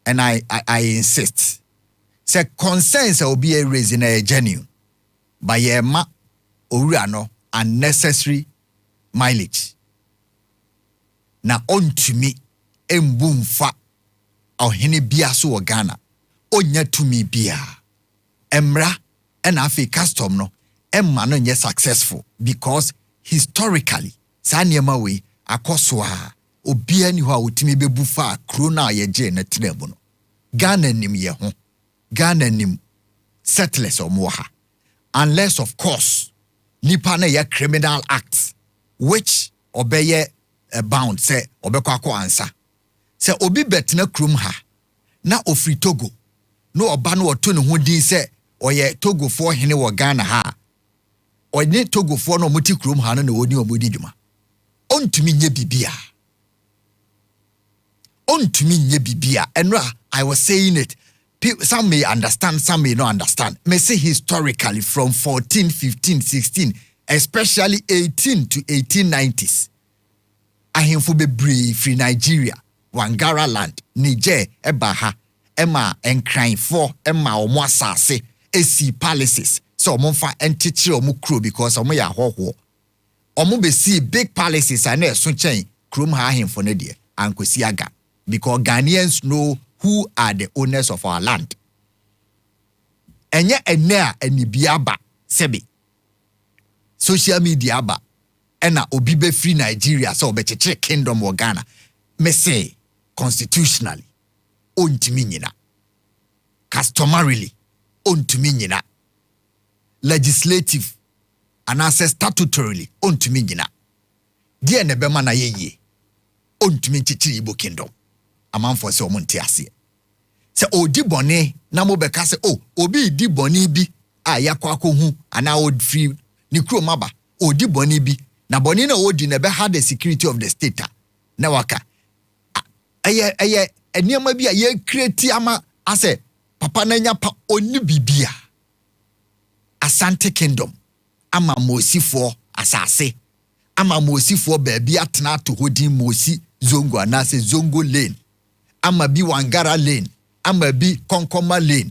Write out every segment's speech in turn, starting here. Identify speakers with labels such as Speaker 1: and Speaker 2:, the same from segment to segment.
Speaker 1: and I insist. Say concerns will be a reason a genuine. By ye ma owura unnecessary mileage. Na on to me embumfa ohene bia so Ghana. Onya to me bia. Emra and afi custom no emma no nye successful because historically sanyema we akoswa obia ni ho a otimi bebufa kro na ye je na tenabu no. Ghana nim ye ho. Ghana nim settlers omoha. Unless of course nipa na ye criminal acts which obeye bound say obekwa ko ansa. Say obi betena krum ha na ofri Togo no oba no oto ne ho din say oye Togo for hene wo Ghana ha. Oye Togo for no muti krum ha no na oni omudi dwuma. Ontumi nye bibia. Ontumi nye bibia. Enra, I was saying it. Some may understand, some may not understand. May say historically from 14, 15, 16, especially 18 to 1890s. Ahemfo bebree free Nigeria, Wangara land, Niger, Ebaha, Emma and crying for Emma omo asase, esi palaces. So omo fa entichi omo kro because omo ya hoho. Omo be see big palaces and so chain krom ha ahemfo ne de ankosi aga because Ghanaians know who are the owners of our land. Enye enea enibiaba sebi. Social media ba. Ena obibe free Nigeria so obecheche kingdom of Ghana. Me say constitutionally ontimi nyina. Customarily ontimi nyina. Legislative and statutorily ontimi nyina. Die nebema na yeye. Ontimi chichiri Igbo kingdom. Amanfo se omonte ase. Se odi bone na mo beka se obi di bone bi a yakwa akohu ana old free ni kro maba odi bone bi na bone na odi na be had the security of the state na waka eye eniema bi a ye create ama ase papa na nya pa oni bibia Asante Kingdom ama mosifo asase ama mosifo baabi atena to hodi mosi zongo anase zongo lane ama bi Wangara lane ama bi Konkoma lane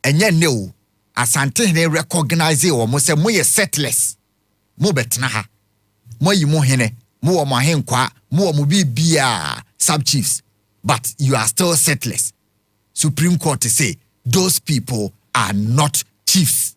Speaker 1: enye ne o Asante ne recognize o mo se mo ye settlers mo betena ha mo yi mo hene mo mo ahenkwa mo bibia sub chiefs but you are still settlers. Supreme Court say those people are not chiefs.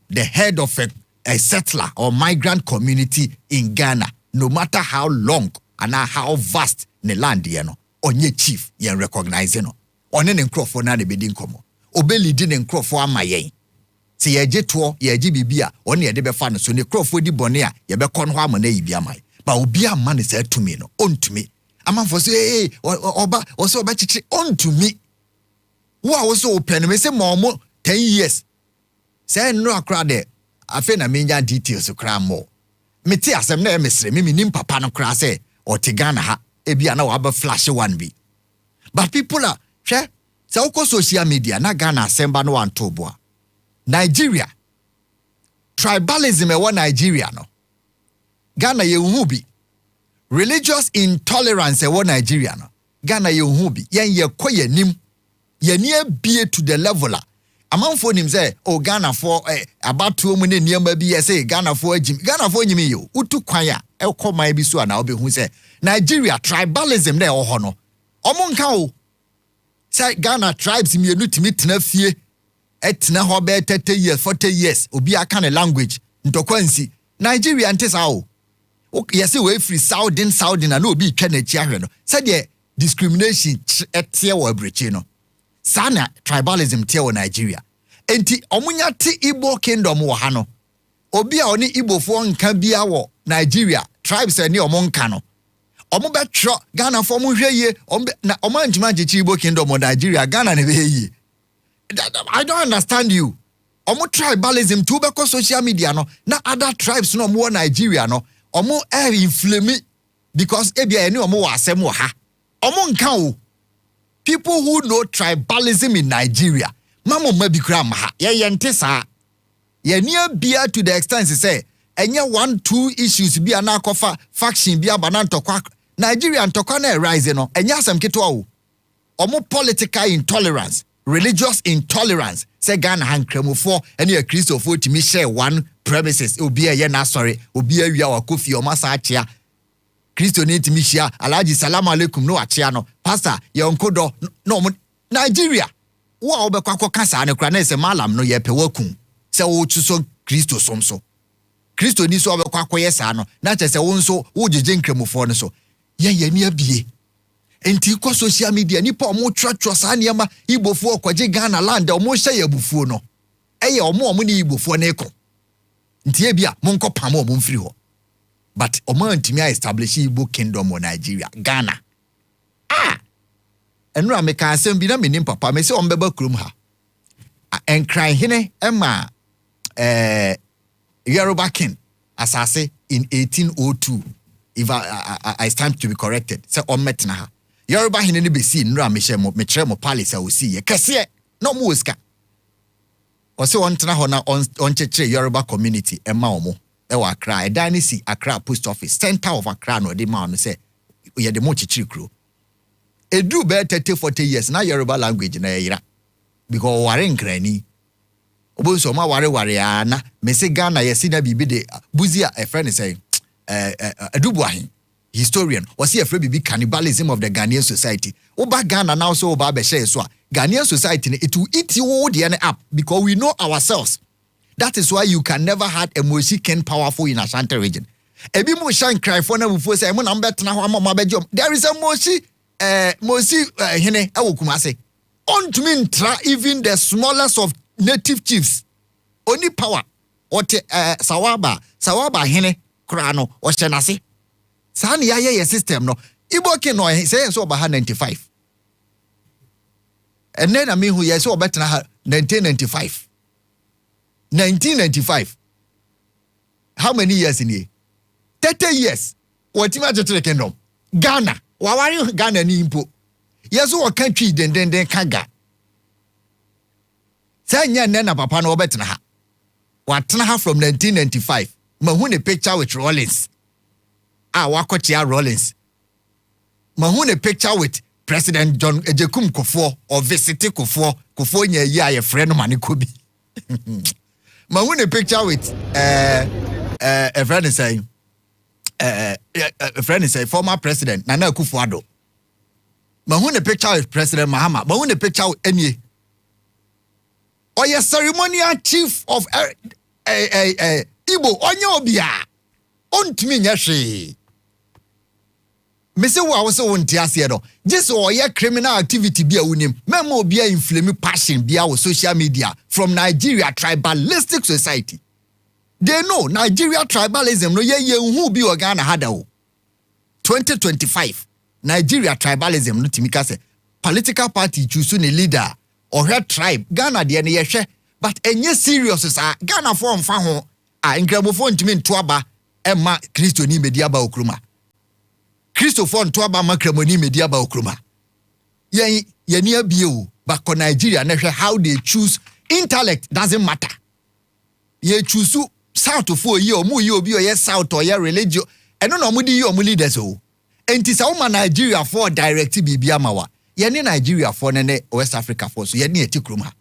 Speaker 1: The head of a settler or migrant community in Ghana, no matter how long and how vast the land no onye chief yen recognize no one ne nkrofo na de bedin komo obeli di ne nkrofo amayen se yeje to yeje bibia one ye de be fa no so ne nkrofo di bone a ye be kon ho amana yi bia mai ba obi amma ne sa tumi no ontumi amanfo so oba o so oba chichi ontumi wo a wo so open me se mo 10 years say no akra de afi na menya details kra mo meti asem na emesre me nim papa no kra say o te Ghana ha ebia na wa ba flash one bi but people are hwe say uko social media na Ghana asemba no antoboa Nigeria tribalism e Nigeria no Ghana ye bi religious intolerance e Nigeria no Ghana ye bi yen ye koyanim ye nie bie to the level amanfo nim say Ghana for about two mu ne niam bi say Ghana for agim Ghana for nyimi yo utu kwan a ekoma bi so na obehu say Nigeria tribalism na ho no omonka o say Ghana tribes mienu timi tena fie etena ho be 30 years 40 years obi aka ne language ntokwansi Nigeria ntesa o yesi we free Southern na obi twa na chi ahwe no say the discrimination etie wo abrechi no sana tribalism tie wo Nigeria enti omunya ti Igbo kingdom wo ha no obi a oni Igbo fo nka bia wo Nigeria tribes ani omonka no omo betro Ghana fo mo hweye na omo antima jechi Igbo kingdom of Nigeria Ghana ne beyi I don't understand you omo tribalism to be social media no na other tribes no mo Nigeria no omo inflame because ebia ani omo wa asem wo ha omo nka o people who know tribalism in Nigeria mama mabikra maha ye ntesa ye nia bia to the extent say enye 1-2 issues bia na akofa faction bia banantokwa Nigeria ntokwa na rise no enye asem keto o omo political intolerance, religious intolerance. Say Ghana hankremofo any a Christopher to me share one premises. Obi a yena sorry, obi a ya wakofi o masachia. Christo need to me share. Alaji salam alaikum no achiano. Pastor, your uncle no Nigeria. Wa obekwa kasa ne kra na se malam no ye pewakun. Se wo chuso Christo somso. Christo ni so obekwa koye sa no. Na che se wo nso wo jeje nkremofo no so. Ye ni abie. Enti kwa social media nipa omo twatwa sa niama Igbofo okwaje Ghana land omo hye yabufuo no eye omo ni Igbofo na eko nti e bia monko pam omo mfiri ho but omo antimi establish Igbo kingdom in Nigeria Ghana enu ameka asem bi na menim papa me se ombeba krom ha enkran hene ema Yoruba king asase in 1802 if I stand to be corrected say ometna ha Yoruba hine ni besi nra me chere mo palace a osi ye kese no mo oska o se on tena ho na on chechere Yoruba community ema omo e wa Accra e dan si Accra post office center of Accra no de ma no se ye de mo chechere kro edu be 30-40 years na Yoruba language na yira because ware nkrani obo so ma ware ana me se Ghana ye si na bibi de buzia a friend say edubu ahin historian was he afraid be cannibalism of the Ghanaian society. Oba Ghana now so oba be share so Ghanaian society it will eat you all the end up because we know ourselves. That is why you can never had a Moshi ken powerful in Ashanti region. Ebi mo shine cry for na before say mo na betna ho amama bejom. There is a Moshi hene e wokumase. Ontumi ntra even the smallest of native chiefs. Only power ote sawaba hene kra no o hyenase. Sani ya ye system no Igbo king no say so oba 95 and then I mean who yes so better 1995 how many years in here 30 years what you imagine the kingdom Ghana wawari Ghana ni impo yes so country den kaga say nya na papa no better ha what ha from 1995 mahu ne picture with Rollins wakochia Rollins. Mahune picture with President John Ejekum Kufuor or Visiti Kufuor nye ya ye friend mani kubi. Mahune picture with a friend is saying former President Nana Akufo-Addo. Mahune picture with President Mahama. Mahune picture with Enye. Or your ceremonial chief of Igbo Onyobia. Ontimi nyashi. Mese wa wose wonti ase do just or ye criminal activity bia unim memo bia inflame passion bia wo social media from Nigeria tribalistic society. They know Nigeria tribalism no ye hu bi Ghana hada o 2025 Nigeria tribalism no timika se political party choose ne leader or her tribe Ghana de ne ye hwe but enye serious sa Ghana for mfa ho nkrabofo ntimi ntoaba emma Kristo ni media ba okruma Christopher ntoaba makramoni media ba okruma ye ni abie but ko Nigeria na hwe how they choose intellect doesn't matter ye choose south for ye omu ye obi ye south or ye religion eno no mudi ye omu leaders o enti sa uma Nigeria for direct bibia mawa ye ni Nigeria for ne West Africa for so ye ni etikrum ha.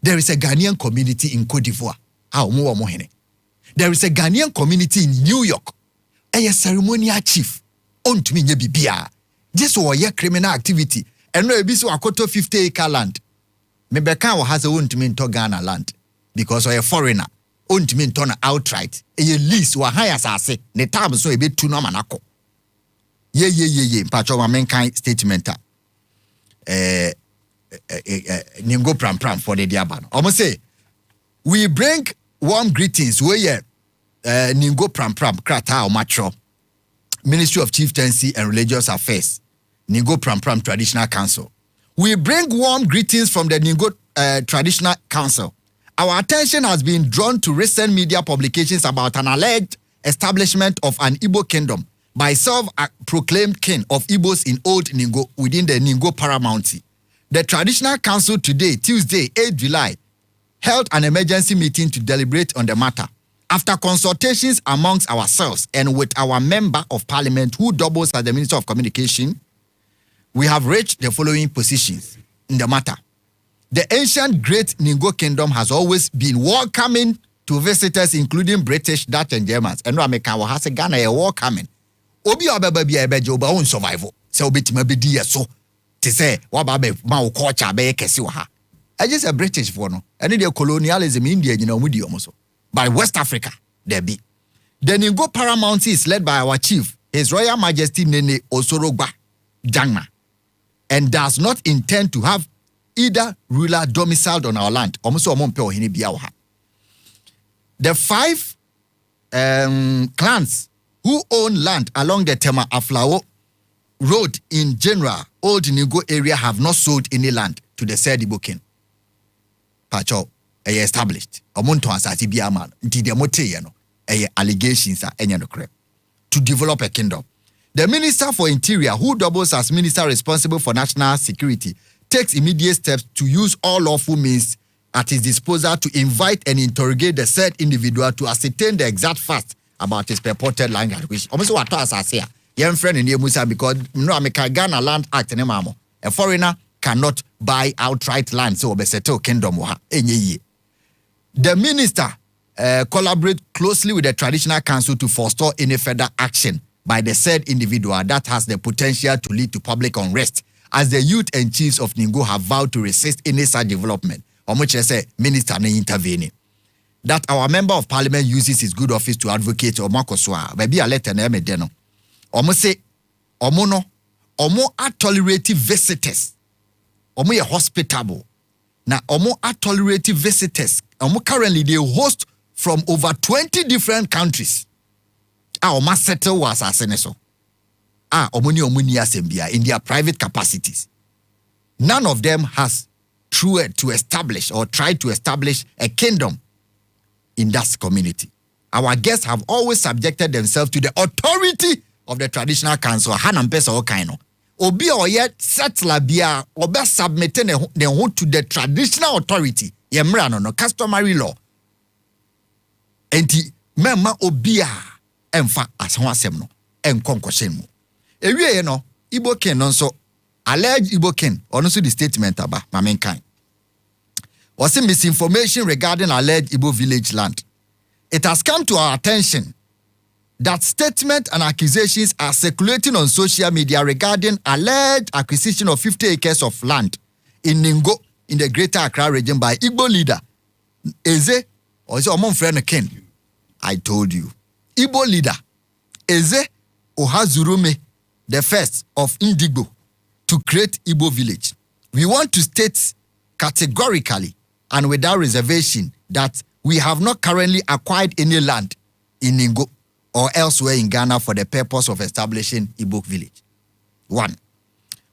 Speaker 1: There is a Ghanaian community in Cote d'Ivoire omo hene. There is a Ghanaian community in New York. A ceremonial chief. Ontumi nye bibia. Just or ye criminal activity. And no ebi so akoto 50-acre land. Mebeka wo has a ontumi into Ghana land. Because or a foreigner. Ontumi into na outright. A lease wa hire asase. Ne tab so ebe tu no manako. Ye. Pacho wa menkai statement. Ningo pram for the diabano. Almost say, we bring warm greetings where Ningo Pram Krata or Matro Ministry of Chieftaincy and Religious Affairs Ningo Pram Traditional Council. We bring warm greetings from the Ningo Traditional Council. Our attention has been drawn to recent media publications about an alleged establishment of an Igbo kingdom by self-proclaimed king of Igbos in Old Ningo within the Ningo Paramountcy. The Traditional Council today, Tuesday, 8 July, held an emergency meeting to deliberate on the matter. After consultations amongst ourselves and with our member of parliament who doubles as the Minister of Communication, we have reached the following positions in the matter. The ancient Great Ningo Kingdom has always been welcoming to visitors, including British, Dutch, and Germans. And American has a Ghana welcoming. Obi ababa bia ebeje oba on survival. Se obetima bedi so. Te say wababe ma culture be kese wo ha. I just a British for no. And the colonialism in India, mudi omoso. By West Africa, there be. The Ningo Paramountcy is led by our chief, His Royal Majesty Nene Osorogba Jangma, and does not intend to have either ruler domiciled on our land. The 5 clans who own land along the Tema Aflao Road in general, Old Ningo area have not sold any land to the said Igbo king. Pacho, established. Omonto asasi biaman. Ntide mote yeno. Allegations are to develop a kingdom. The Minister for Interior, who doubles as Minister responsible for national security, takes immediate steps to use all lawful means at his disposal to invite and interrogate the said individual to ascertain the exact facts about his purported land acquisition. Almost what I say, young friend in Musa, because Ghana Land Act and a foreigner cannot buy outright land, so Obeseto Kingdom. The minister collaborate closely with the traditional council to forestall any further action by the said individual that has the potential to lead to public unrest, as the youth and chiefs of Ningo have vowed to resist any such development. Omoche minister na intervene. That our member of parliament uses his good office to advocate Omakoswa. Baby a letter na medeno. Omo say omo no omo are tolerating visitors. Omo ye hospitable. Na omo are tolerating visitors. Omo currently they host from over 20 different countries. Omo settle was aseneso. Omuni assembly in their private capacities. None of them has tried to establish a kingdom in that community. Our guests have always subjected themselves to the authority of the traditional council. Hanampesa okaino. Obi oyet settler bia obe submitting the whole to the traditional authority. Yemra no customary law. Enti memma obia emfa asawasem no enkonkoshen mu. Ewie no Igbo king no so alleged Igbo king ono so the statement aba mamenkan. Was misinformation regarding alleged Igbo village land. It has come to our attention that statements and accusations are circulating on social media regarding alleged acquisition of 50 acres of land in Ningo in the Greater Accra region by Igbo leader Eze or is your friend Ken. I told you. Igbo leader Eze Ohazurume, the first of Indigbo, to create Igbo village. We want to state categorically and without reservation that we have not currently acquired any land in Ningo or elsewhere in Ghana for the purpose of establishing Igbo village. 1.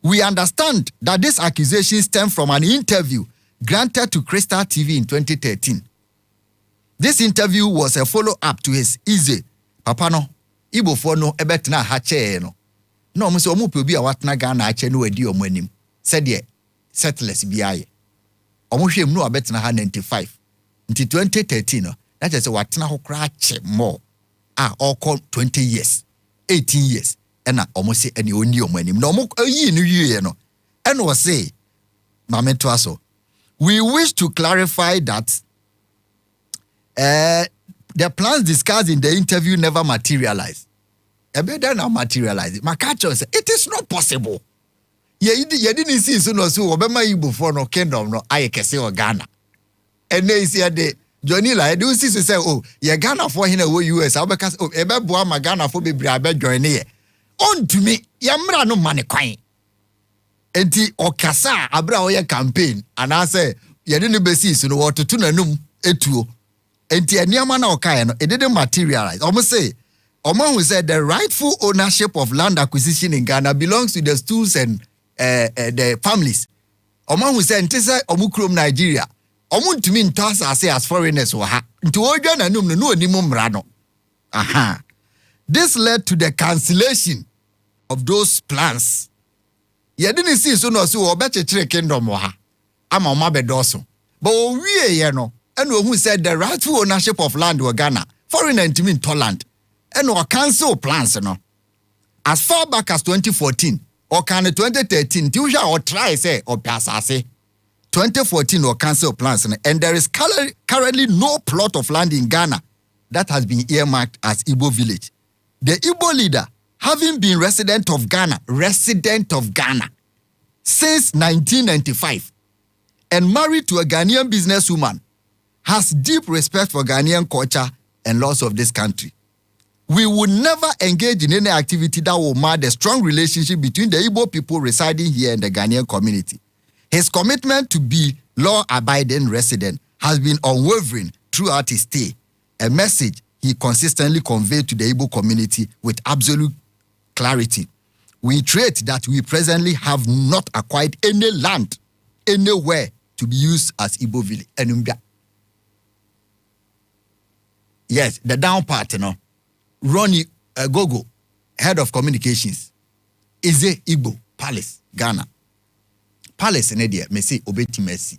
Speaker 1: We understand that this accusation stems from an interview granted to Crystal TV in 2013. This interview was a follow-up to his Ize, Papa no, Igbo for no, ebetna hache no. No, Mr. Omupi bi a watna Ghana hache no edi omwenim. Said ye, settlers biaye. Omuhwem no abetna ha 95. Until 2013 no, that is watna ho kra che more. All called 20 years, 18 years. And almost say any oni omwenim. No mo yi no ye no. And was say, Mame Twaso, we wish to clarify that the plans discussed in the interview never materialized. Better now materialize. Makacho said, it is not possible. You didn't see so no so obema Igbo for no kingdom no ayekese o Ghana. And they said the Johnny la do see so say oh ye Ghana for hina wo US abeka oh ebe boa ma Ghana for bebre abe join ye. On to me yamra no mane kwan. Enti okasa abra o ye campaign and I say ye didn't be see so no wototo nanum etuo. Enti eniama na okaye no it didn't materialize. Almost say Oman who said the rightful ownership of land acquisition in Ghana belongs to the stools and the families. Oman who said ntisa omukrom Nigeria. Omun to mean toss as foreigners were ha. Into organ and no nimum rano. Aha. This led to the cancellation of those plans. You didn't see so no so better kingdom ha. I'm on my bed also. But we no and who said the rightful ownership of land were Ghana. Foreigner to mean Toland. And our council plans, no. As far back as 2014, or can 2013 Tuja or try say or pass say 2014 or cancel plans and there is currently no plot of land in Ghana that has been earmarked as Igbo village. The Igbo leader, having been resident of Ghana since 1995 and married to a Ghanaian businesswoman, has deep respect for Ghanaian culture and laws of this country. We would never engage in any activity that will mar the strong relationship between the Igbo people residing here and the Ghanaian community. His commitment to be law-abiding resident has been unwavering throughout his stay, a message he consistently conveyed to the Igbo community with absolute clarity. We reiterate that we presently have not acquired any land anywhere to be used as Igbo village. Yes, the down part, Ronnie Gogo, head of communications, is a Igbo Palace, Ghana. Palace in India, me say obeti mercy.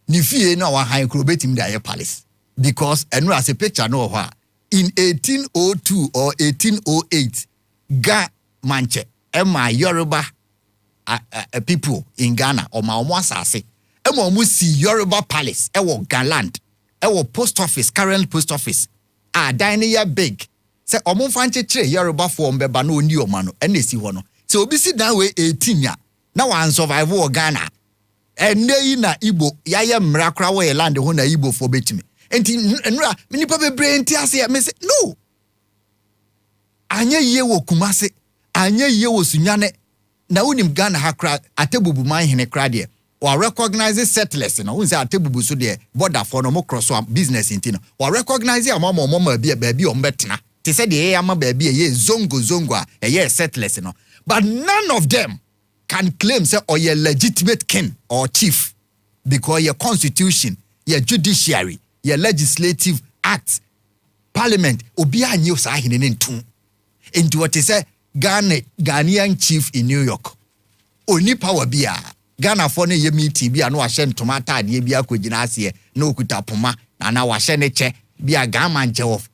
Speaker 1: Ni fie na wa han kro obeti me dey palace because enu as a picture no ho in 1802 or 1808 Ga Manche Emma Yoruba people in Ghana or ma omo asase Emma omo si Yoruba Palace ewo Galand ewo post office current post office dining ya big say omo fanche tre Yoruba for mbeba no oni omo no ena esi ho no so obi si dan we 18 ya na wan survive wo Ghana ene na Igbo yaye mrakra wo land ho na Igbo for betimi enti nra minipa bebre enti ase me say no anya ye wo Kumase anya ye wo Sunyane na unim Ghana hakra atebubu man hene kra de or recognize settlers no unse atebubu so de border for no mo cross business enti no or recognize amama baabi o mbetena te say de ama baabi ye zongo ye settlers no but none of them can claim say or your legitimate king or chief because your constitution, your judiciary, your legislative acts, parliament, obi anyo sa hinene ntum. Into what is a Ghanaian chief in New York. Oni power bia. Ghana for ne ye meeting bia no ahye ntomata ade bia kwagina ase no okuta poma na na wahye ne che bia gamanche of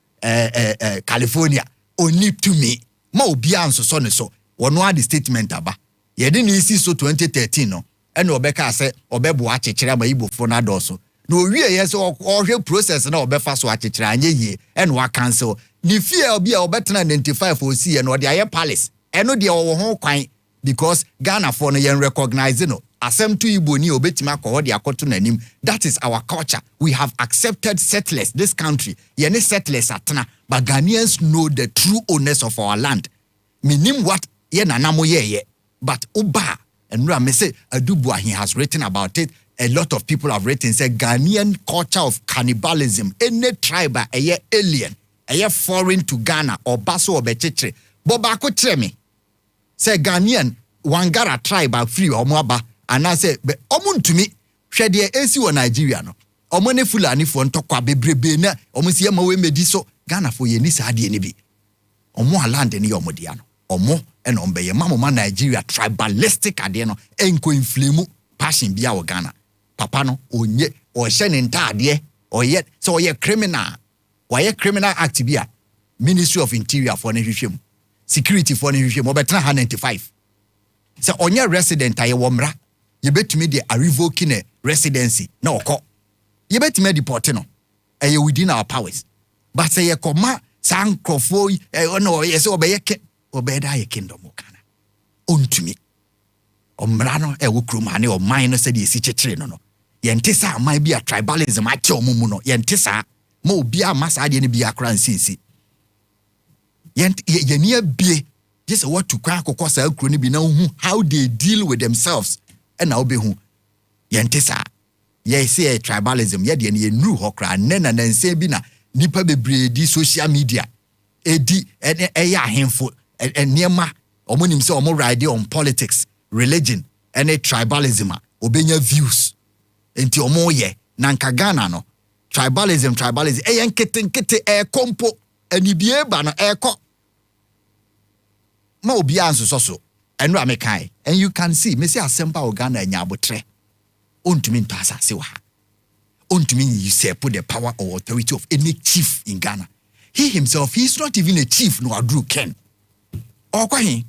Speaker 1: California. Oni to me. Ma obi ansoso ne so. Wono ade statement aba. Yedi ni isi so 2013 no ene obeka se obebu achechire ma Igbo fo na doso na owie ye se ohwe process na obefa so achechire anye yie ene wa cancel ni fie obi a obetena 95 osi ye no de aye palace eno de owo ho kwan because Ghana for no yen recognize no asem to Igbo ni obetima ko de akoto nanim. That is our culture. We have accepted settlers this country ye ne settlers atena but Ghanaians know the true owners of our land. Minim what ye nanamo ye but Oba and me say Adubwa, he has written about it. A lot of people have written say Ghanaian culture of cannibalism. Any tribe a year alien, a year foreign to Ghana or Baso or Bechetre. Bobako treme. Say Ghanaian Wangara tribe are free or Mwaba. And I say, but omun to me, shade AC or Nigeria no. Omone fulani for ntokwa bebrebe na omusi ya mawe mediso Ghana for ye ni sa ade ni bi. Omo land ni omodiano. Omo and ombeye mama Nigeria tribalistic ade no enko inflemu passion bia wo Ghana papa no onye o hye ne ntade o ye so ye criminal act bia Ministry of Interior for ne hwehwem security for ne hwehwem obetena 195 so onye resident aye wo mra ye betumi de revoke ne residency na okọ ye betumi deport no aye within our powers but say ye koma sankrofo no ye so obeye obeda ye kingdom okana ontumi omra no ewo kromane o man no se de esi chechire no yente sa man bia tribalism ate omumu no yente sa ma obi amasa ade ne bia kra nsinsi yente ye bie just what to kwa akokọ sa akro ne bi na hu how they deal with themselves na obehu yente sa ye say tribalism ye de ne nru hokra nena na nse bi na nipa bebre di social media edi eya ahemfo Niema, omonim se omo ride on politics, religion, and tribalism, obenya views. Enti omo ye, nanka Ghana no, tribalism, nkete kompo, enibie ba no ko. Ma obi anso so, enra mekai, and you can see, me say asempa o Ghana enya abotre. Ontumi nto asase wa ha. Ontumi usurp the power or authority of any chief in Ghana. He himself, he is not even a chief no Adru Ken. Okwahin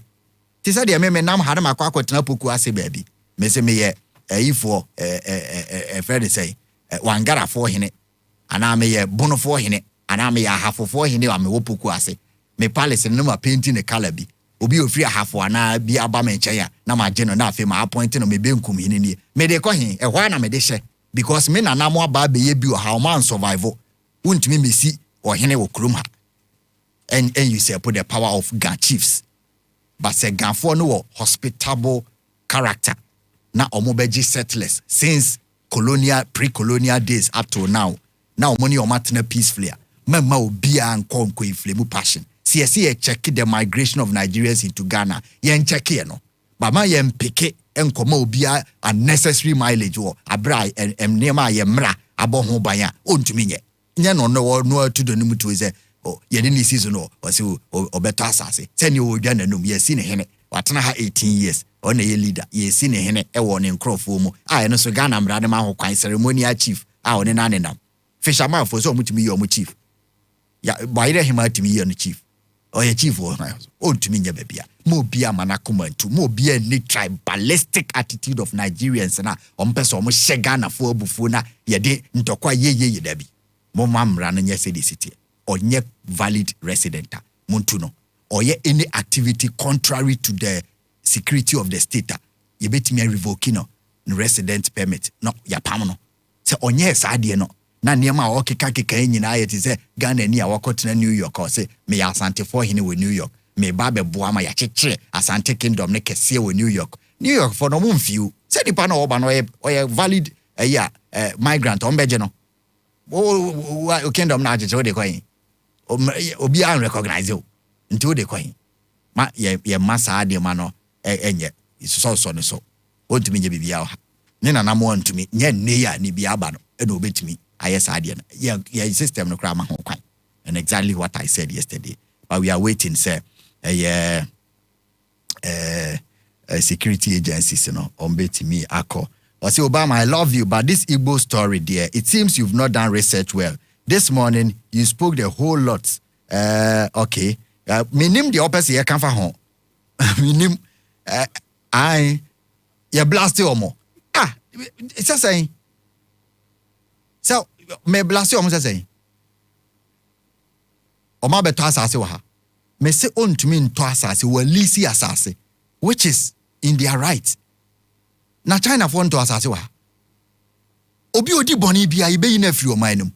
Speaker 1: Ti said me nam hada makwa kwetena poku ase baabi. Me se me ye ifo friend say wangara fo hene ana me ye bono fo hene ana me ya hafo fo hene wa me wo poku ase. Me palace no ma painting the color bi. Obi ofiri hafo ana bi aba me nchen ya na ma je no na afi ma appoint no me benkum hene ni. Me de ko hen ehwa na me de hye because me na mo aba be ye bi o how man survival. Untimi me si o hene wo krom ha. And you say put the power of Gan chiefs. But say Gan for no hospitable character. Na omobeji settlers since pre-colonial days up to now. Now money o matena peacefully. Mama obia anko inflame passion. See check the migration of Nigerians into Ghana. Yen check no. But my yen peke enkoma obia unnecessary mileage or abra and nema yemra abo ho banya ontumi nye. Nya no to the numu to is oh, ye didn't season or better assassin. Send you again and ye seen a hene. Watana ha 18 years. On a leader, ye seen a hene, a one in Crawford. I know so Ghana, Bradama, who kind ceremonial chief. I on an anenam. Fisherman for so much me or chief. Ya, by the him out to me on the chief. Or a chief or oh to me, baby. More be a manakuma to more be a tribalistic attitude of Nigerians and on person almost shagana for bufuna, ye de ntokwa ye debi. Mo mam ran and yes, city. Or nye valid resident Montuno or ye any activity contrary to the security of the state ye bet me revoking no resident permit no ya pamono se onye sadie no na niema o keka nyina ye ti se Ghana ni awakotena New York or say me ya Asante for hini we New York me ba be boa ma ya chekere Asante Kingdom ne kese we New York for no mumfiu se di pa na oba no ye valid migrant on beje no o Kingdom na ajeje o de kwa yin obi an recognize you nti o de kwan ma ye masa ade ma no enye so no so ontumi nye bibia ha ne na mo ontumi nye ne ya ni bia ba no e no obetumi ayesa ade na ye system no kra ma ho kwan and exactly what I said yesterday but we are waiting say security agencies you know on betimi akọ or say Obama I love you but this Igbo story there it seems you've not done research well. This morning, you spoke the whole lot. Okay. Minim the opposite, you can't find Minim, you blast you more. It's a saying. So, me blast you almost a saying. O ma beto asase wa ha. Me se on to me into asase, we lisi asase, which is in their right. Na China for into asase wa ha. Obi odi boni bia ibe yi na firi o man num.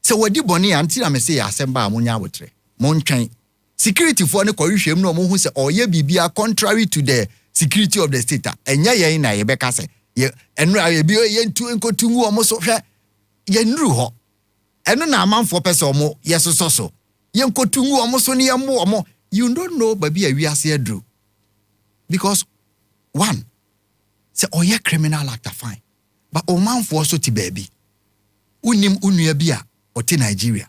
Speaker 1: So wadi boni anti na me say asemba amunya wotre montwen security for ne kwahwehwem no mo hu se oye bibia contrary to the security of the state enya yen na ye beka se ye enu aye bi ye ntu enkotu ngu omo so hwe ye nru ho enu na amanfo pese omo ye so ye nkotu ngu omo so ne ye mo omo you don't know baby awiase adru because one say oye criminal act fine but omanfo so ti baby unim unua bia Oti Nigeria.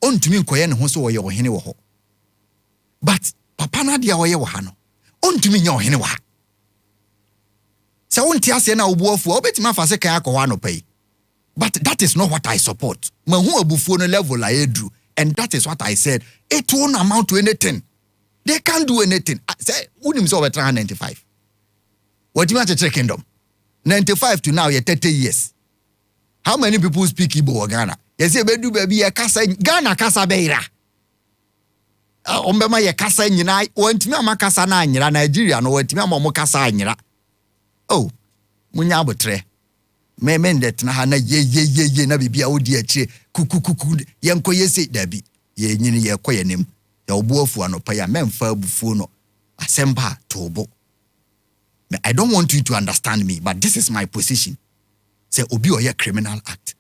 Speaker 1: Ontumi nkoye ne ho so woye ohene wo ho. But papa na dia woye wo ha no. Ontumi nya ohene wo ha. Se wonti ase na obuafu obetima fa se kan akọ no pay. But that is not what I support. Mahu abufuo no level la edru and that is what I said. It won't amount to anything. They can't do anything. Say unim so betra 95. What you want to Kingdom? 95 to now 30 years. How many people speak Igbo or Ghana? You say, bedu baby, ye kasa Ghana kasa beira. Ombema ye kasa nyina, wantimi amakasa na anyira Nigeria no wantimi amomo kasa anyira. Oh, munya abotre. Me ndet na ha na ye na bibia odi achi kukukuku ye nko ye se dabi. Ye nyini ye kọ yenim. Ya obuafu anopa ya memfa abufuo no. Asemba tobo. I don't want you to understand me, but this is my position. Say obi oye criminal act.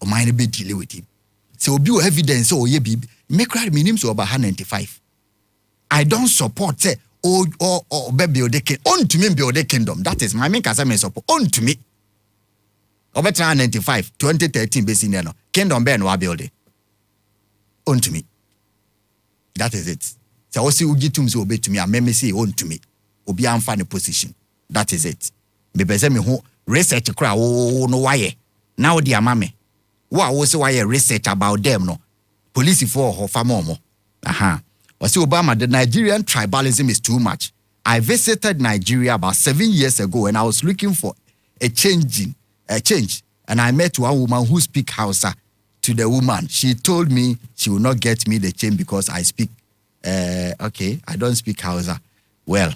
Speaker 1: O mind be deal with him. Say obi o evidence o ye bi make right minim so over 95. I don't support say or be build the on to me build the kingdom. That is my main concern support on to me. Over 95 2013 base in there no. Kingdom be no build it. On to me. That is it. So osi ugitum so obey to me and me say on to me. Obi amfa the position. That is it. Me be say me ho research kra no why now dia mame wa wo say why research about them no police for ho fama omo aha o say Obama the Nigerian tribalism is too much I visited Nigeria about 7 years ago and I was looking for a change. And I met one woman who speak Hausa. To the woman, she told me she will not get me the change because I speak, I don't speak Hausa. Well, I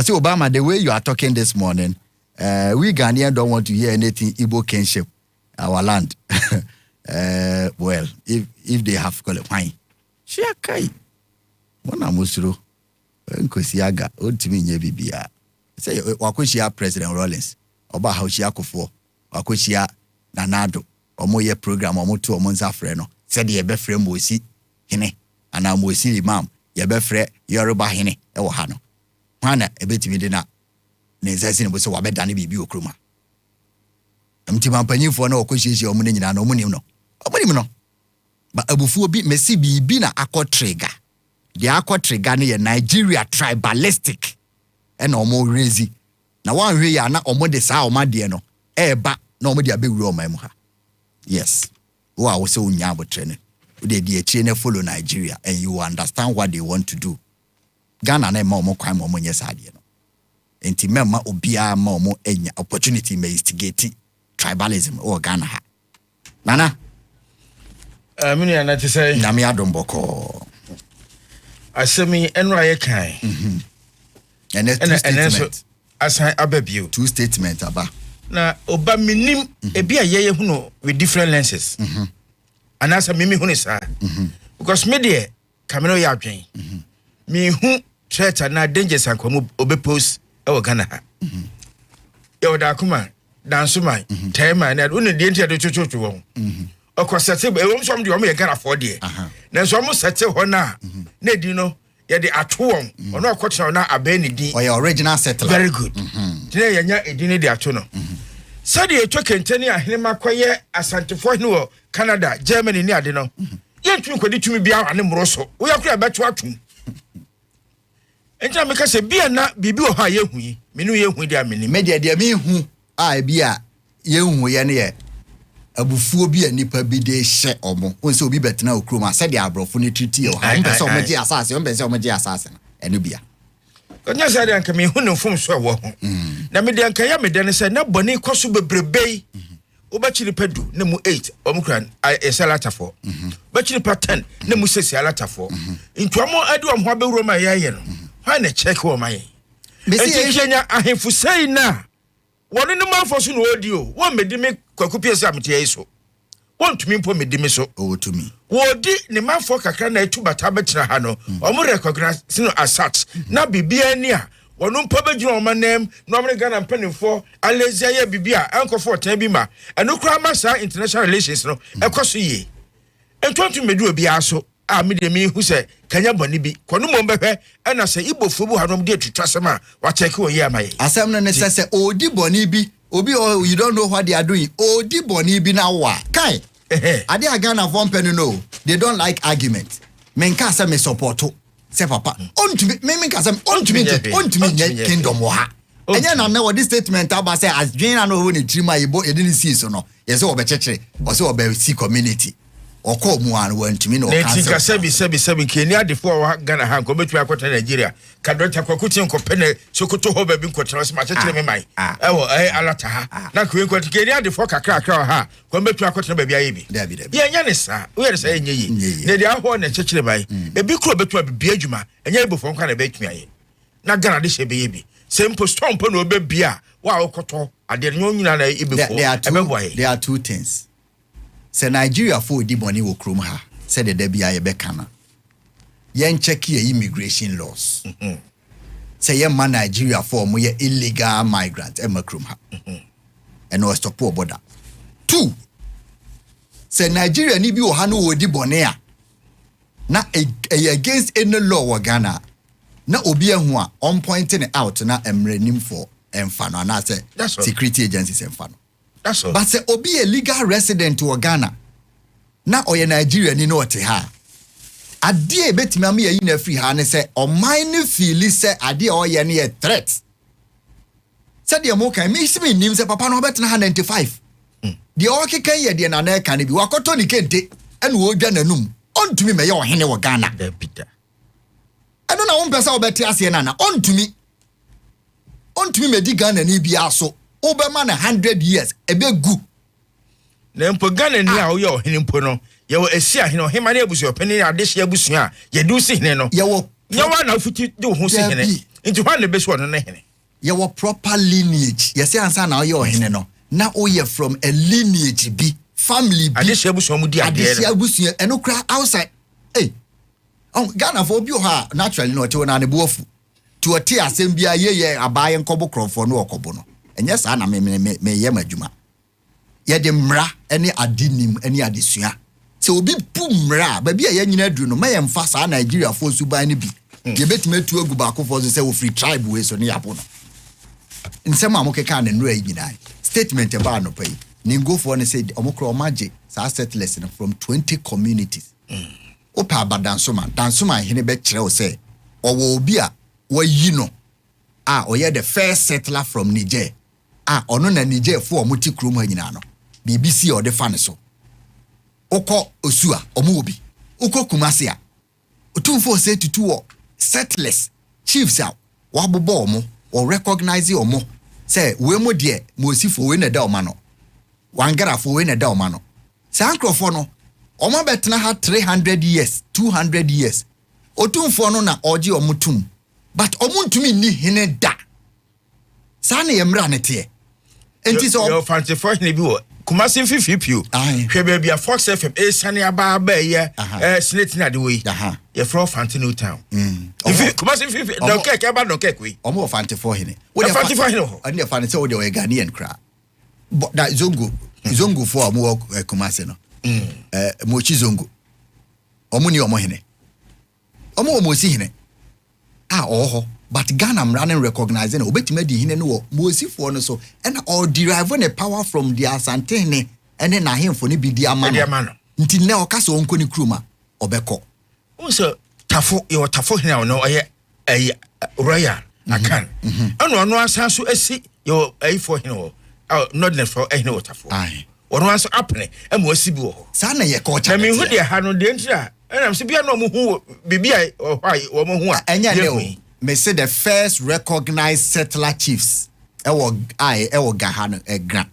Speaker 1: say, Obama, the way you are talking this morning, we Ghanaians don't want to hear anything Igbo kinship, our land. Well, if they have qualified, she akai. Wana musuro, nkosiaga, otimi nye bibia. Say, wakoshia President Rawlings, oba haushia kufo, wakoshia nanado, omoye program, omotu omonza freno. Said ye be frame mosi hine, ana mosi imam, ye be fre Yoruba hine, ewo hano. Wana ebetimi de na nezasi ne boso wabedane bibi okroma. Mtima mpanyimfo na okoshia omune nyina na omunim no. Omunim no. Ba abufuo bi mesi bibi na akotrega. The akotrega ne Nigeria tribalistic. Ena omo rezi. Na wanhwe ya na omo de saa omade no. Eba na omo de abewuru oman mu ha. Yes. Wo say unya abotre ne. Wo de e follow Nigeria and you understand what they want to do. Ghana na ma omo kwan ma omo nye saade no. Enti mema obia ma omo enya opportunity me instigate tribalism or Ghana ha. Nana.
Speaker 2: Mini anati say
Speaker 1: na me adomboko.
Speaker 2: Asemi enra ye kan.
Speaker 1: And two statements.
Speaker 2: Asan ababio.
Speaker 1: Two statements aba.
Speaker 2: Na oba minim ebi ayeye huno with different lenses. And asa mimi hunu sa. Because me de kamera ya adwen. Me hu threat na dangers ankomo obepose e wo Ghana ha. Ye oda kuma dansuma tema na unu de ntia de chochocho wo. Okosete e wo som de o me Ghana for de. Na so mo sete ho na na di no ye de atwom ono akotra na abani di.
Speaker 1: Or your original settler.
Speaker 2: Very good. Today yanya edini de ato no. Sadi etwa kentani ahenema kwaye asantefo hene wo Canada, Germany ni ade no. Ye ntumi kwadi tumi bia ane mroso. Wo yakura beto atum. Enja meka se bia na bibi wo ha ye hu yi. Menu ye hu dia meni.
Speaker 1: Media dia me hu a bia ye hu ye ne ye. Abufuo bi anipa bi de hye omo. Wonse obi betena okroma se de abrofo ne triti o. Ha mpese omo gi asase, o mpese omo gi asase na. Enu bia.
Speaker 2: Onya sade anka me hu no fom so wo ho. Na me de anka ya me de ne se na bone koso bebrebe. Obachiri pedu na mu 8 omukran esalatafo. Bachiri pa 10 na mu 6 alatafo. Ntuamo adu amho abewuro ma yaye no. Ha na check wo ma ye. Enti Kenya ahemfu sei na woni no manfo so no odi o. Wo medi me kwakupie se amte so. Won tumi mpo medi me so.
Speaker 1: O tumi.
Speaker 2: Wo di ne manfo kakra na etu bata betena ha no. Omo recognize no asat na bibia ni a wono mpo begina omanem no omre Ghana mpanimfo alezia ya bibia ankofo tan bi ma eno kura ma sa international relations no ekoso yi. Entontu medu obi aso a me de me hu se kanya boni bi kono mo mbehwe na se ibofo bu hanom de tutwasem a wa check wo yi amaye.
Speaker 1: Asem no ne se odi boni bi obi you don't know what they are doing. Odi boni bi na wa. Kai. Ade Ghana for mpenu no. They don't like argument. Menka se me support. Se papa. Ontumi me ka se ontumi kingdom wo ha. Enya na na this statement about say as Jane no ho ni trima yibo e didn't see so no. Ye se obechekere. O se obesi community. Oko mu an wantumi no
Speaker 2: cancel. Netika sebi Kenya defo wa Ghana ha ko betu akota Nigeria. Ka doctor kwakuti nko pene Sokoto ho ba bi nko tra se ma chekere me mai. Ewo alata ha. Na ko nko Kenya defo kakra ha. Ko betu akota ba bia yebi. Ye nya ne sa. Wo ye sa enye yi. Ne dia ho na chekere mai. Ebi kro betu abia adwuma. Enya ebofo nko na betumi aye. Na Ghana de shebe yebi. Sempo stomp no be bia wa okoto. Ade nyo nyina na ebefo.
Speaker 1: There are two things. Se Nigeria for di boni wo krom ha se de da bia ye be kana yen check ye immigration laws se ye man Nigeria for mo ye illegal migrant e makrom ha and no stop border. 2 se Nigeria ni bi wo ha no wo di boni a na against any law wa Ghana na obi ehu a on pointing out na emrenim for enfano na se security agencies enfano.
Speaker 2: That's all.
Speaker 1: But say obi a legal resident to Ghana. Na oye Nigeria ni no te ha. Ade betimi am ye na free ha ne say o mine feel say ade oye na a threat. Say de mo kan me simi nim say papa no betena ha 95. De o keka ye de na na kan bi wakoto ni kente ene wo dwa nanum. Ontumi me ye ohene wo Ghana. ɛno na wo mpɛ sɛ wobɛte aseɛ no ana ɔntumi medi Ghana ni bia so wobɛma na 100 years ɛbɛgu
Speaker 2: na mpo Ghana ni a woyɛ ɔhene mpo no yɛwɔ esi ahene ɔhema ne abusua ɔpɛni adehye abusua a yɛdu si hene no yɛwɔ na ofuti de wo ho si hene nti hwan ne bɛsi ɔno ne hene
Speaker 1: yɛwɔ proper lineage yɛsɛ ansa na ɔyɛ ɔhene no na woyɛ from a lineage bi family bi
Speaker 2: adehye abusua mu di adeɛ
Speaker 1: adehye abusua ɛno kra outside Ghana for obi ha naturally no ɔte na ne boafu to ɔte asɛm bia yɛyɛ abaaye nkɔbo krɔfo no ɔkɔbo no ɛnyɛ saa na me yɛ madwuma yɛde mmra ɛne adinim ɛne adesua sɛ obi pu mmra ba bia yɛnyina aduru no ma yɛmfa saa Nigeria fo suban ne bi yɛbɛtumi atu agu baako fo so sɛ wo free tribe we so ne yabo no nsɛm a mokeka ne nnura yi nyinaa statement about no pay ningofo ne say omokro omagye saa settlers no from 20 communities opa dansoma hene be kyerɛ wo sɛ ɔwɔ obi a wayi no a ɔyɛ the first settler from Niger a ɔno na Niger fo ɔmoti krom ha nyinaa no BBC ɔde fa ne so okɔ osua ɔmo obi okɔ Kumasi a otumfo sɛ tutu wɔ settlers chiefs a wabobɔ ɔmo or recognize ɔmo sɛ we mo de mo sifo we na da ɔma no wangarafo we na da ɔma no saa nkrɔfo no ɔmo betena ha 300 years 200 years otumfo no na ɔgye ɔmo tum but ɔmo ntumi ni hene da saa na yɛmra ne te enti so
Speaker 2: yo fancy for hene bi wɔ Kumasi fifipio hwɛ baabi a Fox FM esane aba ba yɛ snake na de we yɛ from Fantino town Kumasi fifi don keke aba don keke we
Speaker 1: ɔmo fancy for hene
Speaker 2: wo de fancy for hene ho
Speaker 1: ɔne fancy sɛ wo de ɔyɛ Ghanaian kra da zongo for ɔmo Kumasi no mochi zongo ɔmo ni ɔmo hene ɔmo mo si hene ɔhɔ but Ghana running recognizing obetime di hine no wo mosifo no so and or derive the power from the asantene and then ahemfo ne bi di amano nti na okasa onko ni kruma obeko
Speaker 2: unso tafo yo tafo hine no oye royal akan ano asan so asi yo ayifo hine wo northern for hine wo tafo ono aso apne e mo asi bi wo
Speaker 1: sa na ye culture
Speaker 2: na me hu de ha no de ntira enam se bia no mo hu bibia wo mo hu a
Speaker 1: enya ne me say the first recognized settler chiefs ewo Ghana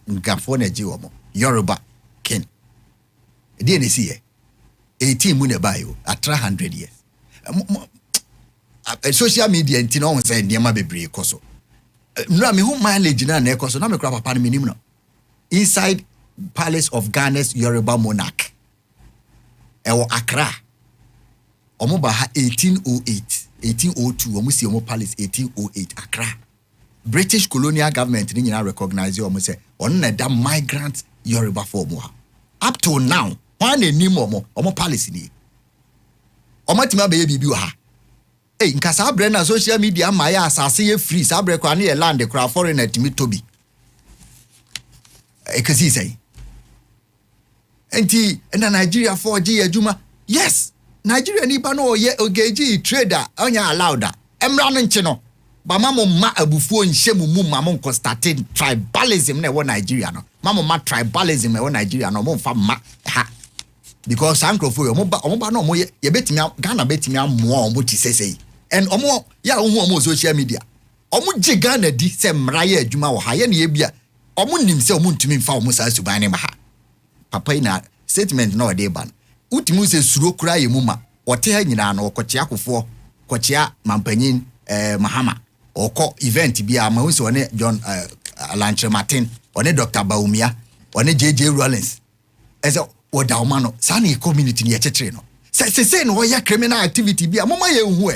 Speaker 1: Gafo na ji wo Yoruba king e na see 18 mu na bayo at 100 years social media ntino on say ndema bebre koso nra me hu mileage na ekoso na me kra papa no minim no inside palace of Ghana's Yoruba monarch ewo Accra omo ba ha 1802 omo si omo palace 1808 Accra British colonial government ni nyina recognize omo say on na da migrant Yoruba for omo ha up to now one enim omo palace ni omo tima be ye bibi wa ha nka sa bre na social media ma ya asase ye free sa bre kwa na ye land kra foreigner timi tobi kasi say enti na Nigeria for G adwuma yes Nigeria ni ba no ye ogeji trader onya allowed emra no nche no ba mamo ma abufuo nhye mu mamo nko starting tribalism na wo Nigeria no mamo ma tribalism na wo Nigeria no mo mfa ma ha because ankrofo yo mo ba no mo ye betimi Ghana betimi amoa mo ti sesei and omo ya hu omo social media omo ji Ghana di se mra ye adwuma wo ha ye na ye bia omo nim se omo ntumi mfa omo sa suban ne ma ha papa ina statement na ode ban utimu se suro kura ye muma wote ha nyina na okochia akofo kochia mampanyin Mahama oko event bia ma hu se one John Lantre Martin one Dr. Baumia one JJ Rollins ezo oda oma no sa na community ni ye chechire no se no ya criminal activity bia mama ye hu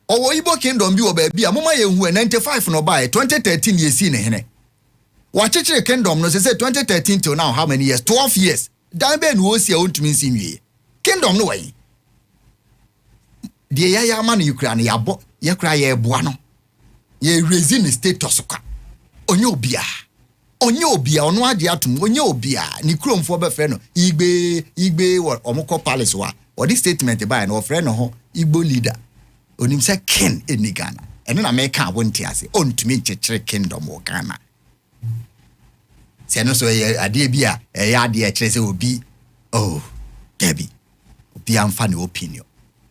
Speaker 1: owo Igbo kingdom bi oba bia mama ye hu 95 no ba 2013 ye si ne hene wa chechire kingdom no se 2013 till now how many years 12 years dan be no osi a ontumi nsi nwie kingdom no wai de ya ma na Ukraine ya bo ye kra ye boa no ye raise ni status ka onye obia ono age atum onye obia ni kromfo be fe no igbe omukọ palace wa odi statement by no frɛ no ho Igbo leader onim se ken eni Ghana eno na me ka abonti ase ontumi nchechire kingdom wo Ghana se no so ye ade bia ye ade e kyerɛ sɛ obi Debbie obi amfa ne opinion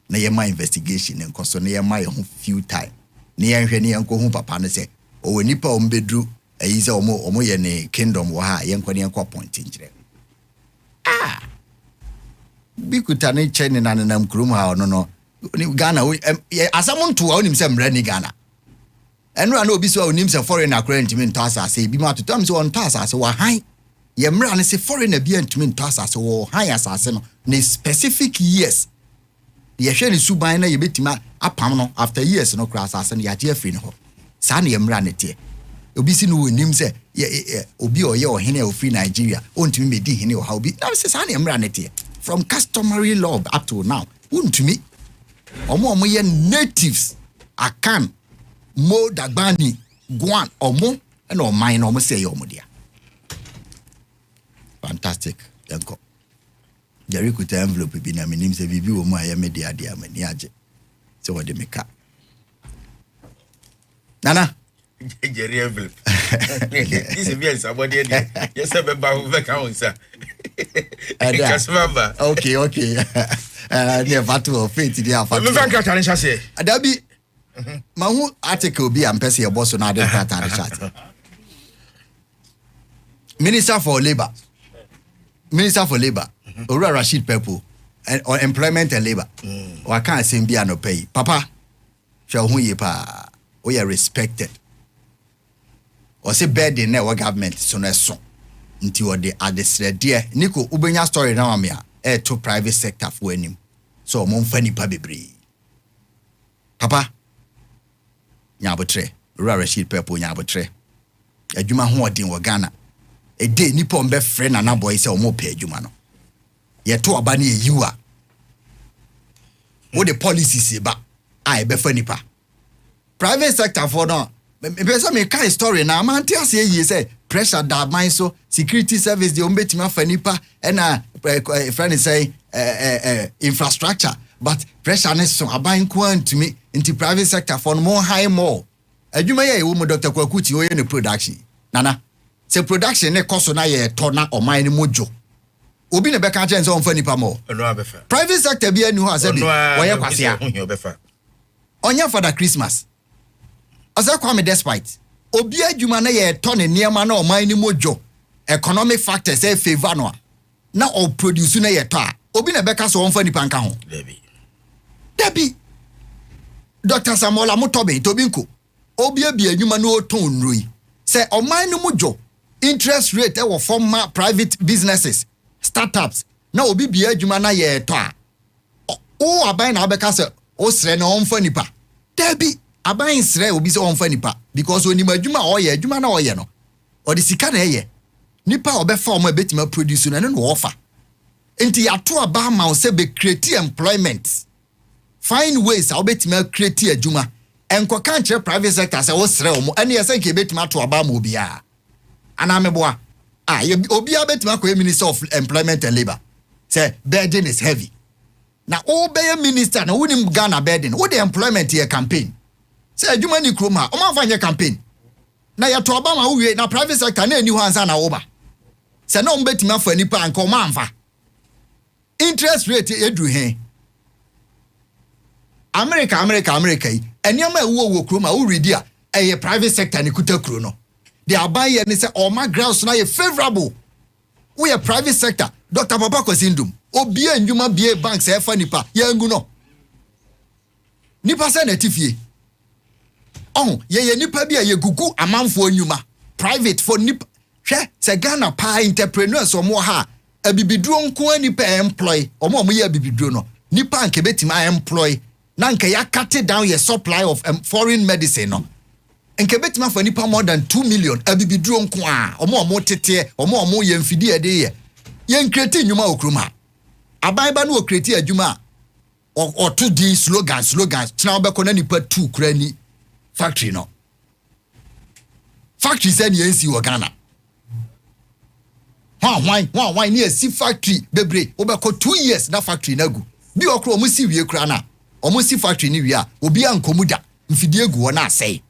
Speaker 1: na yɛma investigation nko so na yɛma yɛ ho few time na yɛnhwɛ ne yɛnko ho papa no sɛ o nipa o mbedru ayi sɛ omo yɛ ne kingdom wɔ ha yɛnko ne yɛnko point nkyerɛ bikuta ne kyɛ ne nanam kurom ha ɔno no Ghana asam nto a onim sɛ mra ni Ghana ɛno ana obi so a onim sɛ foreigner kora ntimi ntɔ asase bi ma totam sɛ on tɔ asase wa han ye mra ne sɛ foreigner bi ntimi ntɔ asase wɔ han asase no ne specific years ye hwɛ ne suban na ye betima apam no after years no kora asase no ya je afiri ne ho saa ne ye mra ne te obi si no onim sɛ obi oyɛ ɔhene a ofiri Nigeria ontimi medi hene o ha obi na sɛ saa ne ye mra ne te from customary law up to now ontimi omo ye natives Akan Mo Dagbani Guan Omo and or mine almost say Omodia. Fantastic. Yanko. Jerry could envelope be na minim se bibi o my media dia maniaje. So what they make up. Nana.
Speaker 2: Jerry envelope. This is bien somebody. Yes, I remember account, sir. Okay. Near Fatu of Faith, dear Fatu. Adabi. Mahu article be am pese your so na dey chat. Minister for Labor. Ora Rashid Pepo or Employment and Labor. Or can't say be no pay. Papa shall hu ye pa o ye respected. Or say bed in our government so na so. Nti o de adesre dear Nico ubenya story na am ya to private sector for anim. So mo mfa nipa bebre. Papa Nyabotre, Rashid Pepo Nyabotre. Adwuma ho odin wo Ghana. E dey nipa mbe frɛ na na boy sɛ o mo pɛ adwuma no. Ye to aba na yiwa. Wo the policies ba a e be fa nipa. Private sector for no. Me pɛ me kai story na man ti ase yi sɛ pressure da man so security service de o mbetimi afa nipa na friend say infrastructure but pressure ne so aban kwantumi into private sector for more high more adwuma ye wo mo Dr. Kwakuti o ye ne production nana se production ne koso na ye to na oman ne mojo obi ne beka chen se on fa nipa mo private sector bi anu ha se bi wo ye kwasea onya for the Christmas asa kwa me despite obi adwuma na ye to ne niema na oman ne mojo economic factors e favor no na o produce na ye to a obi ne beka so on fa nipa nka ho Debi Dr. Samola Mutobe Tobinko Obia bi adwuma no oton nroi se oman no mujo interest rate e former private businesses startups na obi bi adwuma na ye to a o aban na abeka se o sre na onfa nipa Debi aban sre obi se onfa nipa because oni adwuma o ye adwuma na o ye no o de sika na ye nipa obefa o ma betima produce na no offer enti yato aba ma o se be create employment find ways how betima create adwuma enko kan kire private sector say wo sere omo ene yesa nke betima to aba ma obia ana meboa obia betima ko minister of employment and labor say burden is heavy na be minister na wonim Ghana burden wo the employment here campaign say adwuma ni kroma o ma fanye campaign na ya to aba ma wo na private sector na eni ho ansa na wo ba say na o betima fa nipa anka o ma anfa interest rate edu he America enyama ewo kroma wo ready a private sector ni kuta kro no they are buy ni say all my grounds na favorable we a private sector Dr. Papa Kwasindum obi enjuma bie banks e fa nipa yangu no nipa se na tifie ye nipa bia ye gugu amanfo anyuma private for nipa hwe se Ghana pa entrepreneurs omo ha abibiduro nko anipa employ omo ye abibiduro no nipa anke betima employ na nke ya cut down your supply of foreign medicine no nke betima fa nipa more than 2 million abibiduro nko a omo tete omo ye mfidi ede ye nkreti nyuma okruma aban ba no okreti adwuma o to di slogans tina obekọ na nipa 2 kura ni factory no factory say ni ensi wo Ghana why ni esi factory bebre obekọ 2 years na factory na gu bi okro omo si wie kura na omo si factory ni wie a obi ankomuda mfidi egu wo na asai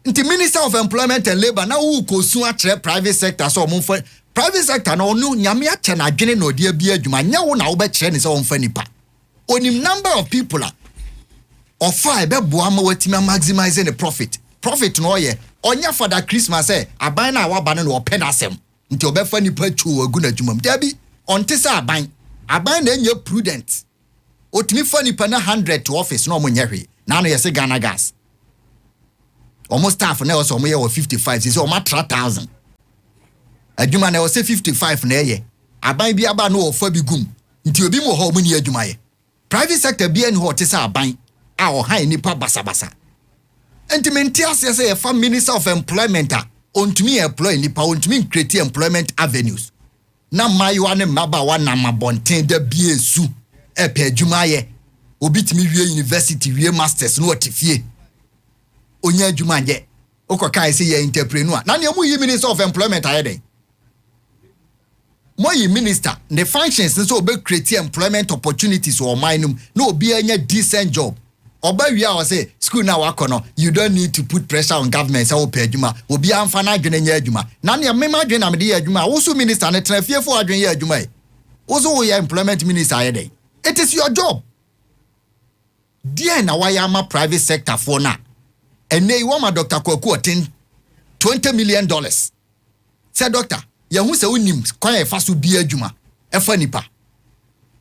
Speaker 2: nti Minister of Employment and Labor na wo kosu atre private sector so omo fa private sector na onu nyame ache na adwene na odi abia adwuma nya wo na wo be kire ni se wo mfa nipa
Speaker 1: onim number of people or five be boama watimi maximizing the profit no ye onya for that Christmas aban na wa no pen asem nti obefa nipa chu agu na dwumam dabi onte sa aban na enye prudent otimi fa nipa na 100 to office no omonye hwe na no yese Ghana gas almost staff na also omoye 55 say o ma 3000 adwuma na o say 55 na ye aban bi aba no ofa bi gum nti obi mo ho omuni adwuma ye private sector bi en ho te sa aban a o han nipa basabasa enti say a farm minister of employment on to me employ nipa on to me create employment avenues na mayo ne maba wa na mabonten da biesu pe adwuma ye obi timi wie university wie masters no otifie onya adwuma ye okokai say ye entrepreneur na ne mu yi minister of employment ayeden mo yi minister the functions so be create employment opportunities or minimum no obi anya decent job oba wi a say school na wakono you don't need to put pressure on government say opa adwuma obi amfa na adwene nya adwuma na ne mema adwene na me de adwuma wo so minister ne trafiefo adwene ya adwuma e wo so wo ya employment minister ayeden it is your job dear na why am private sector for na ene you want Dr. Kwaku otin $20 million say doctor ya hu se unim kwan e fa so bi adwuma e fa nipa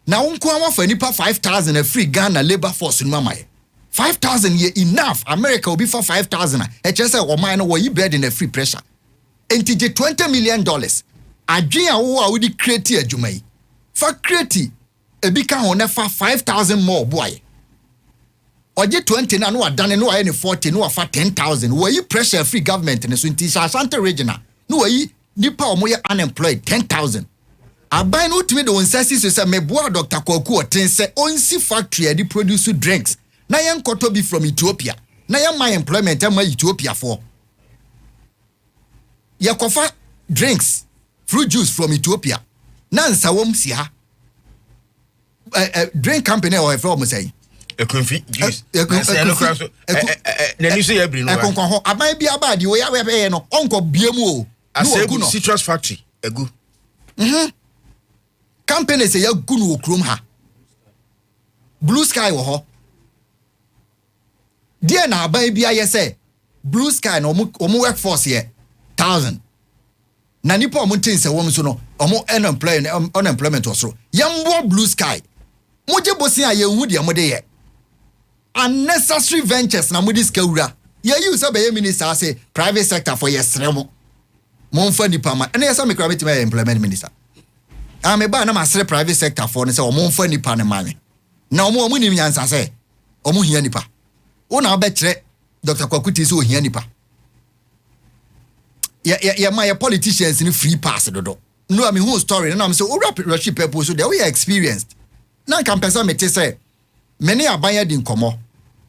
Speaker 1: na wonko am fa nipa 5000 a free Ghana labor force no mamaye 5,000 ye enough America will be for 5,000 e just say o man no yi bread in a free pressure enti je $20 million adwen a wo a wo di create adwuma yi fa create e bi ka ho na fa 5,000 more boy oje 20 na no adane no aye ne 40 no afa 10,000 wo yi pressure free government ne so enti Ashanti regional no wo yi nipa o mo ye unemployed 10,000 aban no timi de wonsasi so say meboa Dr. Kwaku oten say onsi factory e di produce drinks na yen koto bi from Ethiopia na yen my employment am Ethiopia for ye kofa drinks fruit juice from Ethiopia na nsawom si ha drink company or from say
Speaker 2: Ekonfi juice na ni so ye bri no
Speaker 1: ekonkon ho aban bi abadi wo ya we no onko biemu o
Speaker 2: no citrus factory egu
Speaker 1: company say ya gu no okrom ha Blue Sky wo ho dear na aban bia ye say Blue Sky no omo workforce ye 1000 na nipa omo tin se wom so no omo unemployment osoro yambo Blue Sky moje bosin a ye hu de mo de ye unnecessary ventures na modi skawura ye use be minister say private sector for yesremo monfa nipa ma na yesa me kra betima employment minister me ba na ma sere private sector for ne say o monfa nipa ne ma me na omo nim nyansa say omo hia nipa una be kire Dr. Kwaku ti so hia nipa ya my politicians ni free pass dodo no am who story na am say owura worship people so they we experienced na kan person me te say many abanya din komo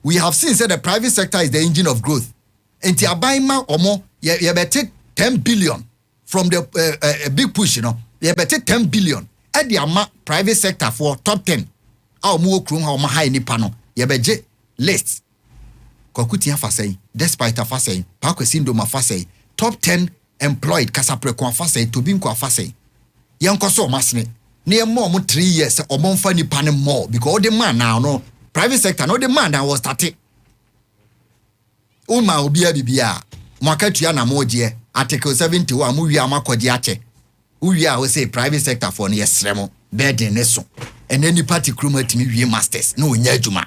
Speaker 1: we have seen say the private sector is the engine of growth enti abayma omo ye be take 10 billion from the big push you know ye be take 10 billion at the ama private sector for top 10 omo okrum ha omo high nipa no ye be je list Kwaku tia fa say despite afa say pa kwesi ndoma fa say top 10 employed kasaprekon afa say tobi nko afa say yanko so masne na ye mo 3 years omo mfa nipa ne more because the man now no private sector no the man that was started uma obia bibia mwakatua na moje article 71 mu wi amakoje ache uwi a we say private sector for no yesremo burden ne so and any party kromatimi wi masters no onya adwuma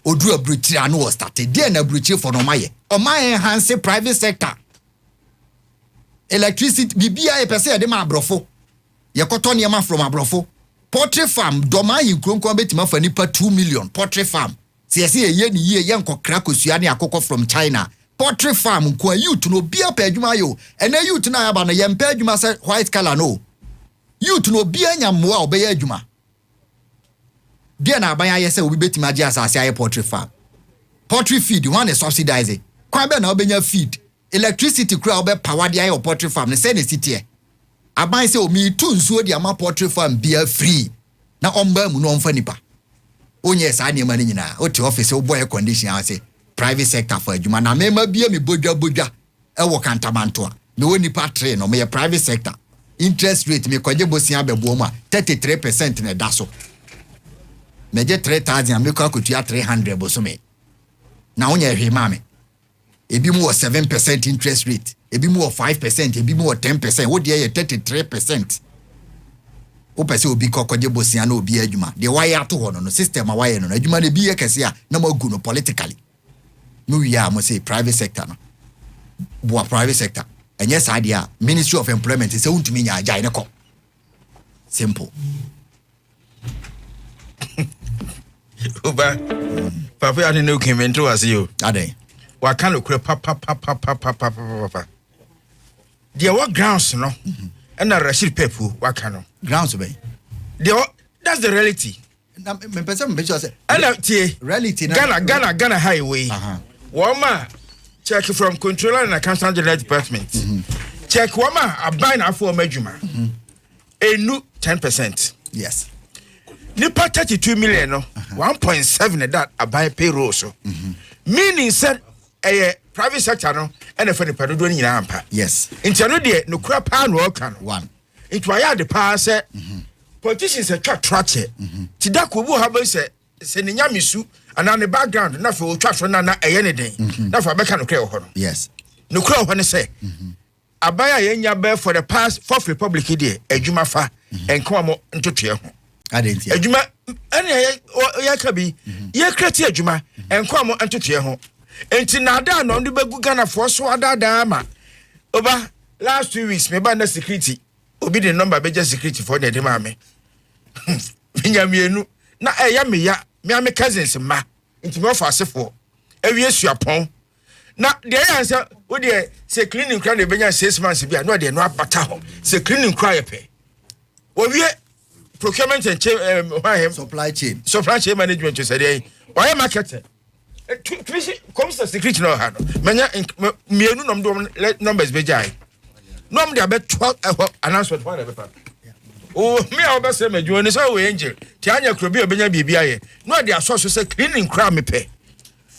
Speaker 1: oduru abruchi anu was started there na abruchi for no maye o maye enhance private sector electricity bibia e pese de ma abrofo ye koto ne ma from abrofo poultry farm doma yi kronkon betima fa nipa 2 million poultry farm se ye ni ye nkokra kosua ne akokọ from China poultry farm ko youth no bia pa adwuma yo ena youth na ya ba no ye mpa adwuma se white color no youth no bia nyammoa obeya adwuma dia na aban aye se obi betima agi asase aye poultry farm poultry feed one is subsidized kwa be na obenya feed electricity kura obe power dia aye poultry farm ne se ne city aban se o mi tu nsuo dia ma poultry farm bia free na omba mu no omfa nipa onye sa ne ma ne nyina o te office o boy condition a say private sector for adwuma na mema bia mi bodwa e wo kantamanto a me woni pa tre no me private sector interest rate me kwaje bosia abebo mu a 33% na da so meje 3,000 make ko kutua 300 bosome na wonya hwe mame ebi mu 7% interest rate ebi mu 5% ebi mu 10% wo de ye 33%. O pese obi kokoje bosia na obi adwuma de waye ato ho no system a waye no adwuma na bi ye kese a na magu no politically no we are mo say private sector no bo private sector enye saade a Ministry of Employment say untumi nya agya ne ko simple.
Speaker 2: Oba papa ya ne ukimento wase yo
Speaker 1: ade
Speaker 2: wa kan lokure papa dia what grounds no and na Rashid Pepu wa kan no
Speaker 1: grounds be
Speaker 2: that's the reality
Speaker 1: na me pese me say
Speaker 2: and tie
Speaker 1: reality
Speaker 2: na Ghana highway woma check from Controller and Accountant General Department check woma abai na afọ madwuma enu 10%.
Speaker 1: yes
Speaker 2: nipa 32 million no 1.7 that abai payroll so meaning said private sector no and for the pedodo nyina ampa
Speaker 1: yes
Speaker 2: intino de no kura pa no kan
Speaker 1: one
Speaker 2: it why the pa say politicians a twa trache ti da ko bu ha ba se ne nyamisu ana ne background na for twa so na eye ne den na for beka no kra ho no
Speaker 1: yes
Speaker 2: no kra ho ne say abaya yenya be for the past fourth republic there adwuma fa enko mo ntotwe ho
Speaker 1: adentia
Speaker 2: adwuma ene ya ka bi ye krati adwuma enko mo ntotwe ho enti na da no ndi begu Ghana for so adada ma oba last 2 weeks me ba na security obi the number be just security for the ma me nyamienu na ya me ya me cousins ma enti me offer asefo awie suapon na de ya say wo de say cleaning kra de benya 6 months bia no de no abata ho say cleaning kra ye pe wo wie procurement and
Speaker 1: supply chain
Speaker 2: management to say why market comes the security no ha no menya mienu nom do numbers be jai nom de abet 12 announcement one be pa oh me a be say meju oni so we angel ti anya kro bi obenya bibia ye no de aso so say cleaning kra me pe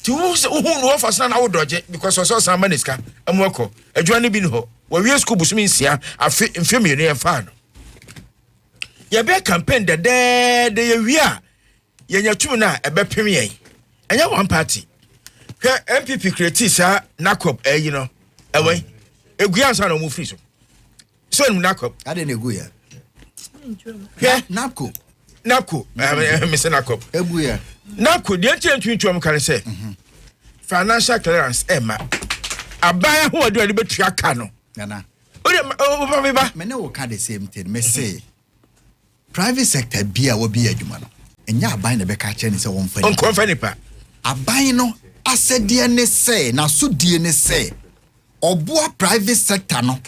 Speaker 2: ti wo no offer na wo doje because so san maniska amwako adwa ne bi no ho wa wie school busumi nsia afi mfem mienu ye fa no ye be campaign de ye wi a ye nyatum na ebe pem ye anya one party ke MPP create sa nakop you know away eguansa na mu free so ni nakop
Speaker 1: ade na egu ya
Speaker 2: yeah nako me say nakop
Speaker 1: egu ya
Speaker 2: nako de ntwentwom kan say financial clearance ema abaya ho ade betu aka no
Speaker 1: nana
Speaker 2: o ba
Speaker 1: me na wo ka the same thing me say private sector bia wo bia adwuma no enya aban na be ka che ni say won fa
Speaker 2: nipa
Speaker 1: aban no asede ne say na so die ne say oboa private sector no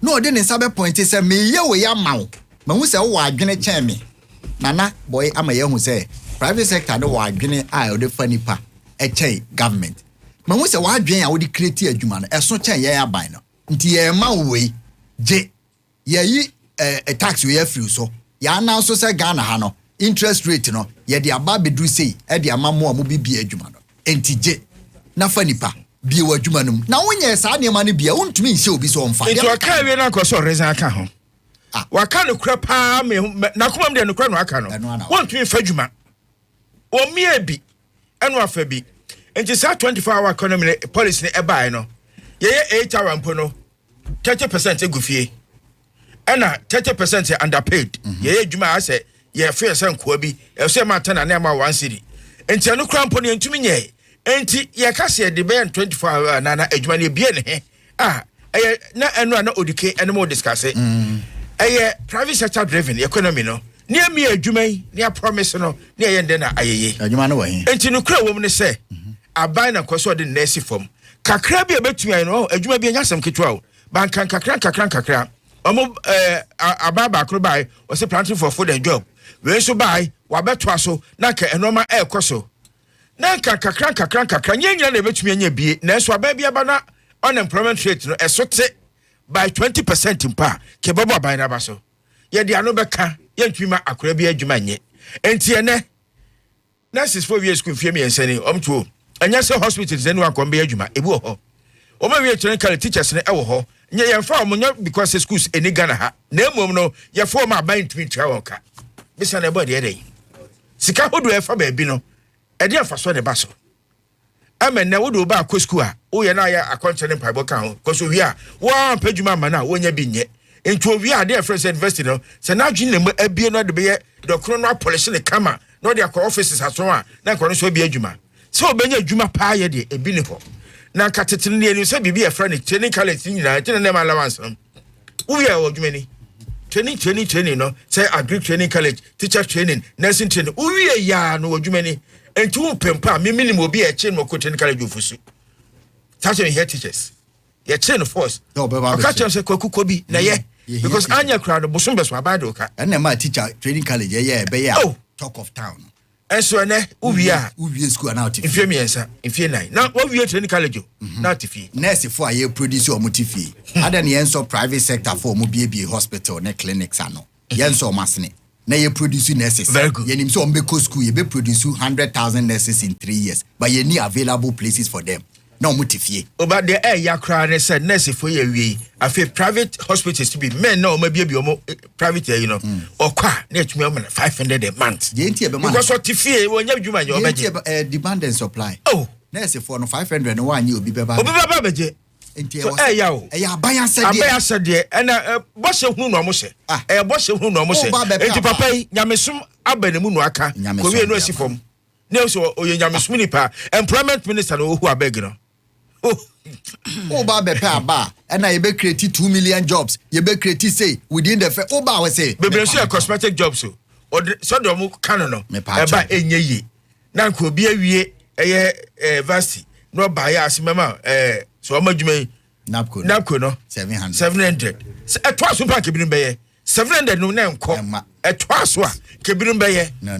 Speaker 1: no de ne sabe point say me ye we ya mawo ma hu say wo adwene chen me nana boy ama ye hu say private sector no wo adwene a o de fa nipa e chen government ma hu say wo adwene a wo de create adwuma no eso chen ye aban no nti ye ma we je ye yi tax we free so ya na so say Ghana ha no interest rate no ye de aba bedu sei e de amamo amu bibia adwuma no entije na fa nipa bie wa adwuma no na wonye saa ne ma no bia wontumi nse obi so omfa
Speaker 2: into aka wie na koso reason aka ho waka no kura pa me na komam de no kura no aka no wontumi fa adwuma o mie bi eno afa bi enti saa 24-hour economy policy ne ebai no ye 8 hour mpo no 30% egufie ena 30% underpaid ye adwuma ase ye fe sen ko bi e se ma tana na ma 1 city enti anu krampo ne ntumi nye enti ye ka se de be 24 hour na adwuma ne bie ne he na enu na odike enu mo discuss private sector driven economy no ne mi adwuma yi ne promise no ne ye nde na ayeye
Speaker 1: adwuma no wa he
Speaker 2: enti no kra wom ne se aban na kwaso de nurse form kakra bi ebetumi no adwuma bi anyasem ketwa o ban kan kakra omo ababa akro bai o se planting for food and job we so bai wa beto aso na ka enoma ekoso na kakra nyenya na betumi anya bie na so aba bia ba na unemployment rate no esote by 20% mpa ke babo aban na ba so ye de ano beka ye ntwima akra bi adwuma nye enti ene nurses for years school fie me ensani omtuo anya se hospitals enu akombe adwuma ebu ho o ma wie clinical teachers ne ewo ho nye ye fa omonyo because schools eni Ghana ha na emom no ye fa o ma ban ntumi twa won ka bisa na body dey sika hodo e fa ba bi no e dey afa so ne ba so amen na wodo ba akọ school a wo ye na ya akonche ne paibo kan ho cause wi a wo ampadwuma ma na wo nya bi nye enti owi a dey fresh university no se na adwin na abie no de be ye dokro no polish ne kama no de akọ offices aso a na akọ no so bi adwuma se obenya adwuma pa ye de ebi ne ho na katetene ne ni se bibi e fra ne training college nyina tene ne ma allowance no wo ye adwuma ni training no say agri training college teacher training nursing training wo ye ya no adwuma ni enti wo pempa me minimum obi e che no ko training college ofusu such a teachers ye chain force ka che se kwakuko bi na ye because anya crowd bosom beso abado ka
Speaker 1: na ma teacher training college ye be ya talk of town
Speaker 2: enso ne
Speaker 1: uwie school na otifi
Speaker 2: ifie miensa ifie nine na uwie training college na otifi
Speaker 1: nurse for aye produce o motifi ada ne enso private sector for mo bie hospital ne clinics ano yenso masne na ye produce nurses yenim so mbeko school ye be produce 100,000 nurses in 3 years but ye need available places for them no motifie
Speaker 2: oba de yakra ne said nurse for ye wi afi private hospitals to be men na o ma bie o private you know okwa na etumi o 500 a month
Speaker 1: ye ntie be man
Speaker 2: because otifie wonya adwuma ye obeje
Speaker 1: demand and supply nurse for no 500 no wan ye obi be ba
Speaker 2: beje
Speaker 1: ntie wo ya aban
Speaker 2: asede na bo se hu no mo se bo se hu no mo se enti papa yi nyamesum abanemu no aka ko wi no asifom ne so oye nyamesum ni pa employment minister no hu abeg no
Speaker 1: ba be pa ba na ye be create 2 million jobs ye be create say within the ba we say
Speaker 2: be so cosmetic jobs so do mo kan no e ba enye yi na ko bi awie varsity no ba ya asimama so amadwuma napko no 700 etwa so pa kebirin be ye 700 no na enko etwa so a kebirin be ye
Speaker 1: no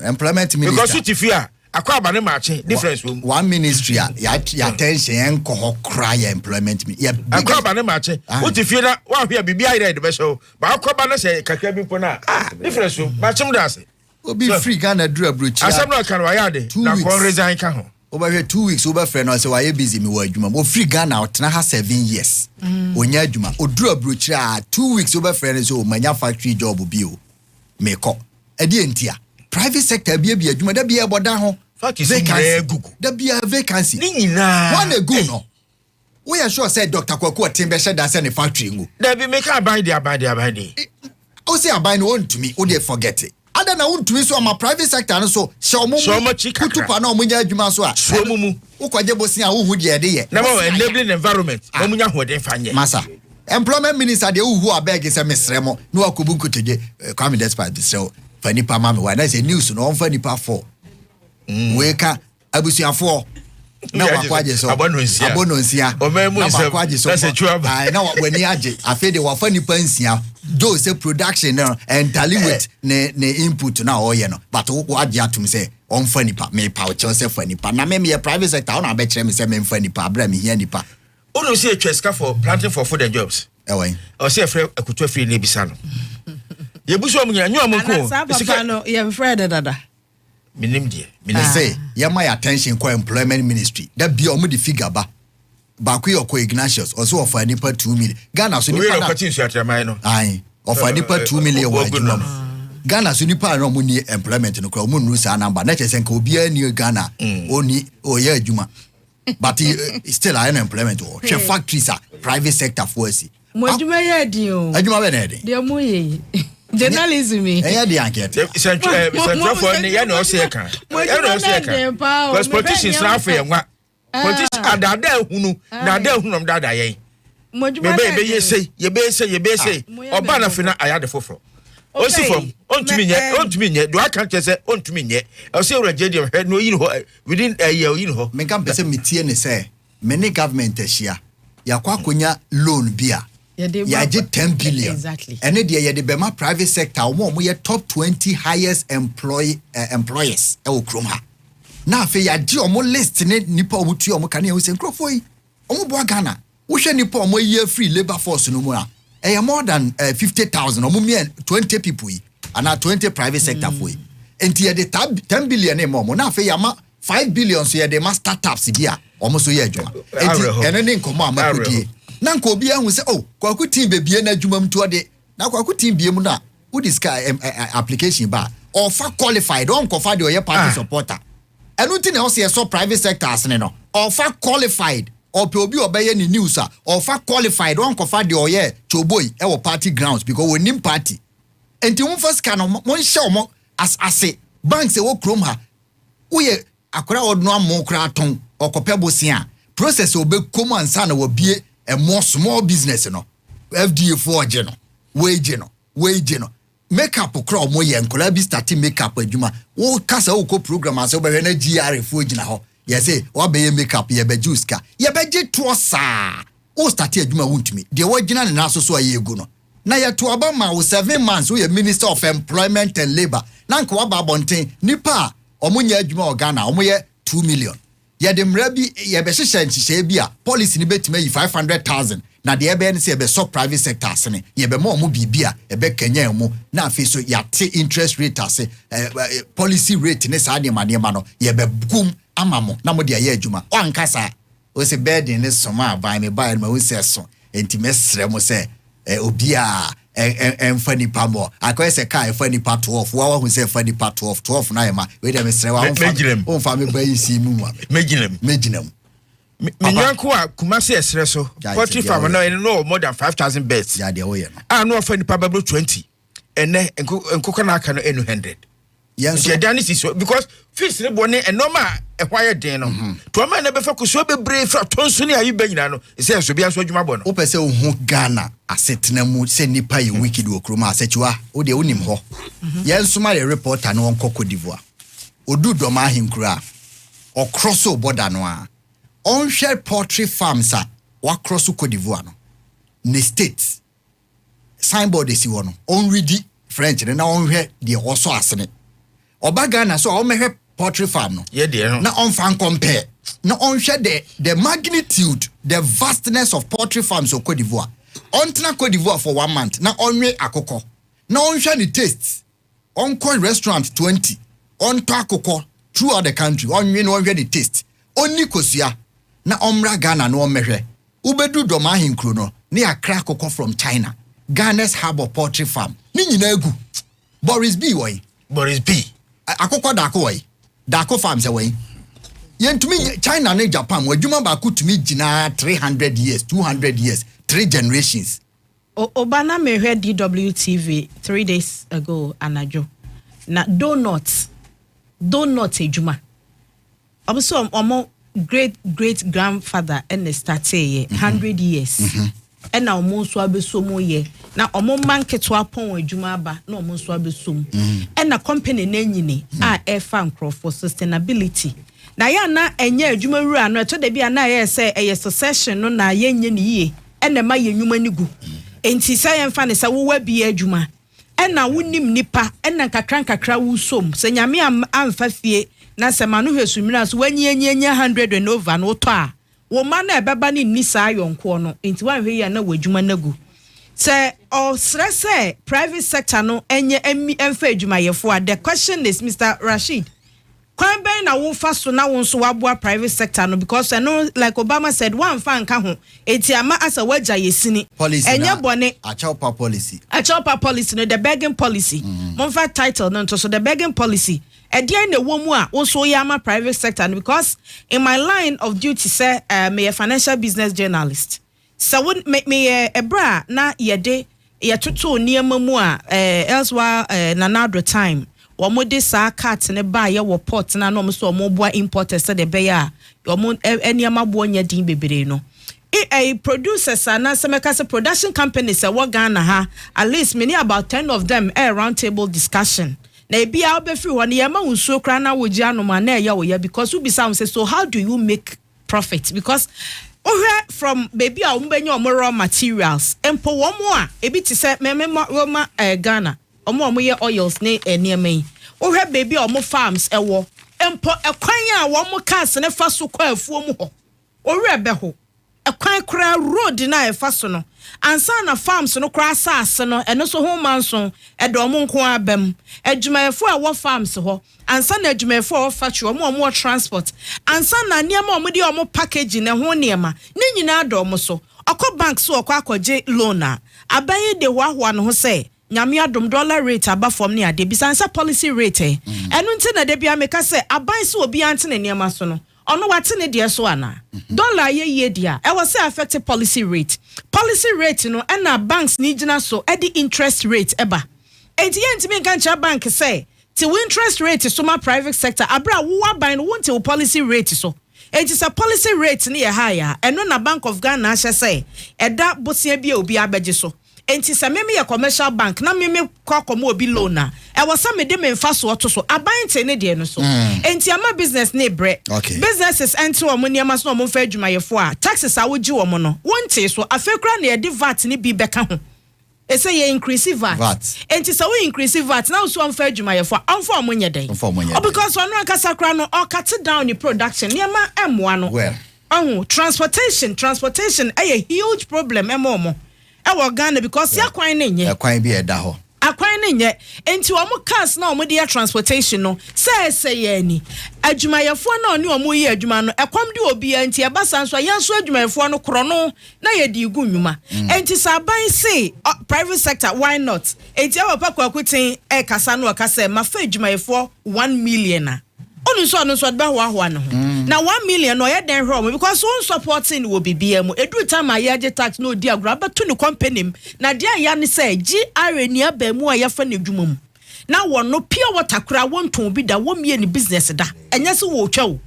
Speaker 1: employment minister
Speaker 2: because utifia akwa abane mache difference
Speaker 1: one ministry ya attention enko ho kra ya employment ya
Speaker 2: akwa abane mache utifia na wa hwea bibia ire de be so ba akwa ba na se kakra bi po na difference mache mu da se
Speaker 1: obi free Ghana dura brochi
Speaker 2: asem no kan wa ya de na kon resign ka ho
Speaker 1: over here 2 weeks over friend no say why busy me wa adwuma mo free Ghana otena ha 7 years onya adwuma odura brochi 2 weeks over friend so manya factory job bi o meko edi entia private sector bia adwuma da bia boda ho
Speaker 2: vacancy
Speaker 1: da bia vacancy
Speaker 2: ni nyina
Speaker 1: one ago no we are sure say Dr. Kwaku Otimbe said that say factory ngo
Speaker 2: da bi make abide dey
Speaker 1: o say abide no want to me o dey forget it ada na untumi so ama private sector no so so kutupa na omunya adwuma so a
Speaker 2: so mumu
Speaker 1: ukwaje bosin a uhu de de ye
Speaker 2: na ma enabling environment omunya hoden fanye
Speaker 1: masa employment minister de uhu abeg say mesremo no akobu nkoteje Kwame Despite so fani pa ma me wa na say news no on fani pa 4 we ka abusuafo na wakwaje so abononsia wakwaje so na wani age afede wa fani pa nsia do say production and tally with ne input na oye no but wo age atum say on fani pa me pa o che fani pa na me private sector on abe kire me say me fani pa abra me hia nipa
Speaker 2: ono say cheska for planting for food and jobs
Speaker 1: ewen
Speaker 2: o say free akutu free ne bisa no ye buso mu nya nyu ko
Speaker 3: sika no ye free dada
Speaker 2: minim
Speaker 1: say ye my attention ko employment ministry da bia o mu di figure ba ku yoko Ignatius also offer nipa 2 million Ghana so nipa
Speaker 2: na kwatin su atramai no
Speaker 1: ai offer nipa 2 million wa adwuma Ghana so nipa no mu ni employment no kra mu nru sa number na chese nka obi ani Ghana oni oya adwuma but still I employment o hwe factories are private sector force
Speaker 3: mo adwuma ye di o
Speaker 1: adwuma be na de
Speaker 3: de mo ye journalism
Speaker 1: eya di enquete
Speaker 2: central for ni ya no se kan ya no se kan because politicians na afa yenwa politicians adada ehunu na ada ehunu dada yen be ye say oba na fina aya de foforo osifom ontumi nye do aka chese ontumi nye o se uraje di no yin ho within a year yin ho
Speaker 1: me kan pese metie ne say many government ahia yakwa konya loan bia ya je 10 billion
Speaker 3: exactly
Speaker 1: ene de ye de bema private sector omo ye top 20 highest employers e wo krom ha na afi ya di omo list ne nipa omo tu omo kan e wo se nkrofo yi omo bo Ghana wo hwe nipa omo ye free labor force no mu a e more than 50,000 omo me 20 people yi ana 20 private sector for yi enti ye de 10 billion e mo na afi ya ma 5 billion so ye de ma startups bia omo so ye adwuma enti ene ne nkomo amakodi na nko obi ahu se Kwaku team bebie na adwuma mto de na Kwaku team bie mu na wo discuss application ba offer qualified on cover the oye party supporter. And nothing else here so private sector as no. Offer qualified or obi obey any news offer qualified on cover the oye choboy our party grounds because we nim party. And the first can one show more as I say banks e wo krom ha. We akora odno mo kra ton okopebo sia process obe kom ansa na wo bie a more small business no FDA for no wage no makeup kra mo ye nkola bi start makeup adwuma wo kasa wo ko program ase wo be na GR for gina ho ye say wo be makeup ye be juice ka ye be je to sa wo start adwuma wuntumi de wo gina na so so aye egu no na ye to aba ma wo 7 months wo ye Minister of Employment and Labor na nko aba bonten nipa omunya adwuma Ghana omoye 2 million ye de mrabi ye be hyehyɛ nhyehyɛ bi a policy ni betima yi 500,000 na de ebe ne se be so private sector asene ye be mo bibia e be kanya mu na afi so yate interest rate ase policy rate ne sa de ma no ye be gum amamo na mo de aye adwuma o ankasa o se bed ne soma aban me buy ma wo se so enti mesrɛ mo se obia enfani pamo akoye se kai enfani part 12 wa hu se enfani part 12 na yema we de mesrɛ wa on fa me bayi si mu meginem
Speaker 2: Minyanko a Kumasi esre so poultry farm no more than 5,000 birds.
Speaker 1: Ya de wo ye no.
Speaker 2: Ah no offer nipa bablo 20. Ene enkoka na aka no 100. Yes. So dan is so because fish ne bone e normal e hwaye den no. To ma na be fa kuso be brave fra tonso ne ayi banyina no. E se so bia so adwuma bo no.
Speaker 1: Wo pese wo hu Ghana asetena mu se nipa ye wicked okroma asechiwa wo de wonim ho. Ye nsoma ye reporter no wonko Cote d'Ivoire. Odu doma ahinkura. O cross o border no a. On share poultry farms wa cross Cote d'Ivoire no. Ne states. Signboard esi wo no. On ready French na on hwe de also asene. Oba Ghana so o mehwe poultry farm no.
Speaker 2: Yeah there no.
Speaker 1: Na on fan compare. Na on share the magnitude, the vastness of poultry farms of Cote d'Ivoire. On tena Cote d'Ivoire for 1 month. Na on we akoko. Na on share the tastes. On call restaurant 20. On to akoko throughout the country. On we no the taste. Only kosia. Na omra Ghana no mehwe. Ubedu doma hinkro no. Ni akra akoko from China. Ghana's harbor poultry farm. Ni nyina egu. Boris B way.
Speaker 2: Boris B.
Speaker 1: Akoko dako way. Dako farms away. Yentumi China and Japan wadwuma ba kutumi gina 300 years, 200 years, 3 generations.
Speaker 3: Obana me heard DWTV 3 days ago anajo. Na donut ejuma. Also omo great grandfather and start 100 years. And now omo so abesomo ye. Na omo manketo apon ejuma ba na omo so abesom. And na company na nyini a efa nkro for sustainability. Na ya na enye adwuma wura no eto de bia na ye say eye succession no na ye nye ne yie ene ma ye nwuma ni gu enti say emfa ne say wo wa bi adwuma ena wonim nipa ena kakra wusom se nyame amfa fie na se ma no hwesumira so wanyi 100 and over no to a wo ma na ebeba ni ni sa yonko no enti wan hwe ya na wadwuma na gu se o stress private sector no enye emfa adwuma yefo a the question is Mr. Rashid kwan ben na wo fa so na wo so waboa private sector no because I know like Obama said one fan ka ho eti ama asa waja yesini enye bone
Speaker 1: a chopper policy
Speaker 3: no the begging policy monfa title no so the begging policy e dey na wo mu a wo so yama private sector no because in my line of duty say me a financial business journalist so me ebra na yede yetoto niema mu a elsewhere na another time Womode sa cat ne ba ye wo port na no so omoboa importers de be ya omo eniama bo nya din bebere no a producers na semeka se production companies e wo Ghana ha at least many about 10 of them a round table discussion na bia obefri ho ne yema unsuo kra na woji anoma na ye wo ya because we be say so how do you make profit because from baby a umbenya raw materials empo wo mo a ebi ti se mema Ghana omo ye oils ne eniema ohwe baby omo farms ewo empo ekwan a wo mo cars ne fa so kwa afuo mu ho ohwe be ho ekwan kra road na e fa so no ansa na farms no kra asase no eno so ho manso e do omo nko abam adwumayefo a wo farms ho ansa na adwumayefo a wo factory omo transport ansa na niema omo de omo package ne ho niema ne nyina do omo so akọ bank so akọ akọje loan a abaye de hwa no ho say nyame adom dollar rate aba from ne ade bisansa policy rate eno nti na de bia meka say aban se obi ante ne niam so no ono wate ne de so ana dollar ye dia e was say affect policy rate no na banks ni gina so e the interest rate eba enti ye ntimi kan cha bank say ti interest rate so ma private sector abra wo aban no wonte wo policy rate so enti sa policy rate ne ye higher eno na Bank of Ghana ahye say eda bosia bia obi abeje so enti sa meme ye commercial bank na meme kwakomo obi loan na e wasa me de me mfa so oto so abante ne de no so enti ama business ne bre businesses enti wo mo niam so mo mfa adwumayefo a taxes a wogi wo mo no wonte so afekra na ye de VAT ne bi beka ho e say ye increase VAT enti sa we increase VAT na so mfa adwumayefo amfa mo nye den because ono akasa kra no o cut down the production niam emwa no transportation a huge problem emomo e Ghana because ya kwan ne nye
Speaker 1: kwan bi eda ho
Speaker 3: akwan ne nye enti omo cars na omo dey transportation no say ye ni adwumayefo na oni omo yi adwuma no ekwam de obi enti e basa nso yanso adwumayefo no kro no na ye di gu nwuma enti saban say private sector why not enti awapa kwakutin e kasa no kasa ma fa adwumayefo 1 million na onu so ba ho no na 1 million no ye den hro because one supporting will be BM edu time ayaje tax no di agura beto ne company na dia ya ne say GR ni aba mu ya fa ne dwuma mu na wono pure water kura wonton bi da wo mie ne business da enye se wo twa wo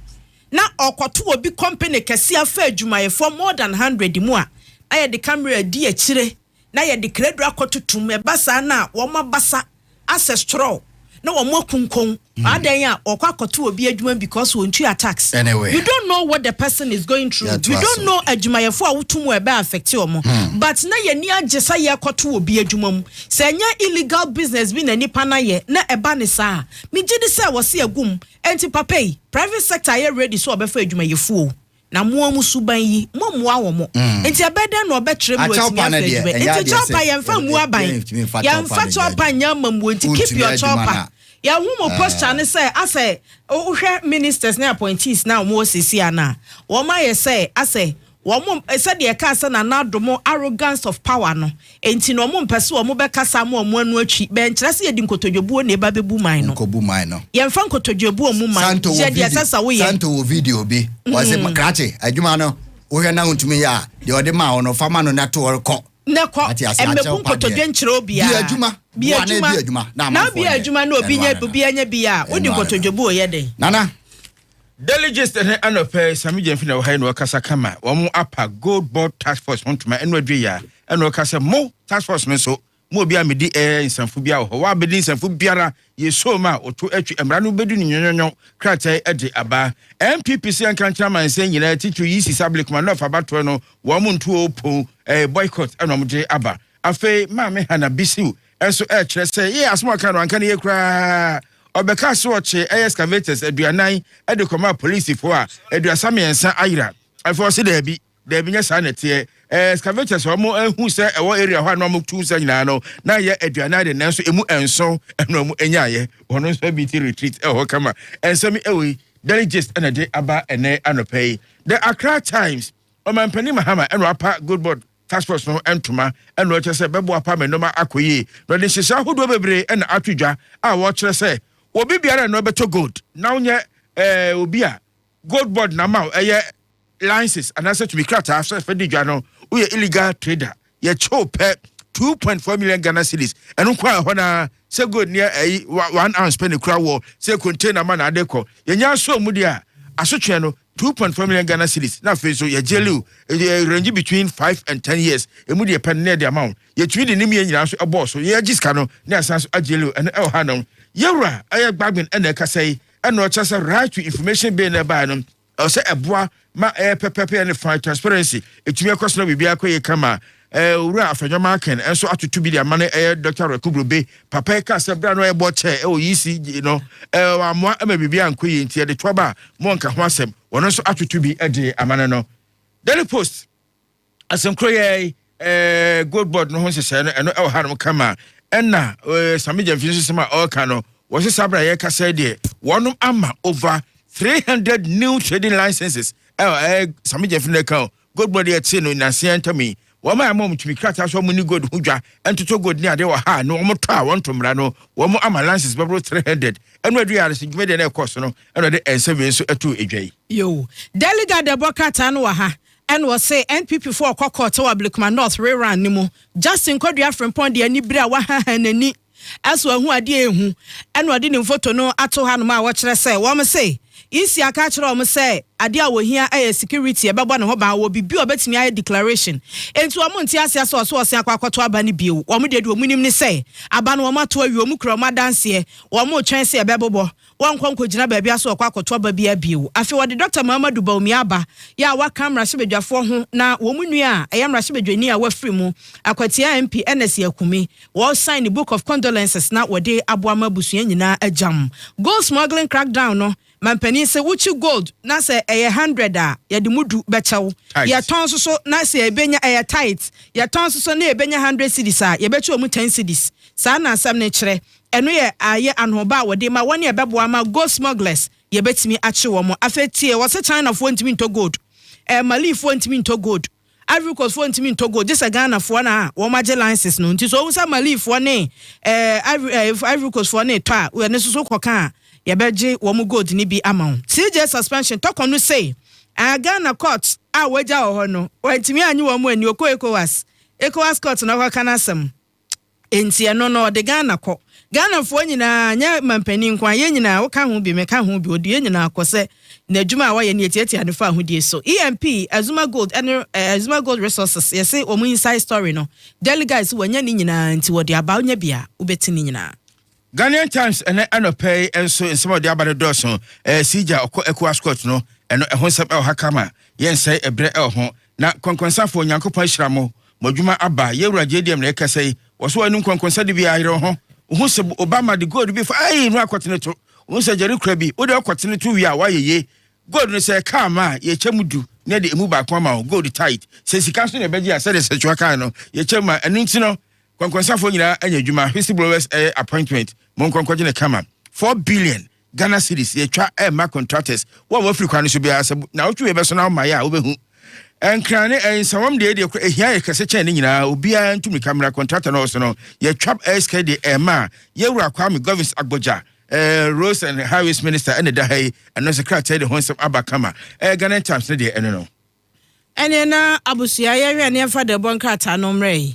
Speaker 3: na okoto obi company kese afa adwuma for more than 100 mu a aye the camera di akire na ye de credit akototum e basa na wo mabasa ancestral no one more kunkon adanya okwakoto obi adwuma because wontu attacks
Speaker 1: anyway.
Speaker 3: You don't know what the person is going through. You don't know adwumayefo a wotumu ebe affect omo but na ye ni agesa ye koto obi adwuma mu se nya illegal business bi na nipa na ye na eba ne saa me gidi se wo se agum enti papai private sector ye ready so obefa adwumayefo na muamu suban yi momoa wo mo enti abeda na obetre mu ati enti chopa ye mfa mu aban ye mfa chopa nya mamu enti keep your chopa ya wo posture ne say ase wo hwe ministers na appointees na wo sisi ana wo ma ye say ase wo mo se de ka ase na nadomo arrogance of power no enti no mo mpese wo mo be kasa mo anu atwi be nkyere se ye di nkotodwobuo na eba bebu man no kobu man no ye mfa nkotodwobuo mu man je de asasa wo ye
Speaker 1: santo wo video bi was makrate adwuma no wo hwe na wontumi ya de ode ma wo no fama no na to ko
Speaker 3: neko emmebu nkotodwe nkyere obia bi adwuma na obi nya bia odi nkotodwobu oye den
Speaker 2: nana delegates and anope samije mfina wo haino kasa kama wo apa gold board task force hontuma eno adwe ya eno kasa mo task force no so mo obi amedi nsanfu bia ho wa bedi nsanfu biara yeso ma oto atwi emra no bedu ni nyonyonyo kratai ede aba MPPC ankantra man sen nyina titu yi si public man no fa bato no wo mo ntu opo boycott eno mo de aba afi ma me hana bisiu enso kire se ye asmo aka no anka ne ye kra obeka so oche excavators aduanan ede koma police fo a aduasa mensa ayira afo se da bi nya sa nete excavators omo ehu se ewo area ho na omo tu se nyina no na ye aduanan de nanso emu enso eno mu enyaye ono so bi ti retreat ho kama ensemi ewi delegates enede aba ene anopei the Accra Times omampani mahama eno apa good board task force no entuma eno che se bebo apa menoma akoyi no de hyehyɛ ahodo bebre ena atwidwa a wo kyerɛ se obi biara no beto gold na onye obi a gold board na ma licenses and answer to be cracked after fedidwa no we illegal trader ye chope 2.4 million Ghana cedis eno kwa ho na se gold near 1 ounce penny kra wo se container man adeko ye nya so mu dia asotwe no 2.4 million Ghana cedis na fe so ye jelu range between 5 and 10 years emu de pen near the amount ye twi de nim ye nyina so ebo so ye giska no na asanso ajelu and ha no yewra aye gbagben ena kasai ena o chasa right to information be na ba no o se eboa ma pepepe and fine transparency etumi akoso na bibia akoye kama ura afanyoma ken enso atutu bi dia mane Dr. Rekubrobe papa ka se bra no ebo che o yisi no amoa ama bibia ankoye ntie de toba mo nka ho asem wono so atutu bi ade amane no Daily Post asem kroye gold board no ho sese no eno hanom kama enna samija mfisi sema o ka no wo se sabra ye ka se de wonum ama over 300 new trading licenses samija mfine ka gold board ye tse no na se antami wo ma mom tumi krata so mo ni gold hudwa entoto gold ni ade wo ha no mo to a won tomra no wo mo amalances bebro 300 enu adu ya se gime de na cost no enu de enseven so atu edwai
Speaker 3: yo delegate de bokata no wa ha and was say NPP for court to Ablikman North rerun nimu Justin Kodria from Pond de ani bra wa ha nani aso ahu ade ehu and wadi ni photo no ato ha no ma wo kire say wo me say isi aka kire wo me say ade a wo hia security e bebo ne ho ba wo bibi obetimi aye declaration entu wo nti ase so akwakoto aba ne bio wo me de wo munim ne say aba no wo mato awi mu kro ma dance wo mo twen say e bebobo won kwanko gina baabi aso akwakoto aba bia bio afi wo de Dr. Muhammadu Baumi aba ya wa camera hye ho na wo mu nua eyamra hye bedwani a wa free mu akwatia MP NS Yakumi wo sign the book of condolences na wo de aboama busua nyina ajam gold smuggling crackdown no mampani se wuchi gold na se 100 a ya de mudu bechew ya ton so na se ebenya tight ya ton so na ebenya 100 cedis a ya bechew mu 10 cedis sa na asam ne kire eno ye aye anhoba wo de ma woni e bebo ama gold smugglers ye betimi ache wo mo afetie wo se China fo ntimi nto gold Mali fo ntimi nto gold Ivory Coast fo ntimi nto gold just Ghana fo na wo maje licenses no nti so wo sa Mali fo ne Ivory Coast fo ne to a we ne so koka ya beje wo mu gold ni bi amount CJ suspension toko no say Ghana court a waja wo ho no wantimi anyi wo mu ani oko ECOWAS court na kwa kana asem enti eno no de Ghana ko Ghana fo nyina nya mampani nkwa ye nyina wo ka ho bi me ka ho bi odi nyina akose na adwuma a waye ne etiatia ne fa ahodie so EMP Azuma Gold and Azuma Gold Resources ye say omu inside story no delegates wanya ni nyina nti wo de aba onya bia ubetini nyina
Speaker 2: Ghanaian Times ene anopay enso nsemo de aba de doso sija okọ ECOWAS court no eno ehon sep el hakama yense ebre el ho na konkonsafo nyankopon hyiramo modwuma aba yewura JDM na ekasai woso anu konkonsa de bia ayro ho wo se Obama de gold bi fa ai no akotene to wo se Jerry Krabi wo de akotene to wi a wayeye gold no se kama ye chemudu na de emu ba kwama gold tight se sika so na beji ase de se chwa kan no ye chema anu nti no konkonsafo nyina anya dwuma whistleblowers appointment mon konkoje ne kama 4 billion Ghana cedis ye twa ma contractors wo Africa kwan so bia se na wo twe be so na ma ya wo behu enkrane ensawam de ehia ye kase chen ni nyina obia ntumi camera contractor no so no ye twap SK de ma ye wura Kwame Govins Agboja Rose and Highways Minister and the hay and no secretary de honsam abakama Ghana Times ne de eno no
Speaker 3: ene na abusia ye hwe ne fa de bonkrata no mrei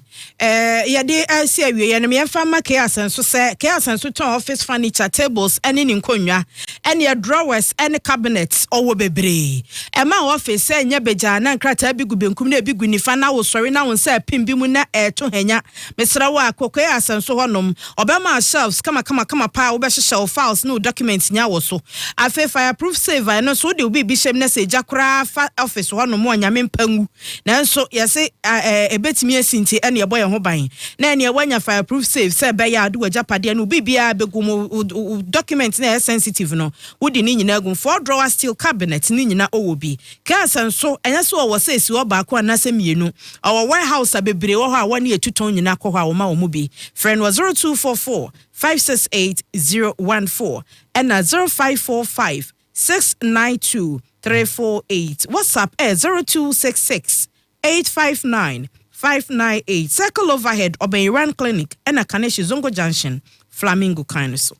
Speaker 3: ye de asi awie ye ne me fa ma chaos enso se chaos enso ton office furniture tables ene ni nkonwa ene drawers ene cabinets owo bebre e ma office enya beja na nkrata bi gubenkum na bi gunifa na wo sori na won se pimbi mu na to hanya mesra wa akoko chaos enso honom obema shelves kama pa wo be hye files no documents nya wo so afi fireproof saver no so de obi bi shem na se jakura office honom onyame pangu nanso yese ebetimi asinti ene yeboye ho ban na ene wanya fireproof safe se be ya adu ajapade no bibia begum document na sensitive no wodi ni nyina agum 4 drawer steel cabinet ni nyina owobi ka sanso enya so wo se si wo ba ko na se mienu our warehouse abebre wo ho a woni etuton nyina ko ho a wo ma wo mu bi friend was 0244 568014 and 0545 692 348. WhatsApp 0266 859 598. Circle overhead Obeyiran Clinic and a Kaneshi Zongo Junction Flamingo Kainuso.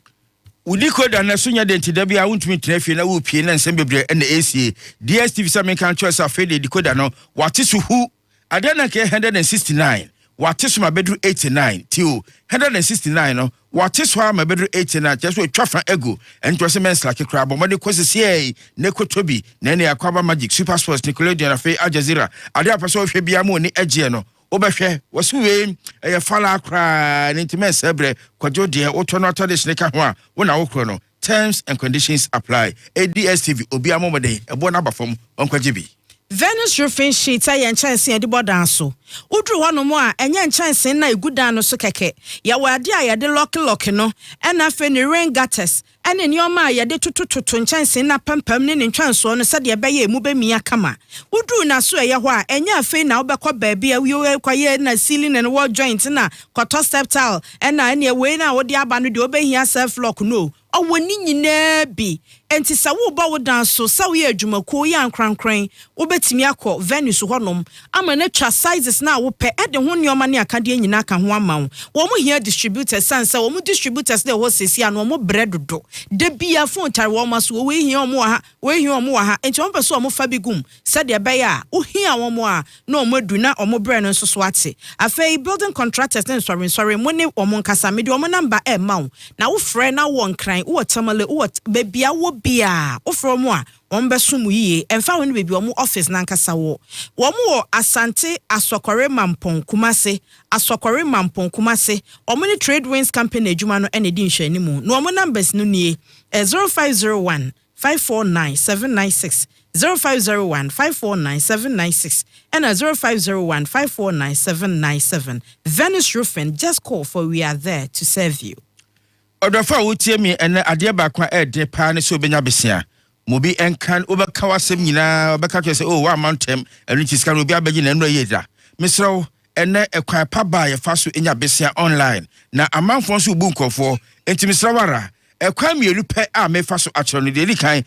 Speaker 2: Udiko da na sunya de ntida bia wontumi trefi na wo pie na nsem bebre na ACA DSTV sa men kan choice afede decoder no wate so hu adana ke 169 wate so ma bedru 89 tio 169 no wate so ma bedru 89 just twafa ego ento se men slake kra bo mode kwese ei ne kotobi na ne akwaba magic super sports Nickelodeon afi Al Jazeera ade apaso hwe bia mo ni agye no obehwe wasuwe fala akra n'intimate sebre kwajo de otono tradition ka ho a wona wokro no terms and conditions apply DSTV obi amomode ebo na bafom onkwaje bi
Speaker 3: Venus roofing sheet ayen chance e di bodan so udru hono mo a enye chance na egudan no so keke ya wade a yade lock no ena fe ne rain gutters ene nioma a yade tutututu chance na pampam ne ntwanso no sade be ye mu be mia kama udru na so ye ho a enye afe na obekọ baabi a wiye kwaye na ceiling and wall joint na kwato step tile ena ene we na wode aba no de obehia self lock no owo ni nyina bi enti sa wo ba wo dan so sa wo ye adwumako ye ankrankran wo betimi akọ venue so honom ama na twa sizes na wo pɛ de ho nneoma ne akade nyina ka ho ama wo mo hia distributors sansa wo mo distributors de ho sesi ano mo bread do de bia phone tare wo ma so we hia omo ha enti wo pɛ so omo fa bi gum sa de be ya wo hia wo mo a na omo adu na omo bread no so ate afei building contractors ne sorry mo ne omo nkasa me de omo number e ma wo na wo frɛ na wo nkran wo tamale wo bebia wo bia wo frɛ mo a won beso mu yie emfa won bebi omo office na nkasa wo Asante Asokore Mampon Kumase omo ni Trade Winds Company adwuma no ene di nhwani mu no omo numbers no nie 0501 549 796 0501 549 796 and 0501 549 797 Venice Roofing, just call for we are there to serve you.
Speaker 2: Odofa wotie mi ene ade ba kwa de pa ne so benya besia mobi enkan obeka wasem nyina obeka twese wa mountain enu chiska no obi abegi na enu yeda misrew ene ekwan pa ba ye fa so enya besia online na amanfo so bu nkofo enti misrewara ekwan mielu pe a me fa so achro no de kan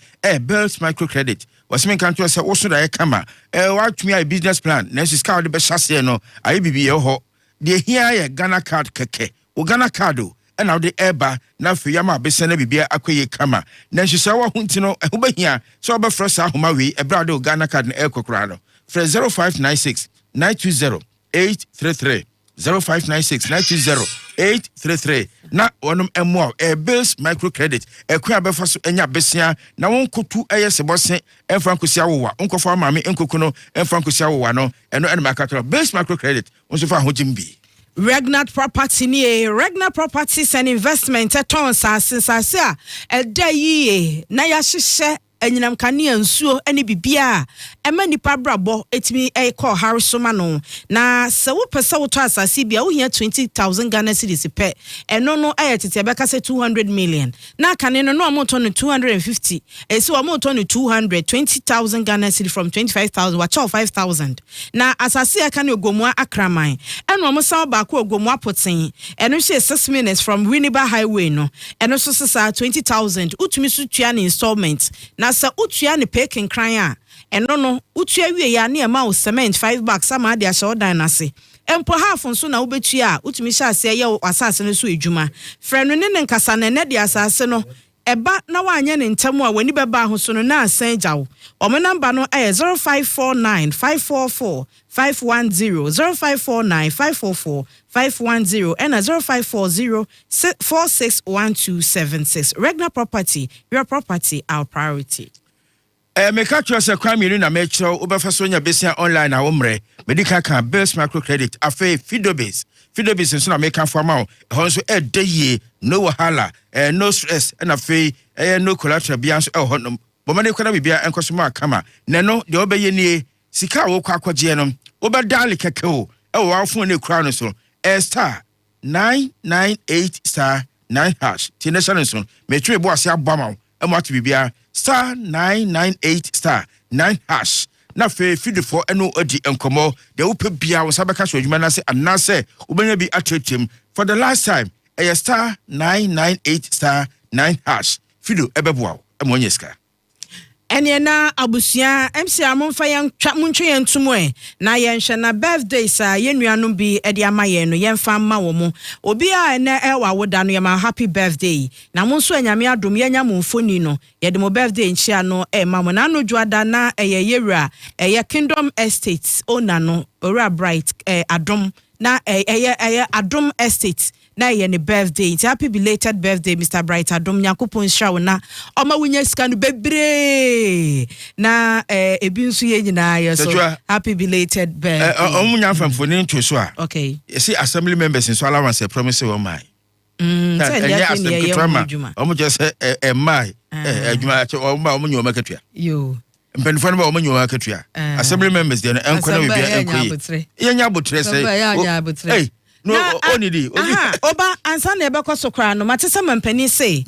Speaker 2: Bells microcredit wasem kan twese wo so da ye kama watumi a business plan na chiska wo de be hyase no ayi bibi ye ho de hia ye Ghana card keke wo Ghana card and now the eba na fiyama besene bibia akoye kama na nhwehwe wa hunti no ehobahia so obefresa ahoma wi ebrado Ghana card na ekokora no for 0596 920 833 0596 920 833 na wonum emo Bills microcredit ekwa befa so enya besia na wonkotu eyesebose emfrankosia wowa onkofa maame enkokuno emfrankosia wowa no eno eno makatro Bills microcredit wonso fa hojimbi
Speaker 3: Regnat Property nie Regnat Properties and Investment tons asensase a day na ya hyehyɛ enyinam kanea nsuo ene bibia ema nipa brabo etimi call Harrisoma no na se wo pese wo to asase bia wo hia 20,000 Ghana cedis pe eno no ayetete beka se 200 million na kane no no amoto no 250 esi wo amoto no 220,000 Ghana cedis from 25,000 wa 5,000 na asase aka ne ogomua akraman eno omo sa ba ko ogomua poten eno hye 6 minutes from Winneba Highway no eno so sesa 20,000 utumi so tua ne installment na sa utua ne pekin kran a eno no utua wie ya ne ma o cement 5 bags ama de ahye odan na se empo half nso na ubetua a utumi hye ase ye asase no so edwuma freno ne nkasa na ne de asase no eba na wanye ne ntamu a wani beba ho so no na asan gyawo omo number no 0549 544 510 0549 544 510 and 0540 461276 Regna Property, your property, our priority.
Speaker 2: Me catch yourself crime you na make sure obefa so nya besia online a womre medical can Bills microcredit afa Fidobase nso na make am for ma ho nso ye no wahala no stress and afa no collateral bia nso ho no bomane kwada bibia enkoso ma kama ne no de obeye nie sika wo kwa akwaje no obedale keke o wo afun ne kura no so star 998 star 9 hash tination so me twe bo ase abama amatu bibia star 998 star 9 hash na fe fidifo eno odi enkomo de wo pe bia wo sabeka so adwuma na se anase ubenya bi atretem for the last time star 998 star 9 hash fido ebeboa amonyeska
Speaker 3: ene na abusia MC amomfa yan twa muntwe yentum na yenhwe na birthday sa yenuanom bi ede amaye no yemfa ma wo mo obi a ene ewa woda no yema happy birthday na mo nso anyame adom yenya mo mfoni no yede mo birthday nchia no ma mo na no dwada na yewura Kingdom Estates owner no ora bright adom na adom estate na ye ne birthday. Happy belated birthday Mr. Bright Adom Yakupon Shaw na oma wunya sika no bebre na ebi nso ye nyina ye so happy belated birthday.
Speaker 2: Omunya famfoni nto so a.
Speaker 3: Okay.
Speaker 2: You see assembly members in so allowance promise we my. Omu just my adwuma omu nyoma katua.
Speaker 3: Yo.
Speaker 2: Mpenfo no omu nyoma katua. Assembly members dey enko na bibia enko yi. Yenya abotre say. Hey. No, only di.
Speaker 3: Oba ansa na ebe kwasokra no matese mampani say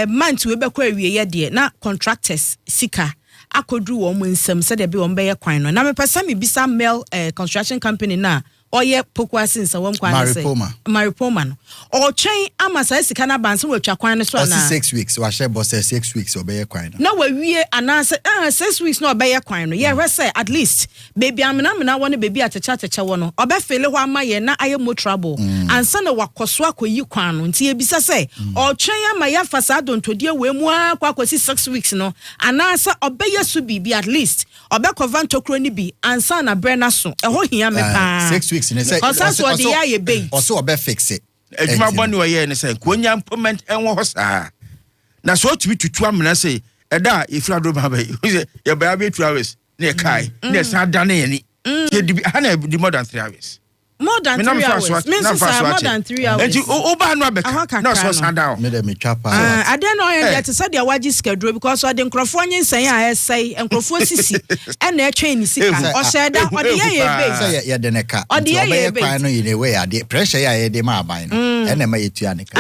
Speaker 3: month we be kwa awie ye de na contractors sika akodru wo mo nsam se de be wo be ye kwan no na me pesa me bisa mail construction company na oye pokwasi nsa wom kwan say Maripoma no o twen ama sa sika na banse we twa kwan no so na
Speaker 1: 6 weeks wa share boss 6 weeks obeye kwan no
Speaker 3: na we wie anase 6 weeks no obeye kwan no ye say at least baby amena won baby achecha wo no obefele ho ama ye na aye mo trouble ansa na wakoso akoyi kwan no nti ebisa say o twen ama ya fasa dontodie we mu akwakosi 6 weeks no anase obeye su bibi at least obekova ntokro ni bi ansa na brena so eho hia me pa
Speaker 1: 6 weeks ne say also obe fix it
Speaker 2: ejuma boni wo ye ne say konya implement enwo ho saa na so tumi tutu amena say eda ifra do ba bai ye ba be 2 hours ne kai ne sa da na yani ye di ha di more than 3 hours
Speaker 3: more than 3 hours means more than 3 hours
Speaker 2: enti o ba no abeka na so sa down
Speaker 1: me dem twa pa
Speaker 3: I don't know yet to say the waji schedule because what the microphone nyen a say microphone sisi e na etwe ni sika o say da o de ye be
Speaker 1: say ye de ne ka o be kwan no ye we ade pressure ye de ma aban no e na ma yetua ne ka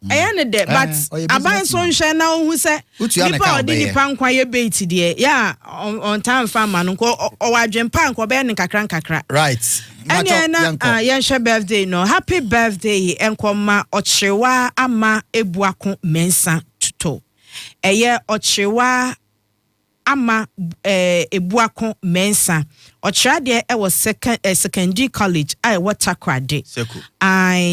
Speaker 3: ayane de but aban so nhwe na ohu se nipa odi nipa nkwa ye bait de ya on time farm no ko o wadwempa nkwa be ne kakra
Speaker 1: right
Speaker 3: na yenhwe birthday no happy birthday enkoma ochrewa ama ebuako mensa tuto eye ochrewa ama ebuako mensa ochrade e was secondary college I Watakrade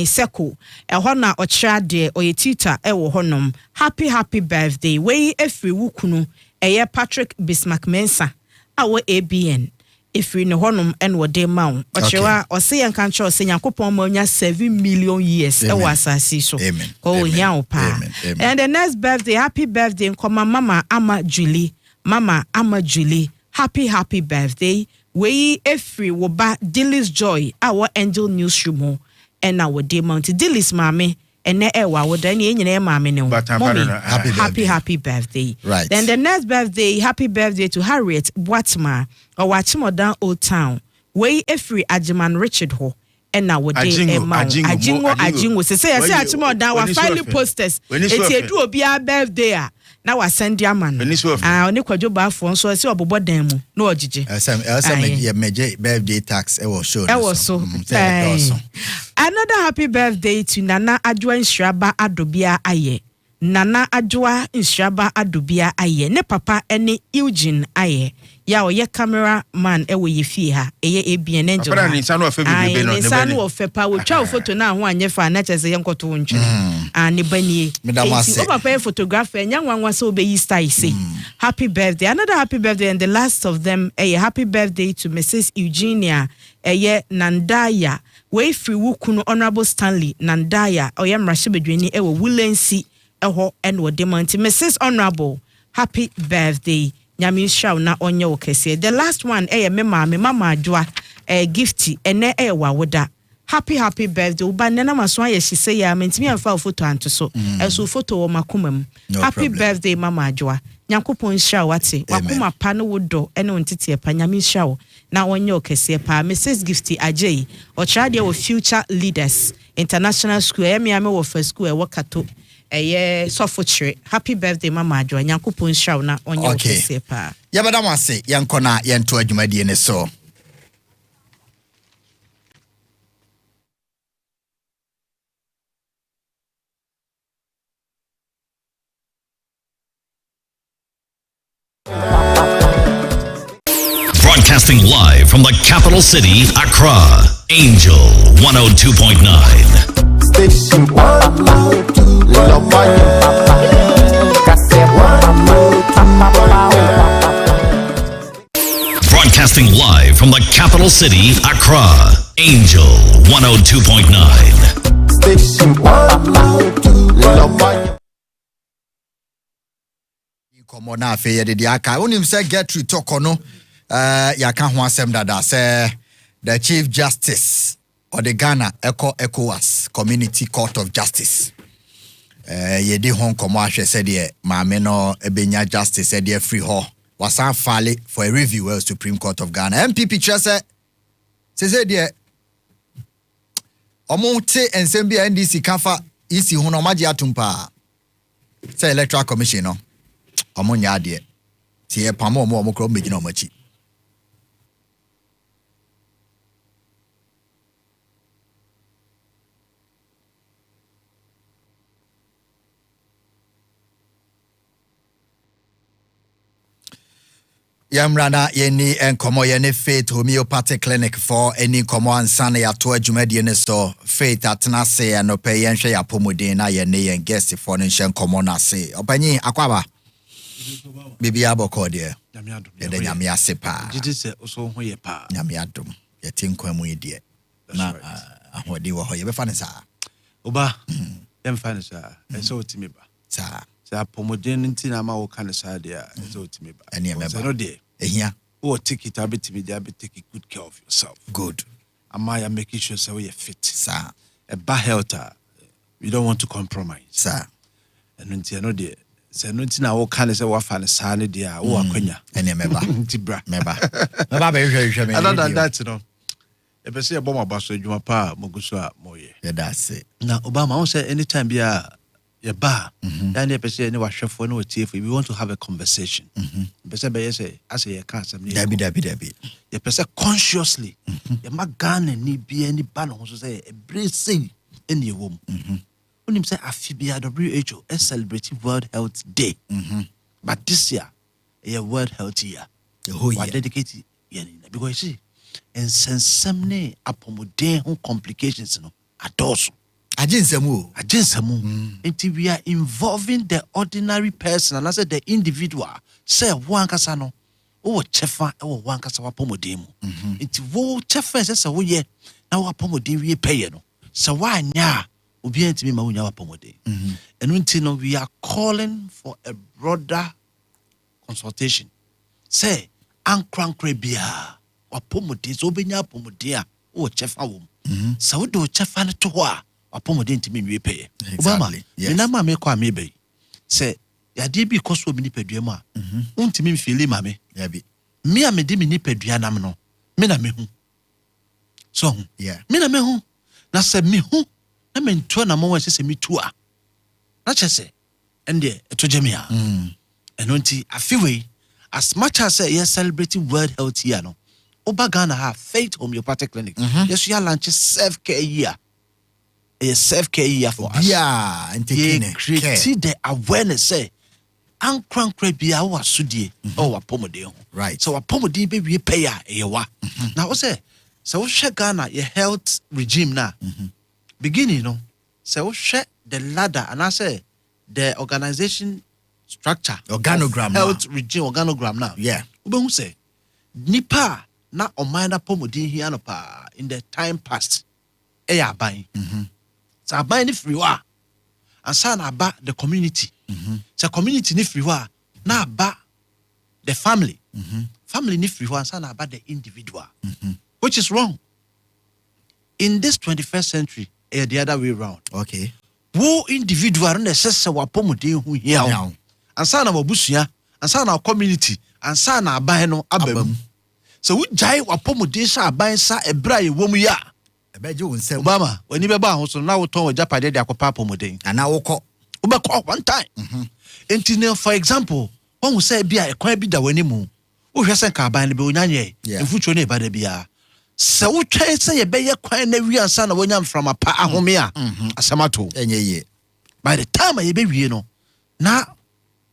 Speaker 3: Seko ho na ochrade oye tutor e wo honom happy birthday we efri wukunu eye Patrick Bismarck Mensa awo ABN efri ne honom en wo de mawo ochrewa ose yan kan cho ose yakopon ma onya 7 million years e was asasi so ko hia opa and the next birthday happy birthday nkoma mama ama Julie happy birthday we efri wo ba Dillis Joy our Angel Newsroom and our day Mount Dillis mame ene ewa wo dan ye nyina mame ne happy birthday
Speaker 1: right.
Speaker 3: Then the next birthday happy birthday to Harriet Boatma or Wachimodan Old Town we efri Ajiman Richard ho and our day ajingo say Achimodan wa file posters eti edu obi a birthday a na wa send ya man oni kwadwo ba fo nso se obobo dan mu na ogige
Speaker 1: ye meje birthday tax e wo show
Speaker 3: so another happy birthday to Nana Adwa Nshraba Adobia Aye Nana Adwa Nshraba Adobia Aye ne papa ene Eugene Aye ya oye camera man e wo ye fie ha eye ebien enjo
Speaker 2: papa ni sanu ofe bebe no
Speaker 3: ne sanu ofe pa wo twa photo na ho anye fa na chese ye nkoto wonche ne banie o papa photographer nya nwanwa so be yi style say happy birthday another happy birthday and the last of them a happy birthday to Mrs. Eugenia eye Nandaya we free wukunu Honorable Stanley Nandaya oye mrashibedweni e wo Wulensi eho en wo demanti Mrs. Honorable happy birthday nyami shaw na onye okese the last one me mama adwa gifty ene wa woda happy birthday uba nena maso aye hise ya mentimi amfa photo antoso eso photo wo makomam happy birthday mama adwa nyankopon shaw wate wakoma pa no wodo ene ontete pa nyami shaw na onye okese pa Mrs. Gifty Ajay ochade wo future leaders international school ame wo first school e wakato sofochere happy birthday mama adwa nyankopon shaw na onye okese pa
Speaker 1: ya bada wase yankona yento adwumadie ne so
Speaker 4: Broadcasting live from the capital city, Accra, Angel 102.9.
Speaker 5: Station 102, love my
Speaker 4: Broadcasting live from the capital city, Accra, Angel 102.9.
Speaker 5: Station 102, love my
Speaker 1: komo na afi ye de aka onim say Gertrude Tokono ya ka ho asem dada say the Chief Justice of the Ghana ECOWAS Community Court of Justice ye di hon komo ahwe say de maame no ebenya justice say de free ho wasan file for a review at Supreme Court of Ghana MPP chair say de omonte ensem bia NDC kafa isi ho no magye atumpa say Electoral Commission no omonya ade ti e pamo mo kro mbegina omachi Yamrana yeni enkomo yeni Faith Homeopathic Clinic for any komo ansana ya to adwumadi ne so Faith atenase ya no pe yenhwe ya pomodin na ye ne yen guest for no hye enkomo na se opanyi akwaba bibi aboko de de nyame ase pa
Speaker 6: jiti se so ho ye pa
Speaker 1: nyame adom ye tinkwa mu de na ahodi wo ho ye be fa ne sa
Speaker 6: oba em fa ne sa so otimi ba
Speaker 1: sa
Speaker 6: pomodin ntina ma wo kan sa de so otimi ba
Speaker 1: ene me ba
Speaker 6: no de
Speaker 1: ehia
Speaker 6: wo take it abitimi de take good care of yourself
Speaker 1: good
Speaker 6: ama ya making sure so you fit
Speaker 1: sa
Speaker 6: a bad health you don't want to compromise
Speaker 1: sa
Speaker 6: and ntia no de se no ntina wo kan se wo fa ne sa ne de wo akwanya
Speaker 1: ene me ba
Speaker 6: tibra
Speaker 1: meba be hwehwe me
Speaker 6: other than that no e be se e bom abaso adwuma pa moguso a moye
Speaker 1: ye da se
Speaker 6: na obama won say anytime bia ye ba and e be se ni wa hwefo na otiefo we want to have a conversation be se be say as ye can some ni
Speaker 1: dabi
Speaker 6: ye be se consciously ye magana ni bia ni ba no so say e bracing in ye wom unim say afibia WHO is celebrating World Health Day but this year a World Health Year we dedicate ye because see and sensemne apomodin ho complications no adoso
Speaker 1: ajinsemu
Speaker 6: until we are involving the ordinary person and I said the individual say one kasa no o chefa e wo one kasa wa pomodin mu until wo chefa say wo ye na wa pomodin we pay no so wa nya obi antimi ma wo nya wa pomodin and until no we are calling for a broader consultation say ankrankre bia wa pomodin so obenya pomodin a wo chefa wo so wo do chefa no to ho a apomodin ntimi nwe peye obama na ma me kwa me be se ya de bi koso mi nipadua mu a untimi mfili ma me
Speaker 1: ya bi
Speaker 6: me a me de mi nipadua nam no me na me hu so me na me hu na se me hu na me nto na mo se me tu a na chese ende eto jemi a eno nti afiwe as much as you celebrating World Health Year no oba Ghana ha Faith Homeopathic Clinic yes we are launching self-care year a self-care year for us.
Speaker 1: Yeah, and taking
Speaker 6: create the awareness say ankrankra bia wa sudie o wa pomodin.
Speaker 1: Right.
Speaker 6: So wa pomodin be we pay ya wa. Now we say so we Ghana your health regime na. Beginning no. So we share the ladder and I say the organization structure
Speaker 1: organogram
Speaker 6: health regime organogram now.
Speaker 1: Yeah.
Speaker 6: We be say nipa na omana pomodin here no pa in the time past. Eya ban. So aban ni free wa ansa na aba the community so community ni free wa na aba the family family ni free wa ansa na aba the individual which is wrong in this 21st century the other way around.
Speaker 1: Okay,
Speaker 6: wo individual na sese wa pomodin hu hia wo ansa na wabusua ansa na community ansa na aban no abam so wo jai wa pomodin sha aban sa ebra ye wo mu ya Obama, when you be ba so now ton Japade de akopa pomodin.
Speaker 1: And now woko.
Speaker 6: Ubeko one time. Entinel for example, one who say bia e kwan bi da wani mu. Wo hwese ka ban be onyanye. Enfucho ne ba da bia. Se wo twen se ye be ye kwan na wi ansa na wonya from apa ahome a. Asamato.
Speaker 1: Enye ye.
Speaker 6: By the time ye be wie no, na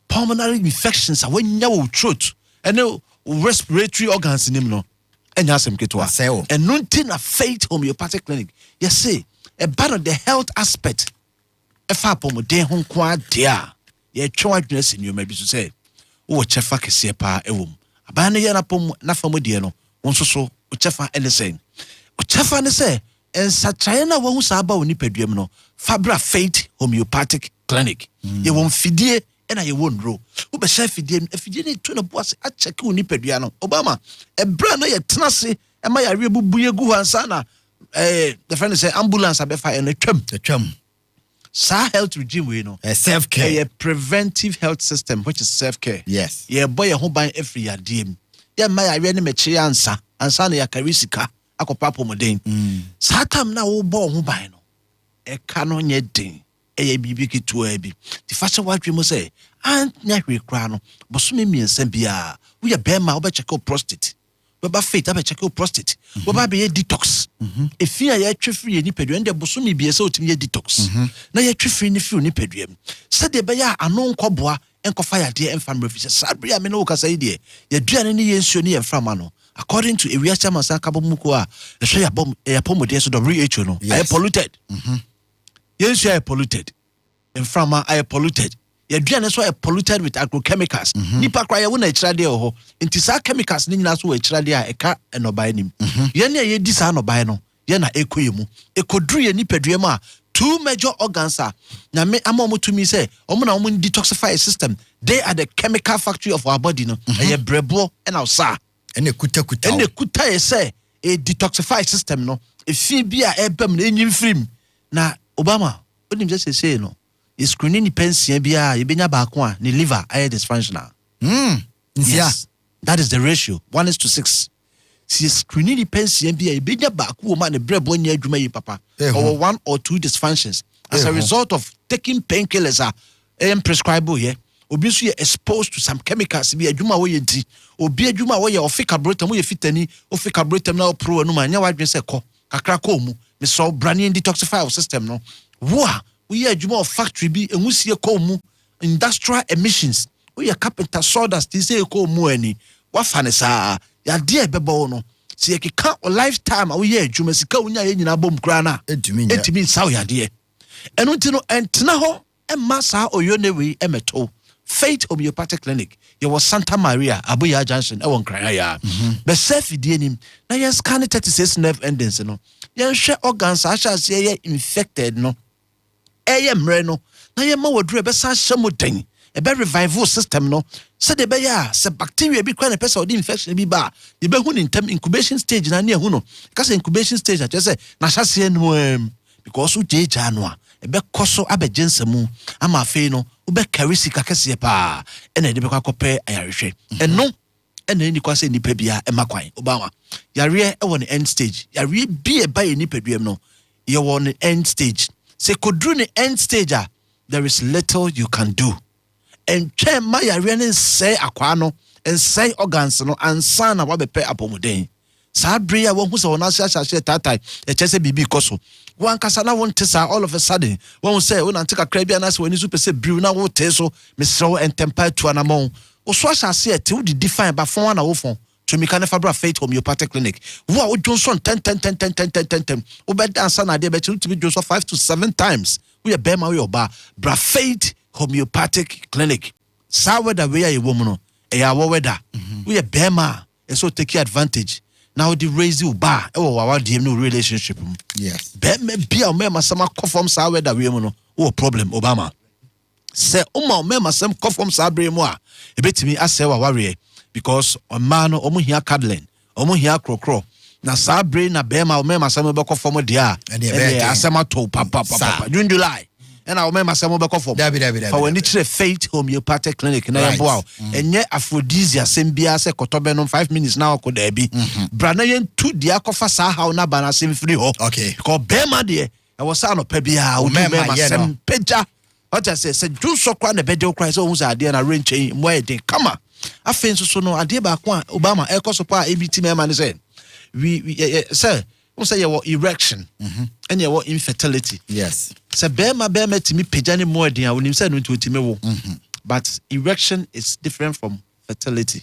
Speaker 6: pulmonary infections a wonya wo throat. And respiratory organs nim no. And yasem ketwa and nuntin a Faith Homeopathic Clinic you say about the health aspect if apomodin ho kwa dia ye twa adwene sin you maybe to say wo chefa kese pa ewom aban ne ye na pom na famodie no won so o chefa anything o chefa ne say ensachaye na wo hu sa ba oni paduam no fabra Faith Homeopathic Clinic ye won fidie ena ye won ro wo be chef fidie ne to na boase a check oni padua no Obama e bra na ye tenase e ma yare bubu ye gu hansa na the friend say ambulance abefa e na twam sa health regime we no
Speaker 1: self care
Speaker 6: a preventive health system which is self care.
Speaker 1: Yes,
Speaker 6: ye boy ho ban every yadem ye ma yare ne meche ansa na ya karisika akopa pomodin sa tam na wo bo ho ban no e ka no nye den eye bibi kitua bi ti fashion wadwe mo say anya hwe kra no bosome miensa bia wo ye bema wo be check your prostate wo ba Faith be check your prostate wo ba be detox efia ye twefri ni pedua nde bosome bia se otimi ye detox na ye twefri ni fi ni pedua se de be ya ano nkoboa enko fire de emfa mrefi sabri a me no kasa ide ye duane ne ye nsuo ne ye mframa no according to area chairman Sakabo Muko a ehwe ya bom e pomode so WHO no I polluted ye nsuo are polluted mframa are polluted ye duane so are polluted with agrochemicals nipa kra ye wona ekira de ho nti sa chemicals ni nyina so ekira de a eka enobae nim ye ne ye di sa enobae no ye na ekoyemu ekodru ye nipadua mu a two major organs are na me amomo to me say omo na omo detoxify system they are the chemical factory of our body no e brebo and our sa
Speaker 1: ene kuta
Speaker 6: ye say a detoxify system no e fi bi a ebam na enyim frim na Obama onim just say no is screening ni pension bia ye benya ba ko a ni liver are dysfunctional yes that is the ratio 1:6 si screening ni pension bia ye benya ba ko ma ne brebo nya adwuma yi papa or 1 or 2 dysfunctions as a result of taking painkillers prescribable here obi so ye exposed to some chemicals bi adwuma wo ye nti obi adwuma wo ye ofi carburetor mo ye fitani ofi carburetor na pro anu ma nya wadwen se ko kakra ko mu me so brand detoxify system no wo we ye adwuma of factory bi enwusie ko mu industrial emissions we ye carpenter sawdust say ko mu ani wa fa ne saa ya de ebebo no si ye keka o lifetime we ye adwuma sika unya ye nyina bom kra na etimi saw ya de enu nti no entena ho emma saa oyone we emeto Faith Homeopathic Clinic ye was Santa Maria Abuya Junction e won kran ya be safe die nim na ye scan 36 nerve endings no ye hwe organs achase ye infected no ye mre no na ye ma wodure be san hyemoden e be revival system no se de be ya se bacteria bi kra na person odi infection bi ba ye be hu ni ntem incubation stage na hu no ka incubation stage a say na hyase no because ujeja no a ebe koso abegensemu ama fe no ube karisi kakese pa ene de be kwakope ayarehwe eno ene ni kwase nipa bia emakwan Obama yare e won end stage yare bi e ba ye nipa duam no ye won end stage se kodru ni end stage there is little you can do and try ma yare ne say akwa no and say organs no ansa na wa bepe apomuden sa bria won hu se won asase tatai e chese bibi koso one kasana won tesa all of a sudden won say won antika krabia na se woni super say brew na wo teso mesro entempa to anamon wo so asase e te wo define ba fon na wo fon to me can fabra Faith Homeopathic Clinic wo Johnson 10 wo be dance na de be to be Johnson 5 to 7 times we e be ma we oba bra Faith Homeopathic Clinic sa weda we ya woman no e ya wo weda we e be ma e so take advantage now the raise you ba e wo wa DM no relationship
Speaker 1: yes
Speaker 6: be me bia o me masama conform sa weda we mu no wo problem Obama say o me masam conform sa bre mu a e betimi ase wa ware because o man no o mu hia cuddling o mu hia krokro na sa bre na be ma o me masam be conform dia e asama to papa June July and I remember some of for when it's a Faith Homeopathic Clinic na yebo enye aphrodisia sembia se kotobe no 5 minutes now ko there be brana yen tu dia kofa sa how na bana sem free ho
Speaker 1: okay
Speaker 6: ko be ma de e was sa no pa bia o me ma sem peja what I say ju so kwa na be de cry so hu sa de na rain chain mo e de kama afen so no ade ba ko Obama e koso pa EBT me ma ne say we sir we say your erection and your infertility
Speaker 1: yes
Speaker 6: se bema timi pejani more dia wonim se no ntimi wo but erection is different from fertility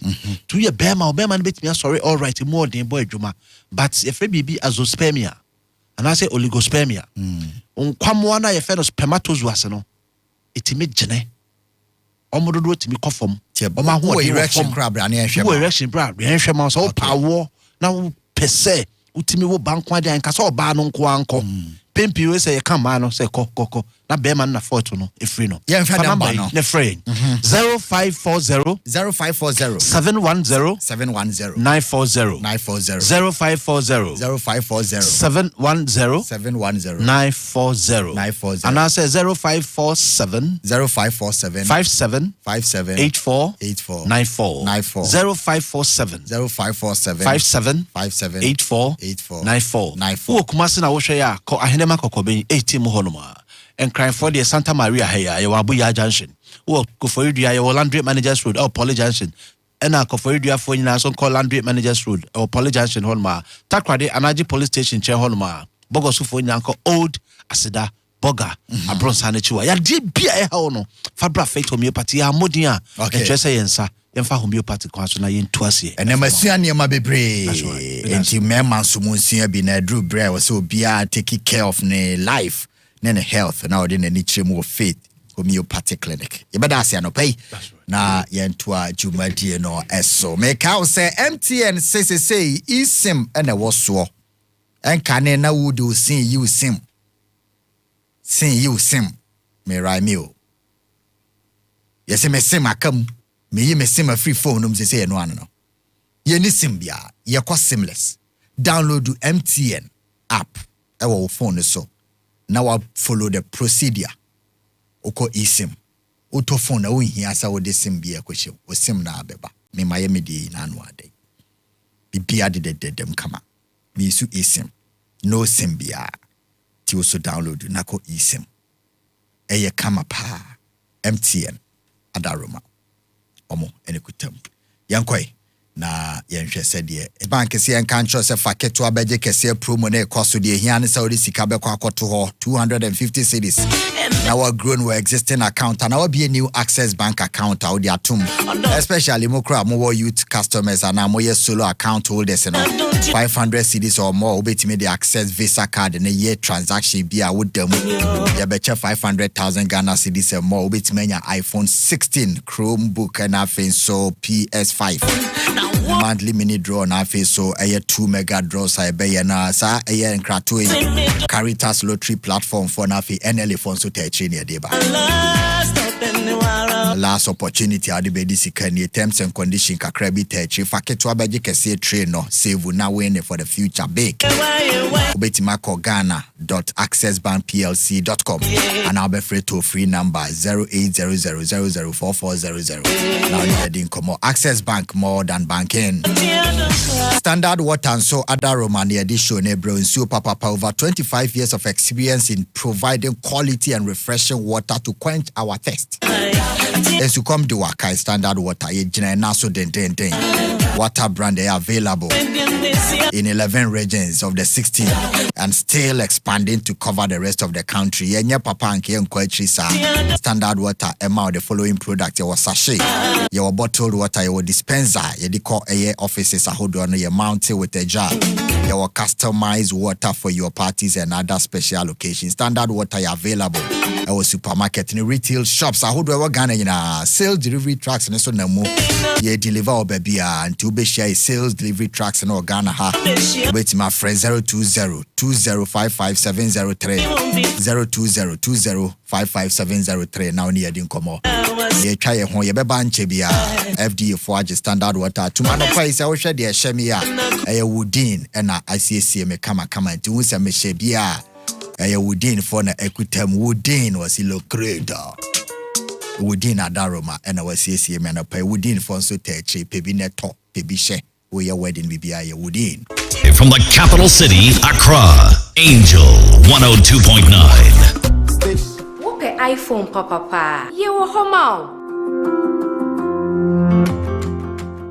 Speaker 6: to your bema no betimi sorry all right more din boy adwuma but if bibi azoospermia and I say oligospermia onkwamo na ye fe no spermatozoa no etimi gene omododo timi kofom
Speaker 1: oma ho erection bra bra na ehwe ma
Speaker 6: erection bra ehwe ma so power na pese utimi wo bankwa de anka so ba no nko anko pempi we say come man no say koko na be man na photo no e free no
Speaker 1: yeah in fact number no
Speaker 6: na free 0540
Speaker 1: 710
Speaker 6: 940 0540 710 940 and I say 0547 57 84 94 0547 57 84 94 kumase na wo hwe ya ko ahenema kokoben 18 mo honoma and crying for the Santa Maria here you Abuya Junction wo ko for you ya Landry Managers Road or Poly Junction and na ko for you for nyina so call Landry Managers Road or Poly Junction honoma Takrade Anaji Police Station che honoma Bogosu for nyina ko Old Asida burger abronsa na chiwa ya de bia e ha no fabra faith homeopathy ya modin a interest yensa yemfa homeopathy kwa so na yentu ase
Speaker 1: ene masua ne ma bebre enti mema so munsia bi na dru bre wo so bia take care of ne life ne health na odi na ni chiremu faith homeopathic clinic yebeda ase anopai na yentu a jumadi no eso make out say MTN say isim ene wo so enka ne na wo do sin you sim me raimio yesi me sim akam me yi me sim a free phone no say ye no ano no ye ni sim bia ye kwa simless download MTN app e wo phone so na wa follow the procedure oko eSIM auto phone na wo hia sa wo de sim bia kwehye o sim na abeba me maye me di na anu ade bibia de dem kama me su eSIM no sim bia ti also download na ko eSIM eye kama pa MTN adaroma omo ene kutam yankoi na yenhwe sede bank se yenka ncho se faketo abeje kese promo na ekoso de hia ne saudi sika be kwa akoto ho 250 cedis now our grown we existing account and our be a new access bank account out there atum especially more youth customers and now more solo account holders 500 cedis or more obetime the access visa card in a year transaction be a with them you betcha 500,000 Ghana cedis or more obetime iPhone 16 Chromebook and nothing so PS5 monthly mini draw na face so 2 mega draws I be na sa nkrato Caritas lottery platform for na fe NLA phone so techi ne deba last opportunity ade be di sika ni terms and condition kakra bi techi faketo abeje kese train no save na win for the future big obetima ko ghana.accessbankplc.com and I'll be free to free number 0800004400 now you heading come Access Bank more than banking. Standard Water and so other Romani edition Ebro and Super Papa over 25 years of experience in providing quality and refreshing water to quench our thirst. As you come to Wakai Standard Water, ye jina naso den. Water brand they are available in 11 regions of the 16 and still expanding to cover the rest of the country. Yenye papa and kiyen kwetri sa Standard Water ema the following product your sachet, your bottled water, your dispenser, your decor offices ahodo no your mounted with a jar, your customized water for your parties and other special occasions. Standard Water available our supermarket in retail shops ahodo we Ghana na sales delivery trucks and so na mo ye deliver baby and to be share sales delivery trucks in Ghana ha wait my friend 02020557703 02020557703 now near din komo ye try ho ye beba nche bia FDA for Standard Water to man of say we share the shemia wudin na ICC me kama nti hu se me she bia wudin for na equitem wudin was ilocrator wudin adaroma na wasiesi me na pa wudin for so teche pebi neto pebi she we your wedding bibia ye wudin
Speaker 4: from the capital city Accra Angel 102.9
Speaker 7: Wope iPhone papa ye wo homa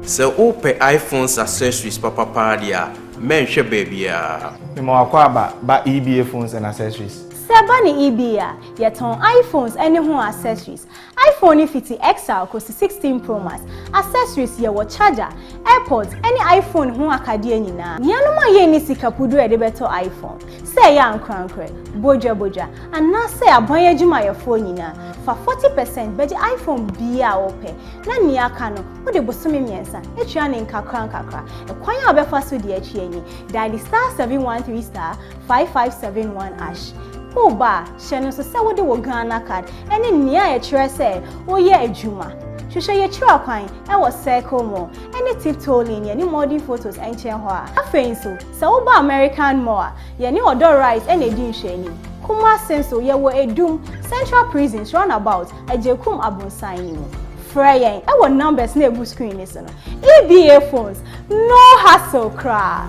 Speaker 8: so ope iPhones accessories papa dia menhwe baby a
Speaker 9: me mo akwa ba EBA phones and accessories
Speaker 10: Sebani EBA yeton iPhones any ho accessories iPhone 50 XL cost 16 Pro Max accessories ye wo charger AirPods any iPhone ho akade nyina nianoma ye ni sikapudu e de beto iPhone say ya ankrankre boja and na say abon adwuma ye phone nyina for 40% beji iPhone bia ope na ni aka no wo de bosome miensa etua ne nkakra ekwan a obefa so de achi enyi dial *713*5571# Oba, shenu so se wode wo Ghana card ene nia ye kire se wo ye adwuma hwehwe ye kire kwan e wo circle mo ene tiptoe line ni modern photos enche ho a afein so se wo ba American mall ye ni odo rice ene di nhwani kuma senso ye wo edum Central Prisons runabout ajekum abonsan ni mo Freyen e wo numbers na ebu screen ni so no EBA phones no hassle cra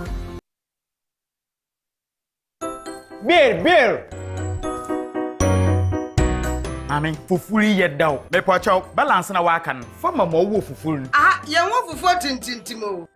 Speaker 9: Bill Amen fufuri yeddaw me pocho balance na wakan fama mo wo fufuru
Speaker 11: ye wo fufu tintintimo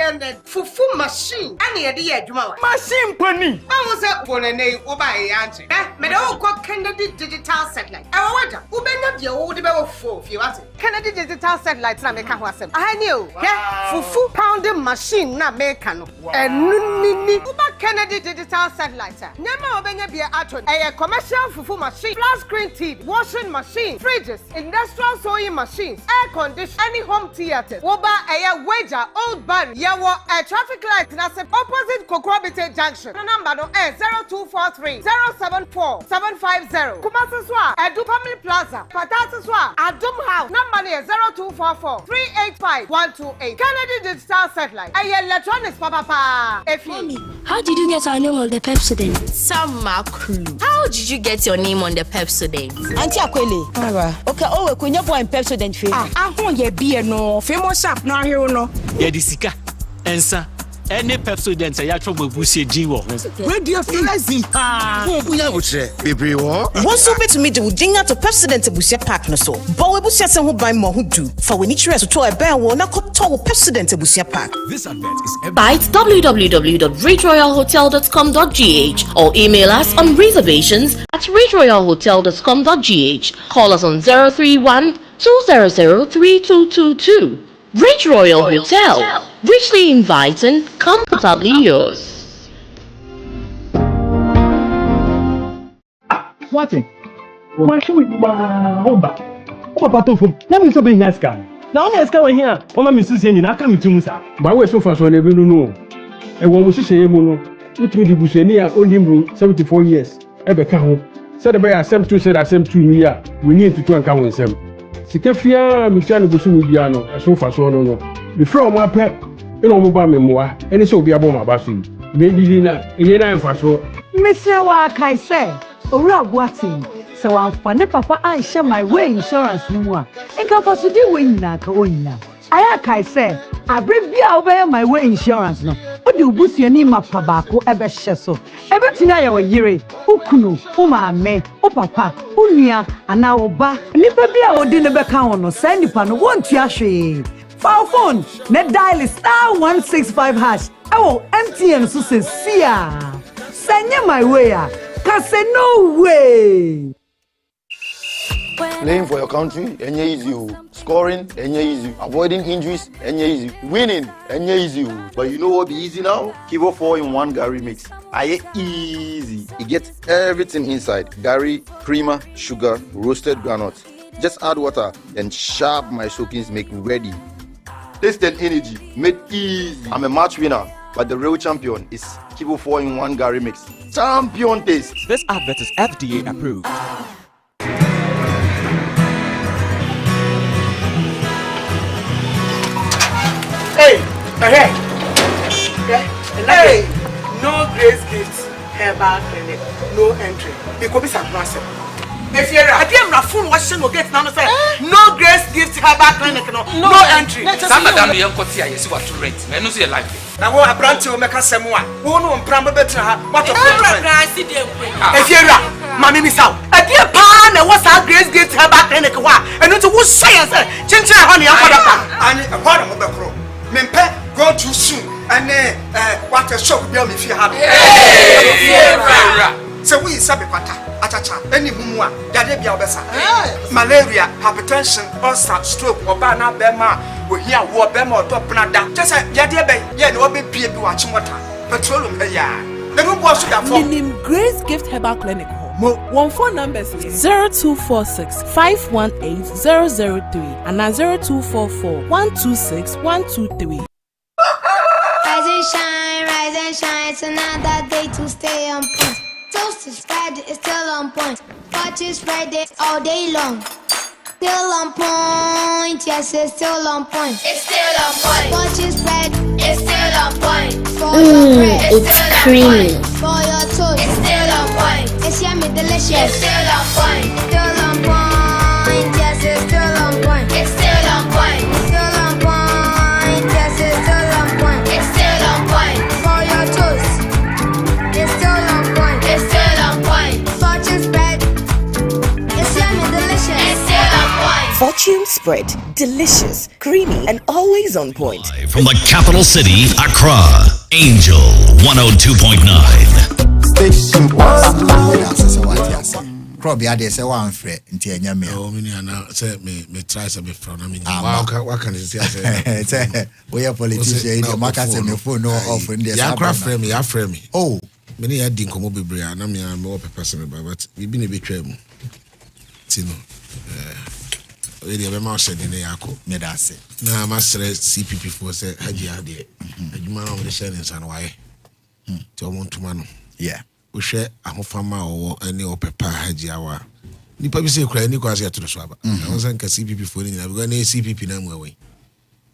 Speaker 11: and fufu machine. Any idea, Juma?
Speaker 9: Machine pony.
Speaker 11: I was a one and a Oba answer. Me don't call Kennedy digital satellite. I wonder, who been up your old about 4 if you want it. Kennedy digital satellite, na make a wasem. I knew, yeah, fufu pounding machine, na make no. And nini, Uba Kennedy digital satellite. Never obey be a commercial fufu machine, flat screen TV, washing machine, fridges, industrial sewing machines, air conditioning, any home theater. Oba a wager, old bar, yawo a traffic light, na se opposite Kokwabite Junction. The number no 0243 074 750. Kumasiswa, Edu Family Plaza, Patatiswa, Adum House. Number 0244 385 128. Kennedy Digital Satellite. Electronics, papa.
Speaker 12: Mommy, how did you get our name on the Pepsodent?
Speaker 13: Some clue. How did you get your name on the Pepsodent?
Speaker 14: Auntie Akwele. Okay, oh, we kunya boy Pepsodent fe.
Speaker 3: Ahon ye bi no, famous shop no here no.
Speaker 15: Ye di sika. Ensa. Any Pepsodent ya trouble busie din wo.
Speaker 14: Where do you feel like zimpa?
Speaker 16: Buya wo tre. Bebre wo.
Speaker 14: Won so bet me de dinga to Pepsodent busie pack no so. But we busie se ho ban mo ho du. For we ni chere so to e ban wo na ko to Pepsodent busie pack.
Speaker 4: This advert is
Speaker 7: Site www.rateroyalhotel.com.gh or email us on reservations at rateroyalhotel.com.gh. Call us on 031 200 3222. Rate Royal Hotel. Richly inviting, comfortably yours.
Speaker 9: What? Why should we hold back? What about to? Let me so be nice guy. Now let's go here. Oma mi sisi ni na aka mi tumu sa. Ba we so fa so na bi no. E wo mo sisi e mu no. Utimi di busuani a only 74 years. E be ka ho. Say the boy asem to say asem to ni a we need to anka ho nsem. Sika fia mi tia no busu mu bia no. E so fa so no no. Before mo apẹ e no mo ba me moa. Eni so obi abo ma ba so yi. Be di na e na fa so.
Speaker 17: Mr. wa kai say owura boatin. So I'm funny papa I share my way insurance no more. Inka for today we na ka oyina. Aya kai say abrevia obey my way insurance no. Odi obusuani mapa baako ebe hye so. Ebe tina ya yire, ukunu, umaame, upapa, unua ana oba. Nipa bia odi ne beka ho no, say nipa no wontua hwe. For phone, net dial *165#. Ewo MTN so say sia. Send my way a. Say no way.
Speaker 16: Playing for your country, enye easy. Scoring, enye easy. Avoiding injuries, enye easy. Winning, enye easy. But you know what be easy now? Kivo 4-in-1 Gary mix. Aye easy. It gets everything inside. Gary, creamer, sugar, roasted granules. Just add water and sharp my soakings make ready. Taste and energy, made easy. I'm a match winner, but the real champion is Kivo 4-in-1 Gary mix. Champion taste.
Speaker 18: This advert is FDA approved.
Speaker 11: Hey, no grace gifts, herbal clinic, no entry. It could be some massive. If you're a damn raffoon, what shall get now? No grace gifts, herbal clinic, no entry.
Speaker 19: Some madam, young Cotia, is what to rate. Men who see a life.
Speaker 11: Now, what a branch will make us someone. Who know Bramba better? What a if you're a mammy miss out. A dear pan, and what's our grace gifts, herbal clinic, and into what science, Chincha, honey, and a part of the pro. Mempe go too soon and what a shock be if you have so we sabi kwata achacha any mumwa dade bia obesa malaria hypertension ulcer stroke obana bema we here wo bema top nada just yade be ye no be bie bi wa chimota petroleum ya the no boss you for
Speaker 20: Minim Grace Gift Herbal Clinic Mo 14 numbers 0246 518 003 and 0244 126 123.
Speaker 21: Rise and shine, it's another day to stay on point. Toast is Friday, it's still on point. Watch is Friday all day long. Still on point, yes, it's still on point. It's still on point. Watch is Friday, it's still on point. For your bread,
Speaker 7: it's creamy.
Speaker 21: For your toast, it's still on point. It's yummy, delicious. It's still on point. Still on point, yes, it's still on point. It's still on point. Still on point, yes, it's still on point. It's still on point. For your toast, it's still on point. It's still on point. For your bread, it's yummy, delicious. It's still on point.
Speaker 2: Fortune spread, delicious, creamy, and always on point.
Speaker 4: From the capital city, Accra, Angel 102.9.
Speaker 5: Station 102.
Speaker 1: Probably I say one friend into a yammy.
Speaker 6: Oh, me try some from I mean, what can you say?
Speaker 1: We are politicians, the market and your phone no off in the
Speaker 6: ya frame me.
Speaker 1: Oh,
Speaker 6: many had didn't come up with Brian. I mean, I'm more person, but we've been a bit trem. Tino, really, a mouse said in the Yako.
Speaker 1: Medase.
Speaker 6: Now, I must say, CPP for said, had you had it? You man over the shellings and why? To want to man.
Speaker 1: Yeah.
Speaker 6: We share a whole farmer or any open pie hajiawa. You probably say, cry any quasi to the swab. I was like a CPP for any, I'm going to CPP number away.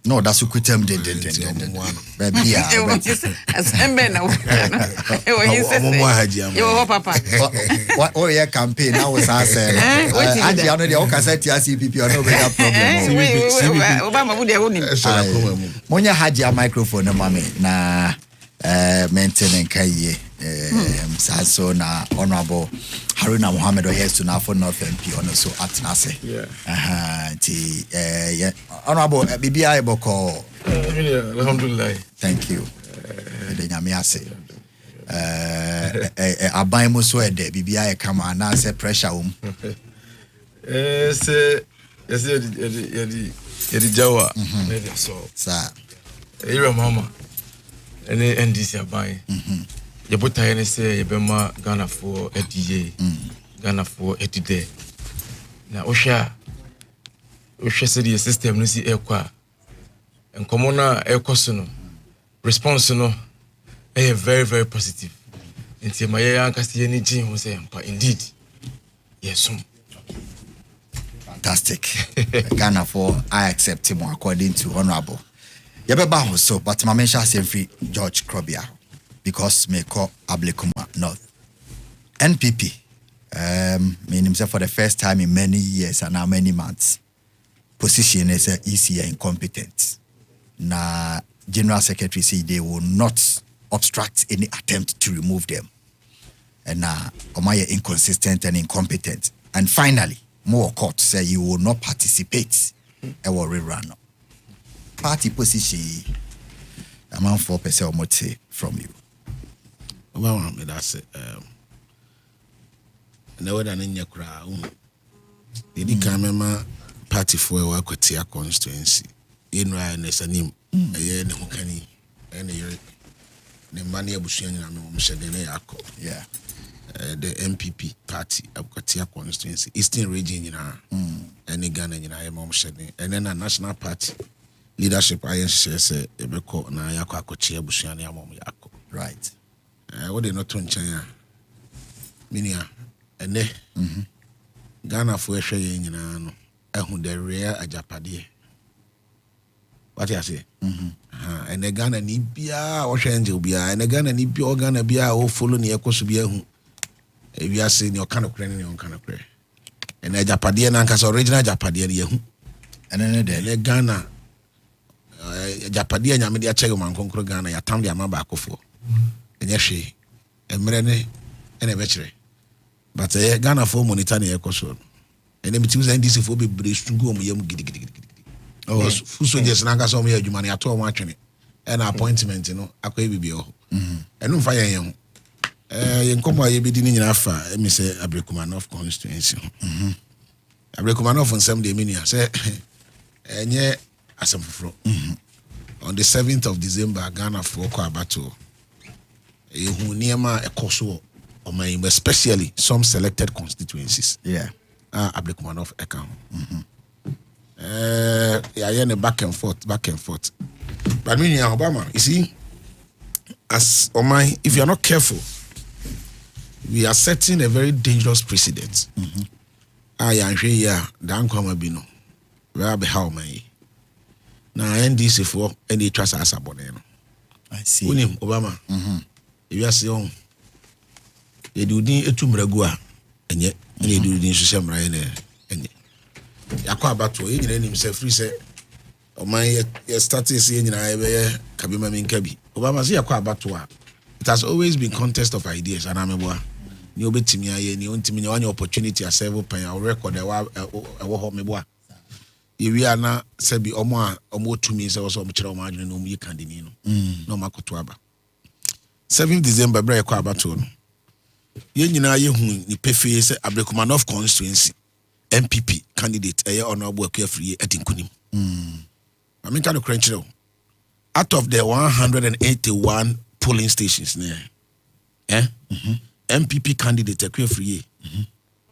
Speaker 1: No, that's who quit them. Baby,
Speaker 22: as Emben. Papa.
Speaker 1: Oh, yeah, campaign. I was asking. I know the Okaseti CPP or no problem.
Speaker 22: Obama
Speaker 1: Monya Hajia microphone, mommy. Na maintaining Kaye. So na Honorable Haruna Mohammed heads to now for North MP on so at Nase.
Speaker 6: Yeah.
Speaker 1: Yeah. Honorable BBI Boko.
Speaker 6: Alhamdulillah.
Speaker 1: Thank you. The Nyamiase. Abai Muswe de BBI come and now say pressure
Speaker 23: Say Yadi Jawa.
Speaker 1: Sir.
Speaker 23: Ira Mama. Any NDC Abai. Yabuta any say Yabema Ghana for EDA, Ghana for EDA. Now Osha said the system no see ekwa. And commona ekosono response no very very positive. Nti my yanka see any gene who say indeed. Yes.
Speaker 1: Fantastic. Ghana for I accept him according to Honorable. Yabeba so but my mention say free George Krobia. Because me call Ablekuma North. NPP, mean himself for the first time in many years and now many months. Position is ECA incompetent. Na General Secretary say they will not obstruct any attempt to remove them. And now Omaya inconsistent and incompetent. And finally, more court say you will not participate. I will rerun. Party position, amount 4% or more from you.
Speaker 6: Well, that's it. No, than in your crowd. They didn't come party for a work with your constituency. In Ryan is a name, a year no canny, and the money of Bushian and Mshadene.
Speaker 1: Yeah.
Speaker 6: The MPP party of Katia constituency, Eastern region in our any Ghana in our mom shedding, and then a national party leadership. I say, Ebeko na Yako Kochia Bushian Yamom Yako.
Speaker 1: Right.
Speaker 6: What they not to China? Minia, and Ghana for a share in an who the rare a Japadi. What I say? And the Ghana need Bia or Angel Bia, and the Ghana need Bia or Ghana Bia or follow near Kosubia who if you are saying your kind of credit, your kind of prayer. And a Japadi and Anka's original Japadi, and then the Ghana Japadi and Yamidia Chegoman Concro Ghana, your town, your Mabako for. And yes, and Merene and a veteran. But Ghana for Monitani Ecoson. And then between this for be British to go me giddy. Oh, Fuso just Nangas on me, you money at all watching it. An appointment, you know, a quavio. And no fire young. In Compa, you be dinning in Alpha, and me say Abrekumanov constituency. Abrekumanov on some day, Minia say, and yeah, as I'm on the 7th of December, Ghana for Battle. Who near my Kosovo, or my especially some selected constituencies.
Speaker 1: Yeah.
Speaker 6: Ablekumanov account. Yeah, back and forth. But meaning Obama, you see, as Omai, if you are not careful, we are setting a very dangerous precedent. I am here, Dan Kwamabino, where be how many. Now, NDC for any trust as a boneno.
Speaker 1: I see.
Speaker 6: Unim Obama. You are saying, you do need a tumragua, and yet you do need to say, and yet. Yakwa Bato, he didn't himself free say, oh my, started seeing in Ibe, Kabima Minkabi. Obama see Yakwa Bato. It has always been contest of ideas, and I'm a new bit to me, any opportunity, a several pen, I'll record a war me boy.
Speaker 8: we are na sebi omo to me say also omo kire omo adwene no mu candidate no makoto aba 7th December bra yakọ abato no ye nyina ye hu ni pefe say Ablekumanov constituency MPP candidate honorable Akuafrie edinkunim I mean kind of crunch out of the 181 polling stations there MPP candidate Akuafrie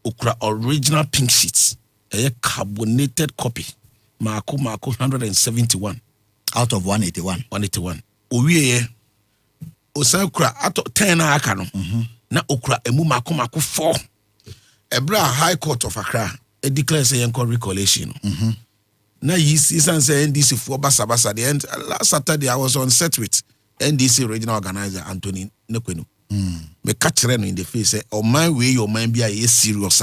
Speaker 8: okra original pink sheets a carbonated copy Marco 171
Speaker 1: out of 181
Speaker 8: owie osakura ato 10 aka no na okra emu Marco 4 ebra high court of Accra e declare say enco recollection na yisi say NDC for basa the end last Saturday I was on set with NDC regional organizer Anthony Nekwenu me catch no in the face say oh my way your mind be a serious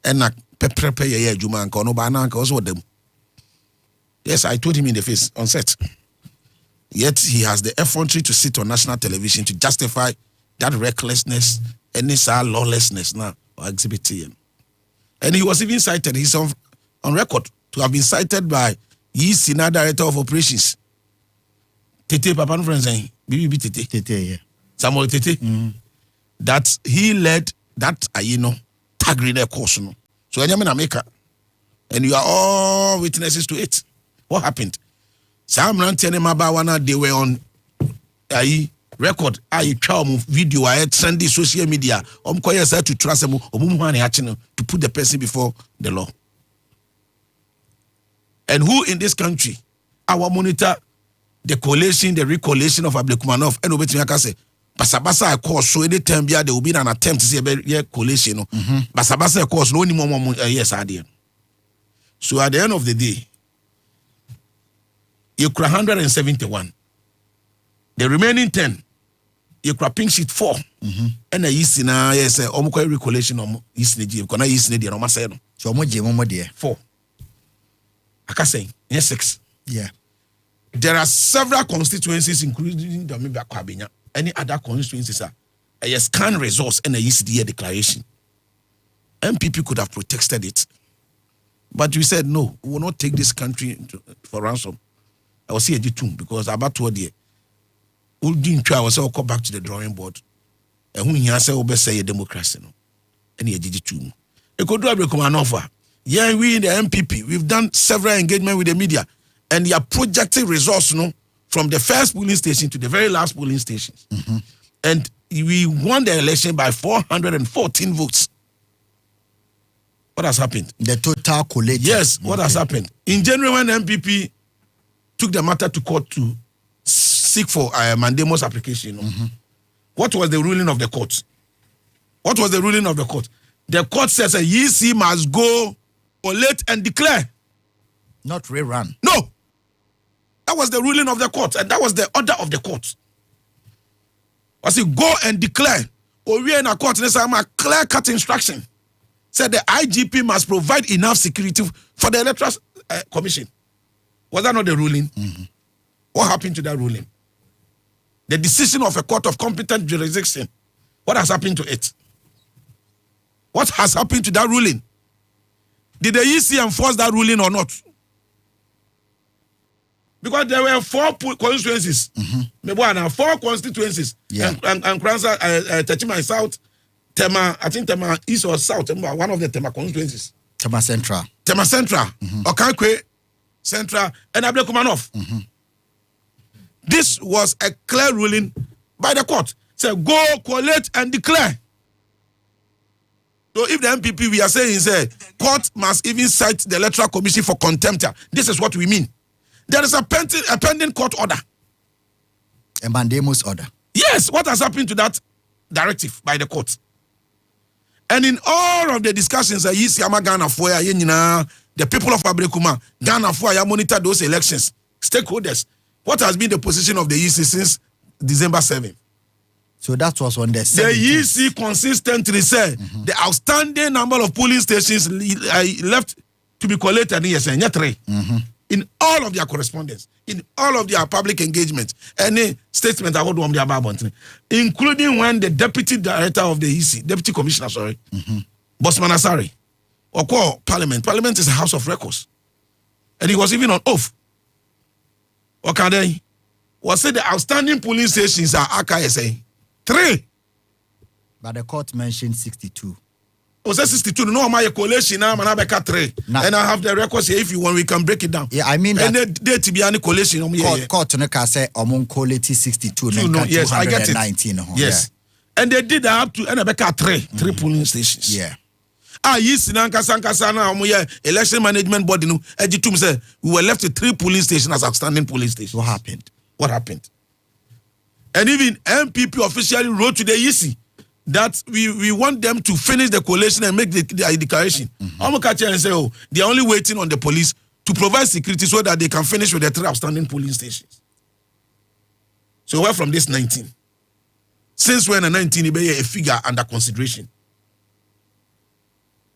Speaker 8: and na peprepe ye adwuma nka no ba na nka also them. Yes, I told him in the face on set. Yet he has the effrontery to sit on national television to justify that recklessness and this lawlessness now or exhibiting. And he was even cited, he's on record to have been cited by his senior director of operations. Tete Papa friends saying BBB Tete. Yeah. Samuel Tete. That he led that tag reader course. No. So I'm in America. And you are all witnesses to it. What happened? Sam Rantene Mabawana, they were on record. I video, I send the social media. To trust them to put the person before the law. And who in this country our monitor the collation, the recollation of Ablekumanov and Obetimaka say Basabasa course so any time there will be an attempt to say a collation. Basabasa course no more yes idea. So at the end of the day, you cry 171. The remaining 10, you cry pink sheet 4. And a yeast in yes, omoka recollection of East Nigeria, because I used to no maseno. So momo dear 4. I can say yes 6. Yeah. There are several constituencies, including the Mibia Kwabenya. Any other constituencies are a scan resource and a ECDA declaration. MPP could have protested it. But we said, no, we will not take this country for ransom. I will see a G2 because about 2 years, we didn't try. I was all come back to the drawing board. And when you say, we say a democracy, no, and a G2. It could do a Ablekumanov. Yeah, we in the MPP, we've done several engagement with the media, and they are projecting resources, no, from the first polling station to the very last polling stations. And we won the election by 414 votes. What has happened?
Speaker 1: The total collation.
Speaker 8: Yes, what has happened? In January, when MPP took the matter to court to seek for mandamus application, what was the ruling of the court? What was the ruling of the court? The court says a EC must go collate and declare.
Speaker 1: Not rerun.
Speaker 8: No. That was the ruling of the court, and that was the order of the court. I say go and declare. Or we are in a court, and there's a clear-cut instruction. Said the IGP must provide enough security for the Electoral Commission. Was that not the ruling? What happened to that ruling? The decision of a court of competent jurisdiction. What has happened to it? What has happened to that ruling? Did the EC enforce that ruling or not? Because there were 4 constituencies. 4 constituencies.
Speaker 1: Yeah.
Speaker 8: And Kranza, Techima South, Tema, I think Tema East or South, one of the Tema constituencies.
Speaker 1: Tema Central.
Speaker 8: Tema Central. Okankwe Central, and Ablekumanov. This was a clear ruling by the court. Say, go, collate, and declare. So if the MPP we are saying, say, court must even cite the Electoral Commission for contempt. This is what we mean. There is a pending court order.
Speaker 1: A mandamus order.
Speaker 8: Yes, what has happened to that directive by the court? And in all of the discussions, the people of Ablekuma, Ghana for monitor those elections, stakeholders. What has been the position of the EC since December 7th?
Speaker 1: So that was on the 17th.
Speaker 8: The EC consistently said the outstanding number of polling stations left to be collated in all of their correspondence, in all of their public engagement, any statement I would want their about, including when the deputy director of the EC, deputy commissioner, Bosman Asari, or call Parliament. Parliament is a house of records. And he was even on oath. Okay, was said the outstanding polling stations are AKSA 3.
Speaker 1: But the court mentioned 62.
Speaker 8: Was that 62? No, my collation now, man, I 3. And I have the records here. If you want, we can break it down.
Speaker 1: Yeah, I mean,
Speaker 8: and they to be any collation.
Speaker 1: Court no can say among quality 62.
Speaker 8: Yes, I get it.
Speaker 1: 19.
Speaker 8: Yes, and they did up to and I 3 polling stations.
Speaker 1: Yeah.
Speaker 8: Yes, Nankasa now, election management body. No, Ejitum said we were left with 3 polling stations as outstanding polling stations.
Speaker 1: What happened?
Speaker 8: What happened? And even MPP officially wrote to the EC that we want them to finish the coalition and make the declaration. I'm going to catch and say, oh, they are only waiting on the police to provide security so that they can finish with the 3 outstanding polling stations. So we're from this 19. Since when a 19 is a figure under consideration.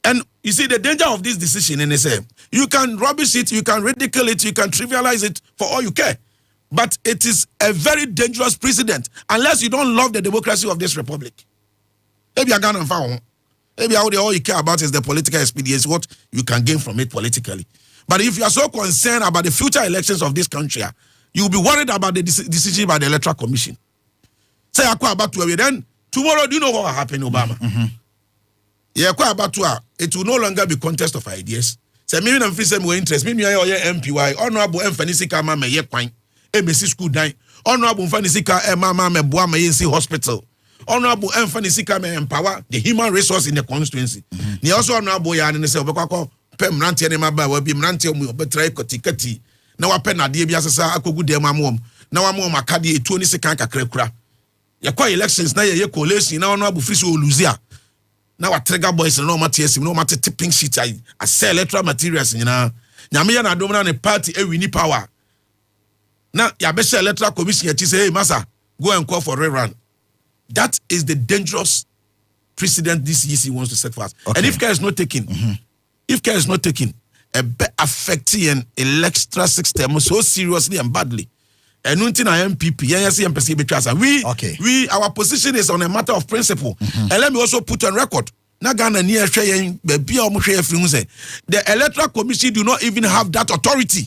Speaker 8: And you see the danger of this decision in NSA. You can rubbish it, you can ridicule it, you can trivialize it for all you care. But it is a very dangerous precedent unless you don't love the democracy of this republic. Maybe I can't found. Maybe all you care about is the political expedience, what you can gain from it politically. But if you are so concerned about the future elections of this country, you will be worried about the decision by the Electoral Commission. Say, I quite about to then tomorrow, do you know what will happen, Obama? Yeah, quite about to it will no longer be contest of ideas. Say, maybe I'm free more interest. Maybe I am MPY, honorable Mfanisika Mama Yekwan, MSC school dine, honorable Mfanisika Mama Meboa Mayensi Hospital. Honorable Mfanisika may empower the human resource in the constituency. Ni also honorable ya ne se obekwa pem rantie ne maba wa bi rantie mu obetrai kotikati na wa pen ade bi asesa akogu dem amom na wa mom akade etuo ni sekan kakrakura yakwa elections na ye coalition na honorable free so oluzia na wa trigger boys na mate asim na mate tipping sheet I sell electoral materials nyina nyame ya na dom na ne party e wini power na ya be share electoral commission ya say hey massa go and call for rerun. That is the dangerous precedent this EC wants to set for us. Okay. And if care is not taken, a affecting an electoral system so seriously and badly. And nothing I MPP, we our position is on a matter of principle. And let me also put on record. The Electoral Commission do not even have that authority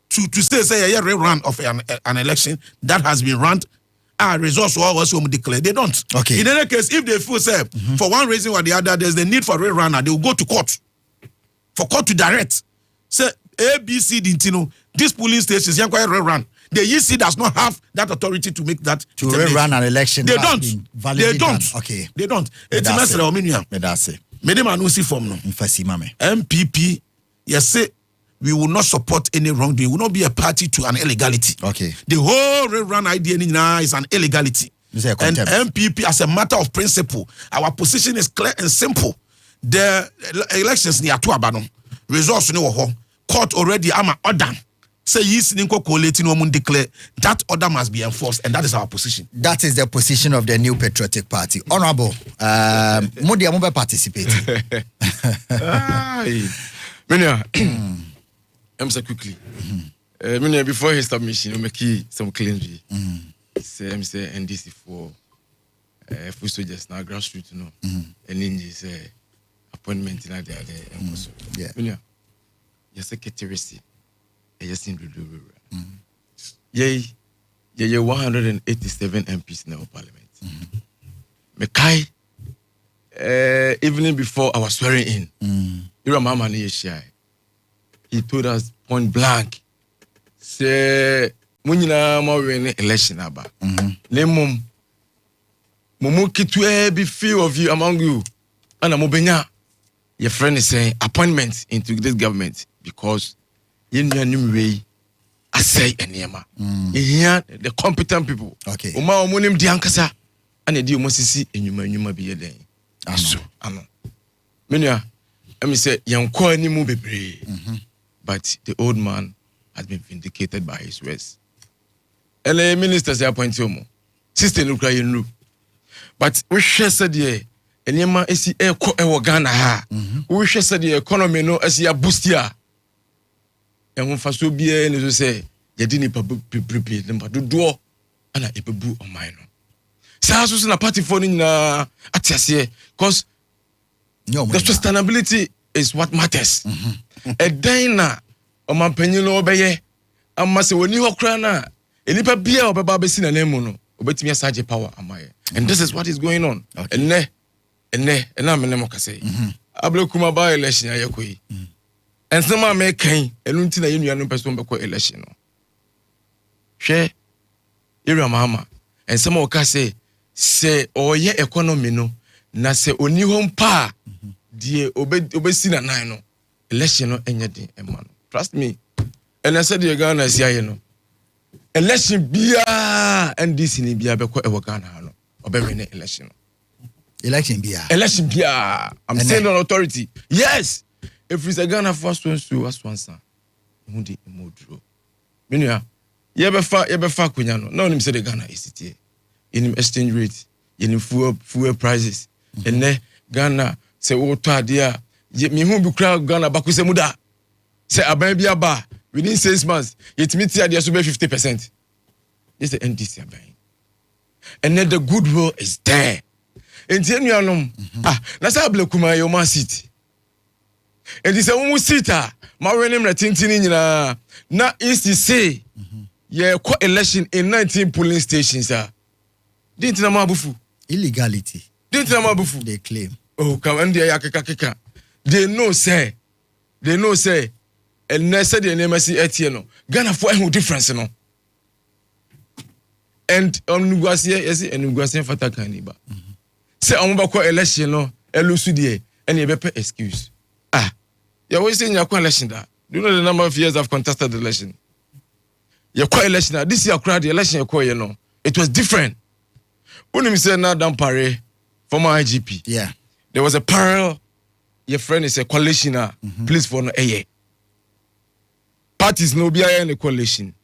Speaker 8: to say a rerun of an election that has been run. Results were also declared. They don't.
Speaker 1: Okay.
Speaker 8: In any case, if they feel say for one reason or the other, there's the need for a rerunner, they will go to court. For court to direct. Say ABC Dintino, this polling station is rerun. The EC does not have that authority to make that
Speaker 1: to rerun an election.
Speaker 8: They don't. They don't.
Speaker 1: Okay.
Speaker 8: They don't. It's a mess of Medema form no. MPP, yes say we will not support any wrongdoing. We will not be a party to an illegality.
Speaker 1: Okay.
Speaker 8: The whole rerun idea now is an illegality. And MPP, as a matter of principle, our position is clear and simple. The elections near Tuabano, results no court already am order. Say yes, Ninko collating woman declare that order must be enforced, and that is our position.
Speaker 1: That is the position of the New Patriotic Party. Honorable, Modia Mumba participating.
Speaker 23: Answer quickly. Before his submission, we make some claims. Say NDC for food soldiers now grassroots, you know, and in this appointment in the yeah. Your secretary, yes, in yeah, 187 MPs in our parliament. Mekai, evening before our swearing in, you remember he told us point blank, say, Munina Mawin election aba. Lemum Mumuki to be few of you among you. And Amobenya, your friend is saying appointment into this government because in your new way, I say Enyama. Here the competent people.
Speaker 1: Okay.
Speaker 23: Uma omunim diankasa and the Mosisi and you be a day. Aso. Ano. Menya, I say, young call any move be. But the old man has been vindicated by his words. And the minister say appoint him. Sister no cry you. But we share said ye Enyama esi e Ghana ha. We share said the economy no esi ya boost ya. And when faso biye ne so say yedi nipa prepare them do do ana ebebu on mine no. Sa so na party for ni na atiase because the sustainability is what matters. A dina ɔmampanyin no ɔbɛyɛ ama sɛ wɔni hɔ koraa na enipa bia ɔbɛba bɛsi na nan mu no obetumi asage power amaye and this is what is going on enne amene mo kase ablekuma ba election ayekoi ensema me kan enu nti na yenua no person bɛkɔ election no hwɛ area mama ensema o kase se oye economy no na se oni ho mpa die obesi na nan no election no enye din ema no trust me and I said the Ghana is no election bia NDC ni bia beko e Ghana no obewin election
Speaker 1: election bia
Speaker 23: I'm saying on authority yes if it's a Ghana first one so as one san hundi emodro menua ye befa kunya no na onim say the Ghana is it in exchange rate in fuel prices and Ghana say wo to ade a me hu bi kra Ghana bakuse muda say aban bia ba within 6 months, it meets the 50%. This is the NDC buying. And then the goodwill is there. And then you know, that's how Blakuma your man city. And this is a woman sita. My name is Tintini. Now is to say, yeah, election in 19 polling stations. Didn't know Mabufu
Speaker 1: illegality.
Speaker 23: Didn't know Mabufu.
Speaker 1: They claim.
Speaker 23: Oh, come and they know say. And I said the name I see Etienne. Ghana for a difference, no. And Nuguasia, yes, and Nuguasia Fatakaniba. Say Ombako election, no, Elusudie, and you better excuse. You're always saying your election that. Do you know the number of years I've contested the election? Your election, this year crowd, the election, you know, it was different. When you say now, Dampare, former IGP,
Speaker 1: yeah,
Speaker 23: there was a parallel. Your friend is a coalition, please for no a parties no be in a coalition.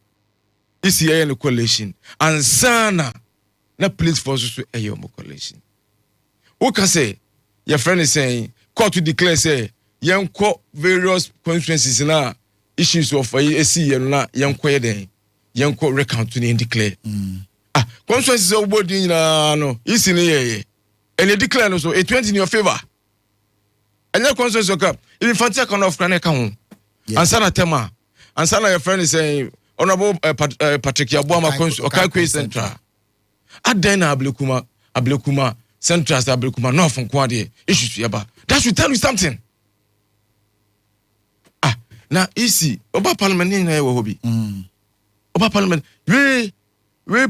Speaker 23: This year in a coalition. And sana na police forces to a coalition. Who can say? Your friend is saying, court to declare say, young court various constituencies na issues of a see na young court then young court recount to declare. Constituencies of body no is in here. And you declare also a 20 in your favor. And your constituency of if fancy kind of can account. And sana tema. And some of your friend is saying, Honorable Patrick Yabuama Okakwe Central. At then Ablekuma Central, Ablekuma North from Kwadi issues Yaba. That should tell you something. Now easy. Oba Parliament in a hobby. Oba Parliament, we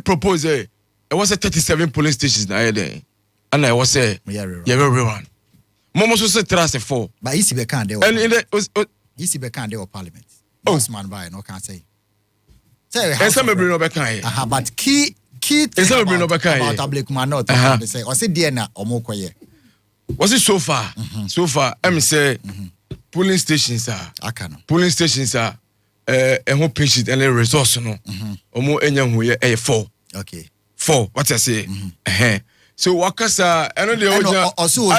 Speaker 23: propose it was a 37 police stations now there. And I was say, yeah, everyone. Momo so say trust 4.
Speaker 1: But easy be can there.
Speaker 23: And in the
Speaker 1: easy be can there Parliament. Man by no can say.
Speaker 23: And some bring no back here.
Speaker 1: But key
Speaker 23: and some bring no back here.
Speaker 1: About Ablekuma not they say or say DNA or more quiet.
Speaker 23: Was it so far? So far, I'm say polling stations are polling stations are a more patient and a resource no. Or more any who a 4.
Speaker 1: Okay.
Speaker 23: 4. What I say? So wakasa I know the
Speaker 1: also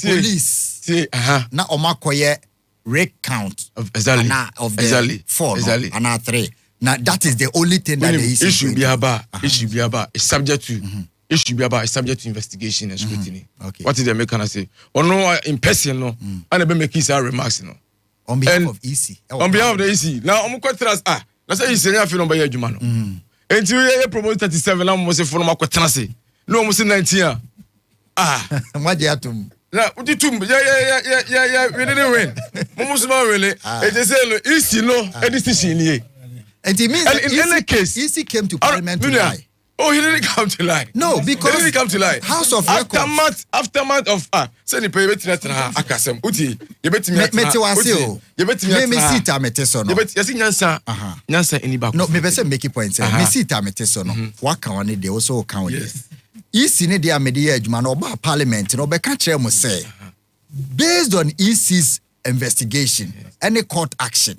Speaker 1: police. Na omakoye recount
Speaker 23: exactly
Speaker 1: of the 4 and 3. Now that is the only thing that the
Speaker 23: issue be about. Issue be about is subject to issue be about is subject to investigation and scrutiny.
Speaker 1: Okay.
Speaker 23: What did they make? Can I say? Or no, in person, no, and they make his remarks, no.
Speaker 1: On behalf of EC.
Speaker 23: On behalf of the EC. Now I'm quite trust. That's why you say you feel on by your Jumano. Until you promote 37, I'm almost for my quatrance. No, almost 19.
Speaker 1: What do you have to?
Speaker 23: Yeah, we didn't win. Almost really. It is easy, no, a decision here.
Speaker 1: And it means
Speaker 23: in any case,
Speaker 1: EC came to Parliament to lie.
Speaker 23: Oh, he didn't come to lie.
Speaker 1: No, because
Speaker 23: he didn't come to lie.
Speaker 1: House of Records.
Speaker 23: Aftermath of say the pay akasem. Uti, you bet me. You bet me.
Speaker 1: Me sita meteso no.
Speaker 23: You bet. Yasi nyansa any back.
Speaker 1: No, me be say make it point say. Me sita meteso no. Waka one dey also count. Yes. EC ne dey amede adwuma no ba Parliament no be ka kire mo say based on EC's investigation any court action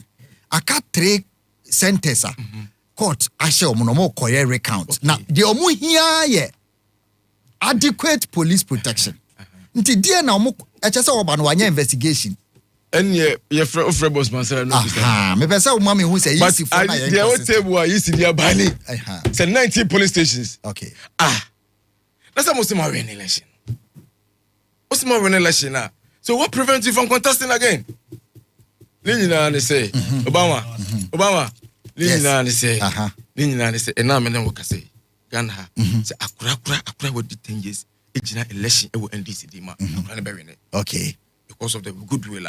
Speaker 1: aka 3 centers court ashe omo no mo koye recount na the omo hia ye adequate police protection nti die na omo eche se oba no wanya investigation
Speaker 23: enye ye free boss man say no
Speaker 1: me pese o mama hu say EC for na ye
Speaker 23: the whole table EC dia bani say 19 police stations.
Speaker 1: Okay.
Speaker 23: That's a Muslim win election. Muslim win election now. So what prevents you from contesting again? Nina ne say Obama Nina ne say Nina ne say na me na wo kase Ghana say akura wo di 10 years ejina election e wo NDC di ma akura ne be win.
Speaker 1: Okay.
Speaker 23: Because of the goodwill.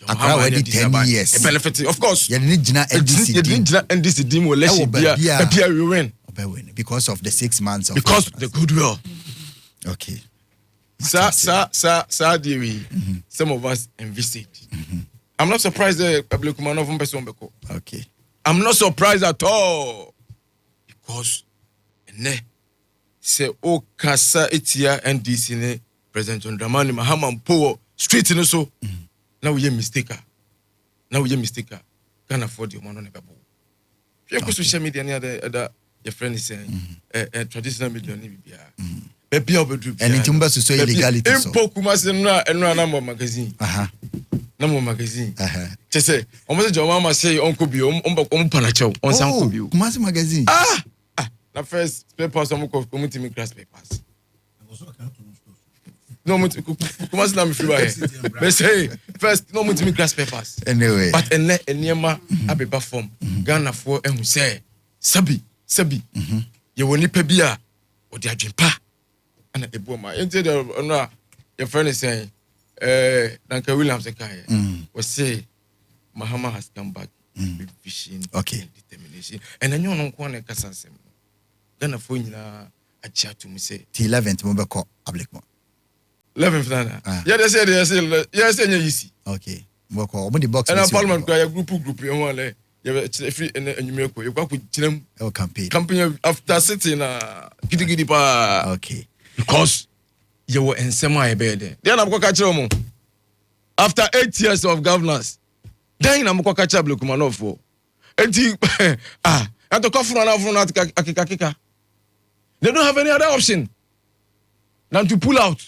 Speaker 1: Akura wo di 10 years.
Speaker 23: A benefit of course.
Speaker 1: You need jina
Speaker 23: NDC di mo election bia we win.
Speaker 1: Because of the 6 months of
Speaker 23: because the goodwill.
Speaker 1: Okay.
Speaker 23: Sir, some of us envisage. I'm not surprised that
Speaker 1: Okay.
Speaker 23: I'm not surprised at all. Because say o kasa etia NDC ne President John Dramani Mahama Mpo street no so. Now we mistake. Can't afford your money on the babo. If you go social media near the your friend is saying traditional media ni bibia.
Speaker 1: And it is so illegality.
Speaker 23: Magazine. Namo magazine. Say, almost your mama say Uncle Bio, Panacho, on some Bio.
Speaker 1: Kumasi magazine.
Speaker 23: The first papers on community class papers. No, Kumasi Nam Free. They say, first, no multi class papers.
Speaker 1: Anyway.
Speaker 23: But in Niema, I be perform. Ghana for and say, Sabi, you will need Pebia or the Ajimpa. And the Boma, into the your friend is saying, Duncan Williams was say, Mahama has come back with vision and determination. And I know no one a Cassasem. Then a phone a chat to me say,
Speaker 1: 11th Mobile Ablikmo.
Speaker 23: 11th, yeah, they said, yes, and easy.
Speaker 1: Okay, work all the box.
Speaker 23: And a parliament cry a group, you want to you have free and you make you go with them campaign after sitting giddy pa.
Speaker 1: Okay.
Speaker 23: Because you were in semi bed. Then I'm going to catch you. After 8 years of governance, then I'm going to catch up. Look, man, for and and to come from Akika. They don't have any other option than to pull out.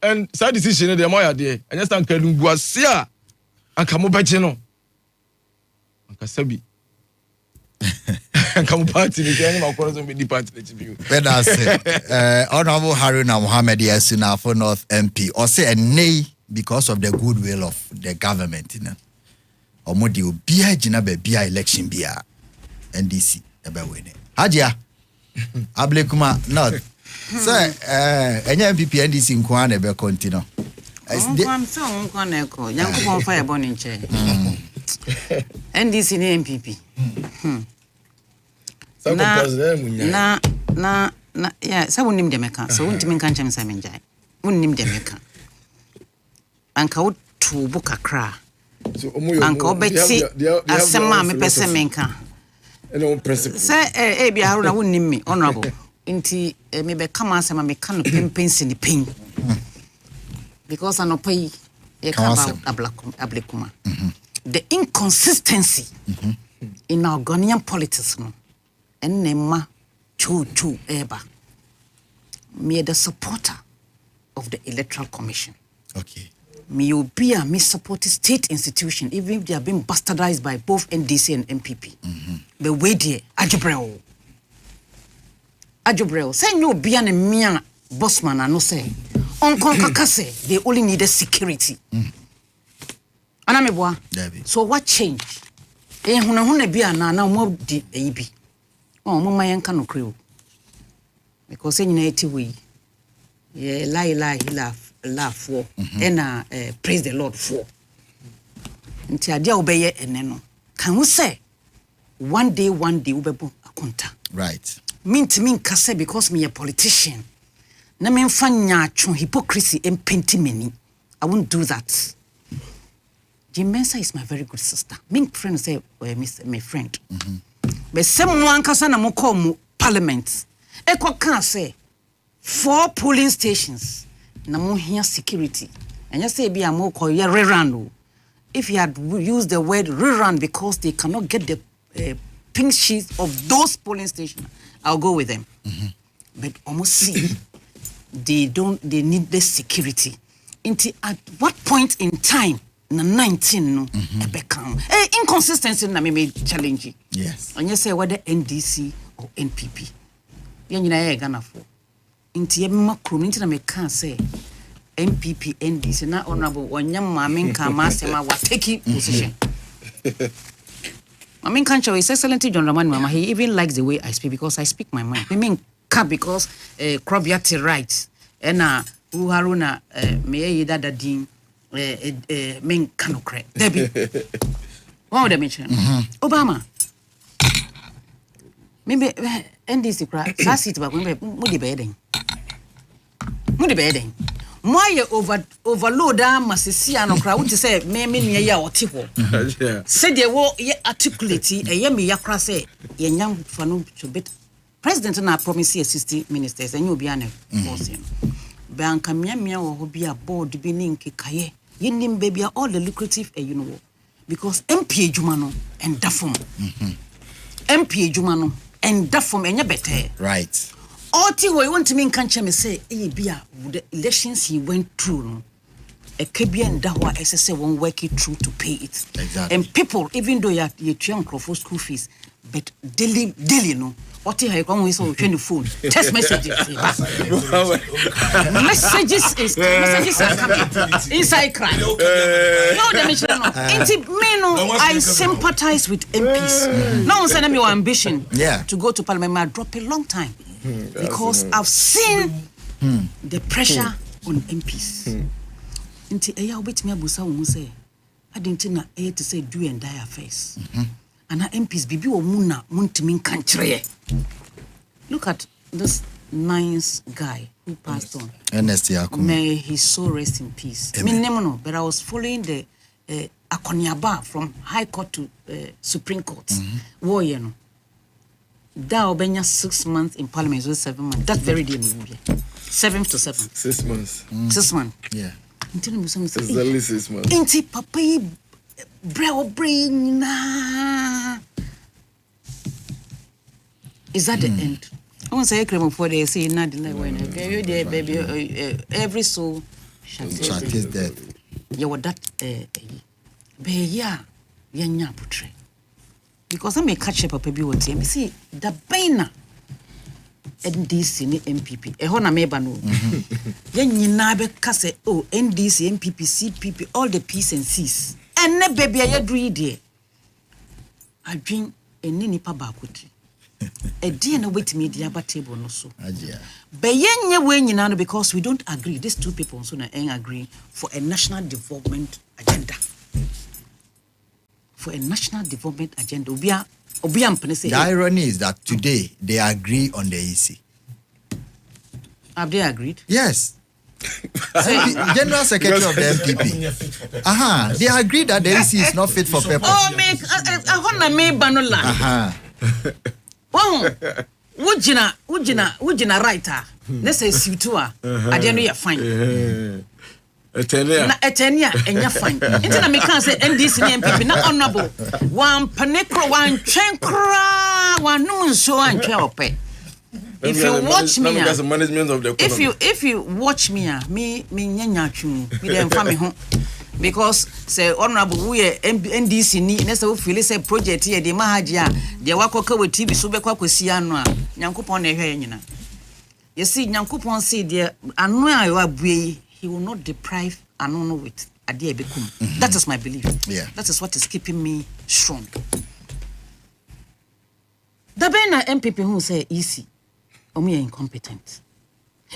Speaker 23: And side decision, they're more idea. And just Uncle Guasia and Kamobacheno. Uncle Sabi. Come party the animal calls me the party view.
Speaker 1: When I say Honorable Haruna Mohammed Yasuna for North MP or say a nay because of the goodwill of the government, you know. Or modi ubia jina be bia election bia NDC ebe wene. Hadia Ablekuma no. Say enya MPP NDC nko na ebe continue.
Speaker 10: I'm so unko yanko fire born in chair. NDC ni MPP. Na yeah, sa wonim de meka. So wontimi nka nchem sa menjai. Wonim de meka. Anka wo tubu kakra. Anka obeti asema me pese menka.
Speaker 23: Eno principle.
Speaker 10: Say bia haruna wonim me honorable. Inti me be kama asema me ka no pempensi ni pen. Because anopai ye ka ba ablekuma. The inconsistency in our Ghanaian politics no and nema chu eba me the supporter of the Electoral Commission.
Speaker 1: Okay.
Speaker 10: Me obia me support state institution even if they have been bastardized by both NDC and MPP. The way there Ajobrel say no obia ne mia bossman ano say onkon kaka say they only needed security. Anameboa. So what changed? Huna bia na mo di ebi. Mo mayen ka no creo. Because nyina eti we. Ye laugh for. And praise the Lord for. Nti ade obeye ene no. Can we say one day ubebo akonta.
Speaker 1: Right.
Speaker 10: Min kase because me a politician. Na me mfanya atwo hypocrisy empenti meni. I won't do that. Jim Mensa is my very good sister. My friend say, my friend. But someone kasa na mo call mu parliament. Eko kan say 4 polling stations. Na mo here security. And you say be a mo call ya rerun. If you had used the word rerun because they cannot get the pink sheets of those polling stations, I'll go with them. But almost see, they need the security. At what point in time? Na 19 no ebekam inconsistency na me challenge.
Speaker 1: Yes.
Speaker 10: And you say whether NDC or NPP ye nyina ye Ghana for nti ye makro nti na me kan say NPP NDC na honorable onyam ma me nka ma asema wa take position I mean, Kancho is excellent John Ramani, Mama. He even likes the way I speak because I speak my mind. I mean, because Krobiati writes, and Uharuna, me that din, men canocre. Debbie. What would I mention? Obama. Maybe, and this cry, Sassy, but moody bedding. Moody bedding. Why overload Massiciano crowd to say, Mammy, ya or Tipo? Said they were articulate, a yummy yakra say, young fanu to bit. President and I promise 60 ministers, and you'll be an forcing. Banka Miamia or be a board beginning Kikaye. Yin baby are all the lucrative, you know, because MP Jumano and Dafum. MP Jumano and Dafum and better.
Speaker 1: Right.
Speaker 10: All thing we want to mean can't me say, Bia, the elections he went through, a Caribbean Dawa SSA won't work it through to pay it.
Speaker 1: Exactly.
Speaker 10: And people, even though you're young for school fees, but daily, no. What you come with so 20 phone, text messages. Messages are coming inside crime. No, I sympathize with MPs. No one said I'm your ambition to go to Parliament. I drop a long time because I've seen the pressure on MPs. Until I wait me abusa who say I didn't know to say do and die affairs. And our MPs bibi o muna muntimin country. Look at this nice guy who passed on. May his soul rest in peace. I mean, no, but I was following the Akonyaba from High Court to Supreme Court. War, you know. That obenya 6 months in Parliament was 7 months. That very day, 7 to 7.
Speaker 23: 6 months.
Speaker 10: 6 months.
Speaker 23: Yeah.
Speaker 10: Until
Speaker 23: exactly 6 months.
Speaker 10: Inti papa brain na. Is that the end? I want to say creme for they say not the when baby every soul shall taste death. You were that be ya yanya putre. Because I may catch up papa bi what me see the baina NDC ni MPP e ho na me ba no yan nyina be ka say oh NDC MPP CPP all the P's and C's enne baby ya dru ide adwin eni nipa ba akoti e die na wait me dia ba table no so be yenye we nyina no because we don't agree these two people so na agree for a national development agenda
Speaker 1: The irony is that today they agree on the EC.
Speaker 10: Have they agreed?
Speaker 1: Yes. General Secretary of the MPP. They agreed that the EC is not fit for purpose.
Speaker 10: Oh, me banola. Wujina writer. Let's say Sutua. I don't know you're fine. Etenia and you're fine. Instead of me can't say NDC MPP, not honorable. One panecro, one chenkra, one noon so and pay. If you watch me, if you watch me, me nyanyachu, me dem family home. Because say honorable we NDC ni na say we feel say project here de mahajia de wakoka we TV so be kwa kwesi anu a nyankopon na ehwe nyina. You see nyankopon say de anu a you abue he will not deprive Anono with Adia Bekum. That is my belief.
Speaker 1: Yeah.
Speaker 10: That is what is keeping me strong. The Bena MPP who say easy, or me incompetent.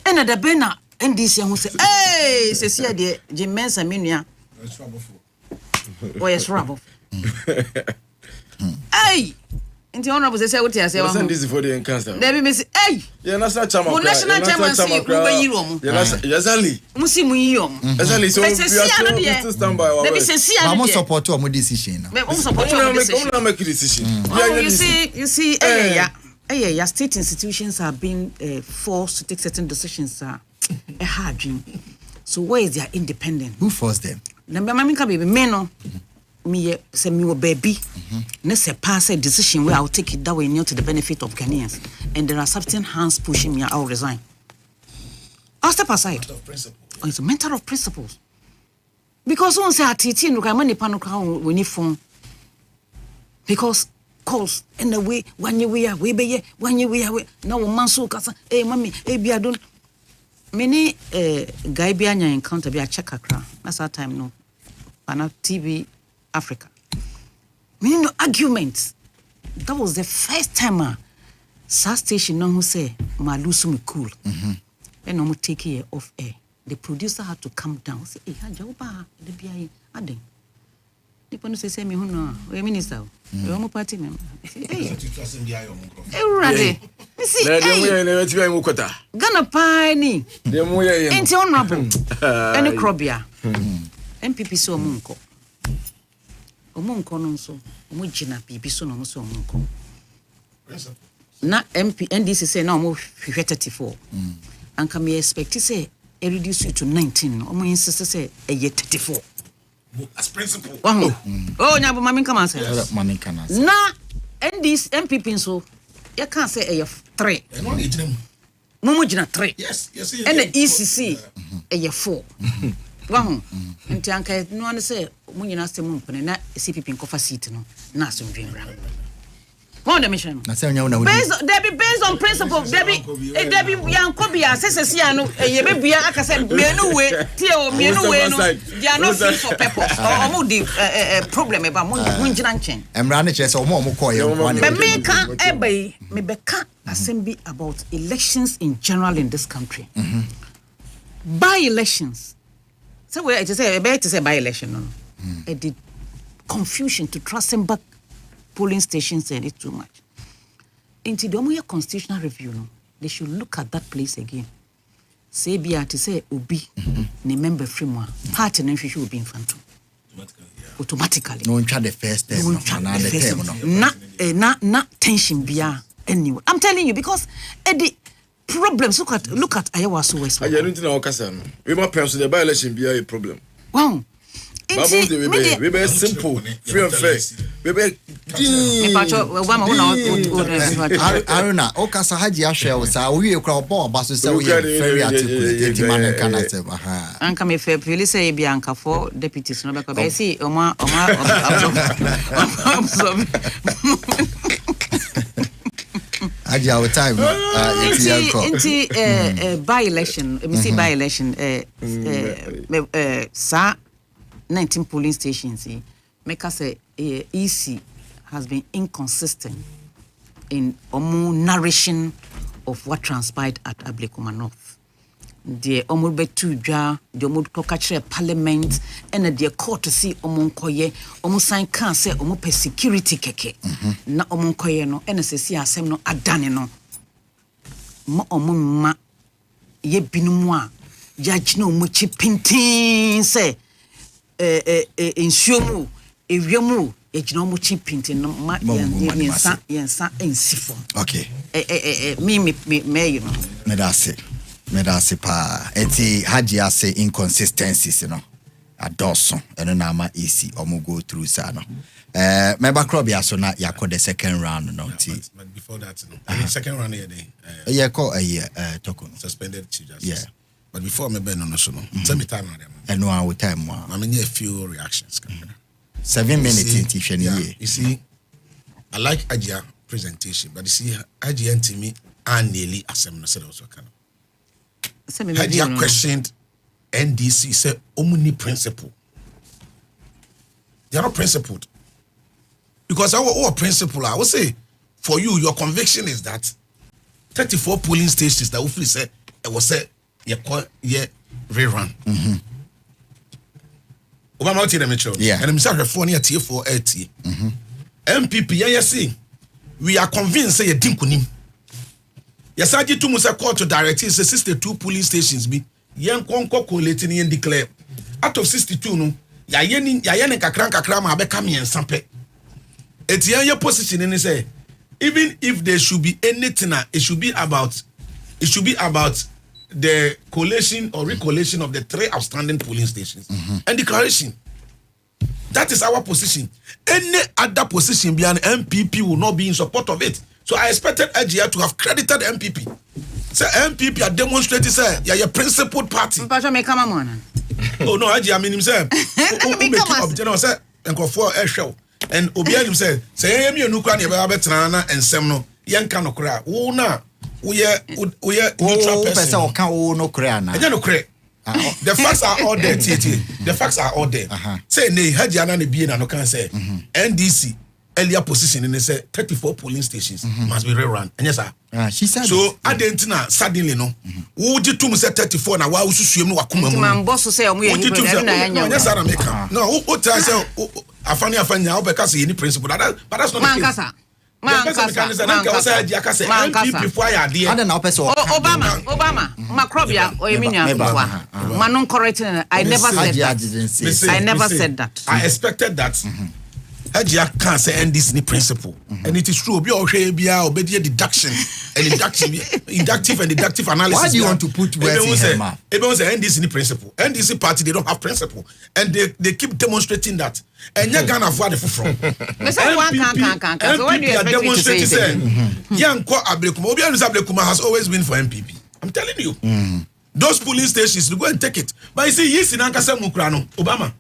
Speaker 10: And the Bena NDC who say, hey, Cecilia de Jimenez Minia. Oh, yes, Rabo. Hey! Into honorable say what you say.
Speaker 23: Send this for the encounter.
Speaker 10: There be say, hey!
Speaker 23: Yeah, national chairman.
Speaker 10: National chairman see
Speaker 23: Yazali.
Speaker 10: Musimu yom.
Speaker 23: Yazali, so we are still stand by our
Speaker 10: word.
Speaker 1: I'm support our decision.
Speaker 10: I'm support your decision.
Speaker 23: We make a decision.
Speaker 10: You see, state institutions are being forced to take certain decisions. A hard dream. So where is their independence?
Speaker 1: Who forced them?
Speaker 10: Baby, men me say me wo baby na say pass a decision where I'll take it that way near to the benefit of Ghanaians and there are certain hands pushing me I'll resign. I'll step aside. It's a matter of principles. Because once I teach you can money pano when you phone because calls in the way when you we are we be when you we are no man so kasa mommy be I don't many guy be anya encounter be a check akra that's our time no ana TV Africa. We no arguments. That was the first time South Station no who say ma lose me cool. And no take it off air. The producer had to come down. Say, hey, Hajoba, the BI adding. The police say me who no, we minister. We are party member. Hey, ready. See, hey, Ghana Piny. Ain't honorable. Any crobia. MPP so munko. Omunko no so. Omujina PP so no so munko. Na MP NDC say na omo 34. And can me expect to say reduce you to 19. Omo insist say 34.
Speaker 8: As principle.
Speaker 10: Oh, nyabo mami come answer.
Speaker 1: Mami can answer.
Speaker 10: Na NDC MPP so you can't say 3. Momo jina 3.
Speaker 8: Yes.
Speaker 10: And the ECC 4. Wow. Nti anka no one say mo nyina say mo mpene na CPP nkofa seat no na so ndwen ra. What the mission? Based on principle, Debbie Yankobia says, no, Yebia, I said, Menue, Tio, Menue, no, they are not fit for purpose or moody problem about Munjanchen.
Speaker 1: And Raniches or more Mokoy.
Speaker 10: But me can't ebay, me becca assembly about elections in general in this country. By elections. So where to say, to say by election, no. It did confusion to trust him back. Polling stations said it too much. Into the constitutional review, no, they should look at that place again. Say be to say Obi, ne member framework, party and should be in front. Automatically.
Speaker 1: No one tried the first term.
Speaker 10: Not tension bia anyway. I'm telling you because the problems look at Ayawaso West.
Speaker 23: I don't know Okasan. We might perhaps the by-election be a problem.
Speaker 10: Wow.
Speaker 23: We be simple, free and fair. We be.
Speaker 1: Aruna, Okasa Haji Asha was a we crowd ball, but so we are very articulate. Man can I say,
Speaker 10: Anka me fair, police say Bianca for deputies. No, because I see Oma.
Speaker 1: Haji, our time.
Speaker 10: By-election, me see by-election, sir. 19 polling stations, make us say EC has been inconsistent in narration of what transpired at Ablekuma North. The Omubetu Dra, the Omukokatre Parliament, and the court to see Omunkoye, Omusan can say Omupe security keke, na Omunkoye no, NSC asem no adane no. Mo Omuma ye binumwa, judge no muchi pintin say. Insumu, ewiemu, ejinomu chimpinti no ma yensa ensifo.
Speaker 1: Okay.
Speaker 10: Me you know.
Speaker 1: Medase pa. Eti Haji ase inconsistencies, you know. Adoso, eno na ama easy omo go through sa no. Meba club ya so na yako the second round no ti.
Speaker 8: But before that no. The second round here
Speaker 1: yeah ko toko.
Speaker 8: Suspended chief justice.
Speaker 1: Yeah.
Speaker 8: But before me be no so no. Tell me time on them.
Speaker 1: No our time one.
Speaker 8: I mean a few reactions.
Speaker 1: 7 minutes in Tiffany.
Speaker 8: You see, I like Ajia presentation, but you see Ajia to me and nearly assembly said also kind of. Ajia questioned NDC said omni principle. They are not principled. Because our principle, I would say, for you, your conviction is that 34 polling stations that hopefully say it was said rerun. Obama out here metro.
Speaker 1: Yeah.
Speaker 8: And I'm sorry for near T4 LT. MPP yes we are convinced say dinkunim. Yes aji to musa court to direct say 62 polling stations be yen konko collating yen declare out of 62 no ya yen kakra ma be come yen sampe. Etiyan your position in say even if there should be anything it should be about the collation or recollation of the 3 outstanding polling stations and declaration. That is our position. Any other position beyond MPP will not be in support of it. So I expected AGR to have credited MPP. Say MPP are demonstrating say your principled party.
Speaker 10: Oh
Speaker 8: no, AGR mean himself. And Obian himself say me no kra na be betrana ensem no yenka no kra wo na we neutral person
Speaker 1: no kra na
Speaker 8: no kra. The facts are all there, TT. The facts are all there. Say, ne, Hajiana ne be na no can say NDC earlier position in say 34 polling stations must be rerun. And yes, sir.
Speaker 1: She said
Speaker 8: so. I didn't know suddenly no. Would you say 34 now? Why would you swim?
Speaker 10: My boss say,
Speaker 8: yes, sir. No, what I say, I find now because any principle. But that's not the case.
Speaker 10: Obama, Macrobia, or Emilia, Manon correcting. I never said that. I never said that.
Speaker 8: I expected that. Ajia can't say end this principle, and it is true. Be obey deduction and inductive and deductive analysis.
Speaker 1: Why do you want to put words in her mouth?
Speaker 8: Everyone say end this principle. NDC party they don't have principle, and they keep demonstrating that. And you're gonna avoid the from.
Speaker 10: So when do you expect me to say
Speaker 8: Yanko Ablekuma, Obi Ablekuma has always been for MPP. I'm telling you, those polling stations, you go and take it. But you see, yes, in Ankasa Mukrano, Obama.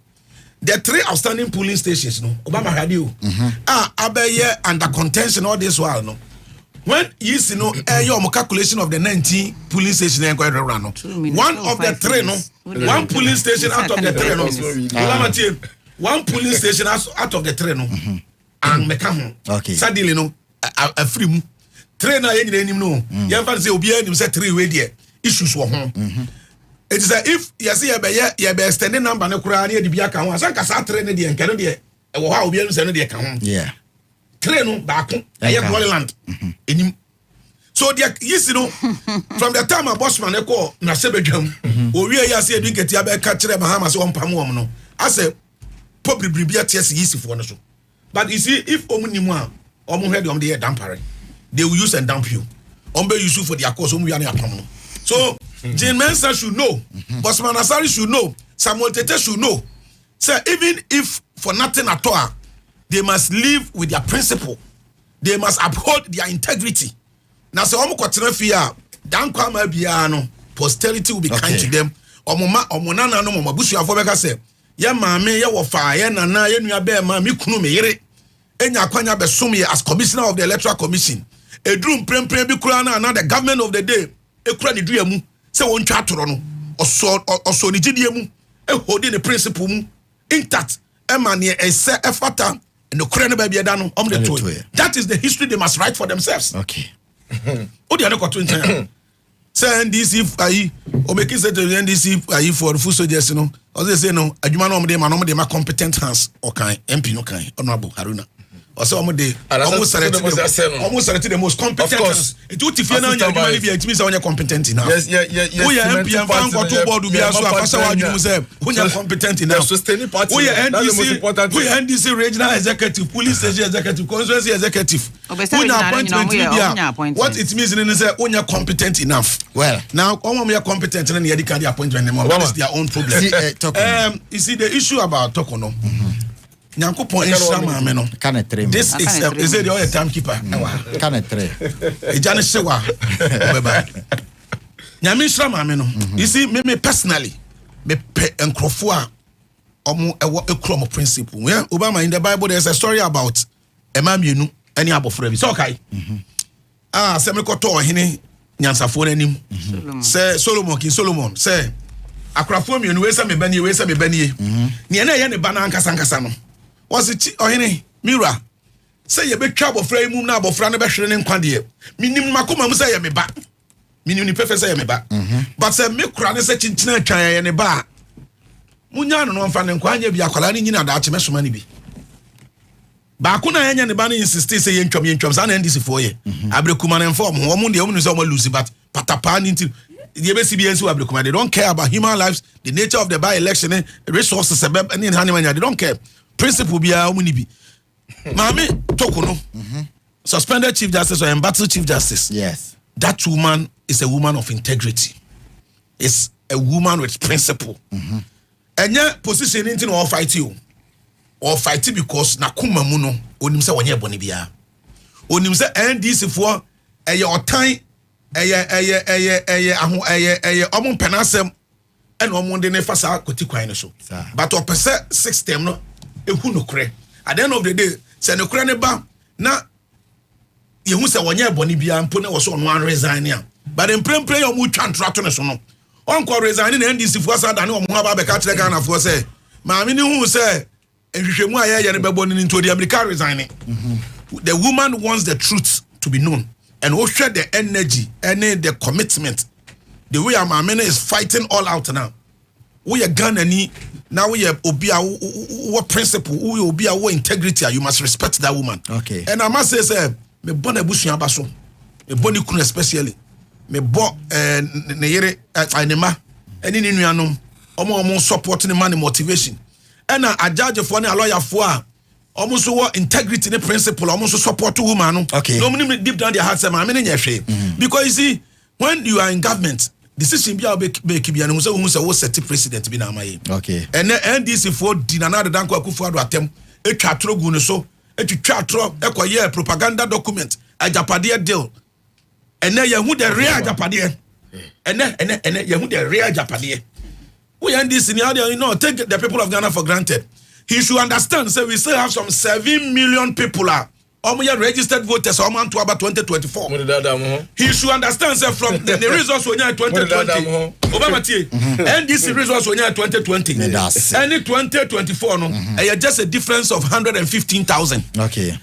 Speaker 8: The 3 outstanding polling stations, no, Obama had you. Abeye under contention all this while, no. When you see no, your calculation of the 19 polling stations in One of the 3, no, one polling station out of the 3, no. Obama, one polling station out of the 3, no. And Mekam,
Speaker 1: okay.
Speaker 8: Suddenly, no, a free 3 na any no. You have to say Obi him say 3 way there. Issues were home. It is if you see you be extending number no kura na di bia ka ho asan kasa 3 ne de enka no de e wo ha obi anu se no de ka ho
Speaker 1: yeah
Speaker 8: 3 no ba ko e Glory land enim so there you know from the time a bossman e call na se bedwam o wie ya se edu nketi abe ka kire mahama se ompam wom no ase pobribri bia ties yisi fo no so but you see if omunimu a omo hwe de om de dampare they will use and dump you ombe use for their cause omu ya na apam no so Jane Mensah should know, Bosman Asari should know, Samuel Tete should know. So even if for nothing at all, they must live with their principle. They must uphold their integrity. Now, so omo kwatena fia, dan kwama biano, posterity will be kind to them. Omonana no mabusu afo beka se, ya maame ya wofa ya nana ya nua be ma mi kunu me yere. Enya kwanya be som ye as commissioner of the electoral commission. Edrum prempren bi kura na the government of the day, ekura ni dua mu. Se won twa toro no oso ni gidie mu e holding the principle mu intact e ma ne ese e fata no kure no ba bia da no the toy. That is the history they must write for themselves.
Speaker 1: Okay.
Speaker 8: O dia no ko 20 say NDC ayi o make say the NDC ayi for full soldiers no o say no adwuma no de ma competent hands o kan MP no kan honorable Haruna also almost selected the most competent. It would if you know it means on competent enough.
Speaker 23: Yes.
Speaker 8: We are MP and fan got to board to be as when you're competent enough. We are NDC regional executive, police station executive, constituency executive. What it means is when you're competent enough.
Speaker 1: Well,
Speaker 8: now when we are competent and the can't appointment anymore. That is their own problem. You see the issue about Tokono. Nyankopon Israma me no this is it your timekeeper
Speaker 1: can tre
Speaker 8: e jane sewa obeba nyame Israma me no you see me personally me enkrofo a omo ewo ekromo principle yeah Obama in the Bible there's a story about emamienu any abofra bi so okay se me koto ohene nyansafo nanim say Solomon say akrafo mienu we se me banie ne na ye ne ba na ankasa no was it ohene mira say ye betwa abofra imum na abofra no behwere ne nkwa de minim makoma mu say ye me ba minim ni pefe say ye me ba but say me kura ne say chinchina atwan ye ne ba munya no no mfa ne nkwa anya bi akwala ne nyina da ache mesoma ne bi ba ko na anya ne ba ne insist say ye ntwam sa na ndisi fo ye abrekuma ne mfa omo omo de omo say omo lose but patapa ni nti they don't care about human lives, the nature of the by-election, resources, and they don't care. Principle be a be. Mami Tokono, suspended Chief Justice or embattled Chief Justice.
Speaker 1: Yes.
Speaker 8: That woman is a woman of integrity. It's a woman with principle. And your position into all fight you. Or fight because Nakuma Muno, Onimsa Wanya Bonibia. Onimsa NDC for a your time. Omon penasem and omon de nefasa koti kwan so but opese system no ehu no kre at the end of the day se no kre ne ba na yehu se wonye boni bia mpo na wo so no resign ya but in prempre yo mu twantrato ne so no on ko resign na NDC fu asa da ne omo aba be ka kire Ghana fu se ma me ni hu se nhwehwemu a yɛyɛ no bɛbɔ no into the America resigning. The woman wants the truth to be known, and we share the energy and the commitment. The way Amamene is fighting all out now. We are Ghanani, now we are Obia, what principle, we Obia, what integrity, you must respect that woman.
Speaker 1: Okay.
Speaker 8: And I must say, me bon ebusu abaso, me boni kun especially, me bo neyere anema, eni ni nuanom, omo support ni man motivation. And a judge for a lawyer for almost what integrity the principle, almost support to woman.
Speaker 1: Okay.
Speaker 8: No money deep down their hearts, because you see, when you are in government, decision be and who's set president be now my.
Speaker 1: Okay.
Speaker 8: And then NDC for dinanada danko akufo ado atem e twatro gu no so e twatro e koye propaganda document a japade deal. And then you the real japade. And then you the real japade. We end this scenario, you know, take the people of Ghana for granted. He should understand, so we still have some 7 million people are registered voters about 2024. He should understand, sir, from the results when you 2020. Obama T. And this results when you 2020. And 2024, no, just a difference of 115,000.
Speaker 1: Okay.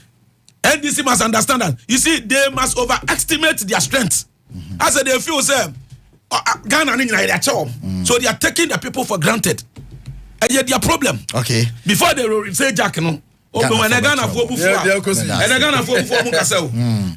Speaker 8: And this must understand that. You see, they must overestimate their strength. As they feel, sir, Ghana so they are taking the people for granted. And yet their problem.
Speaker 1: Okay.
Speaker 8: Before they say Jack, no. When I Ghana for before, and I Ghana for Mukasel,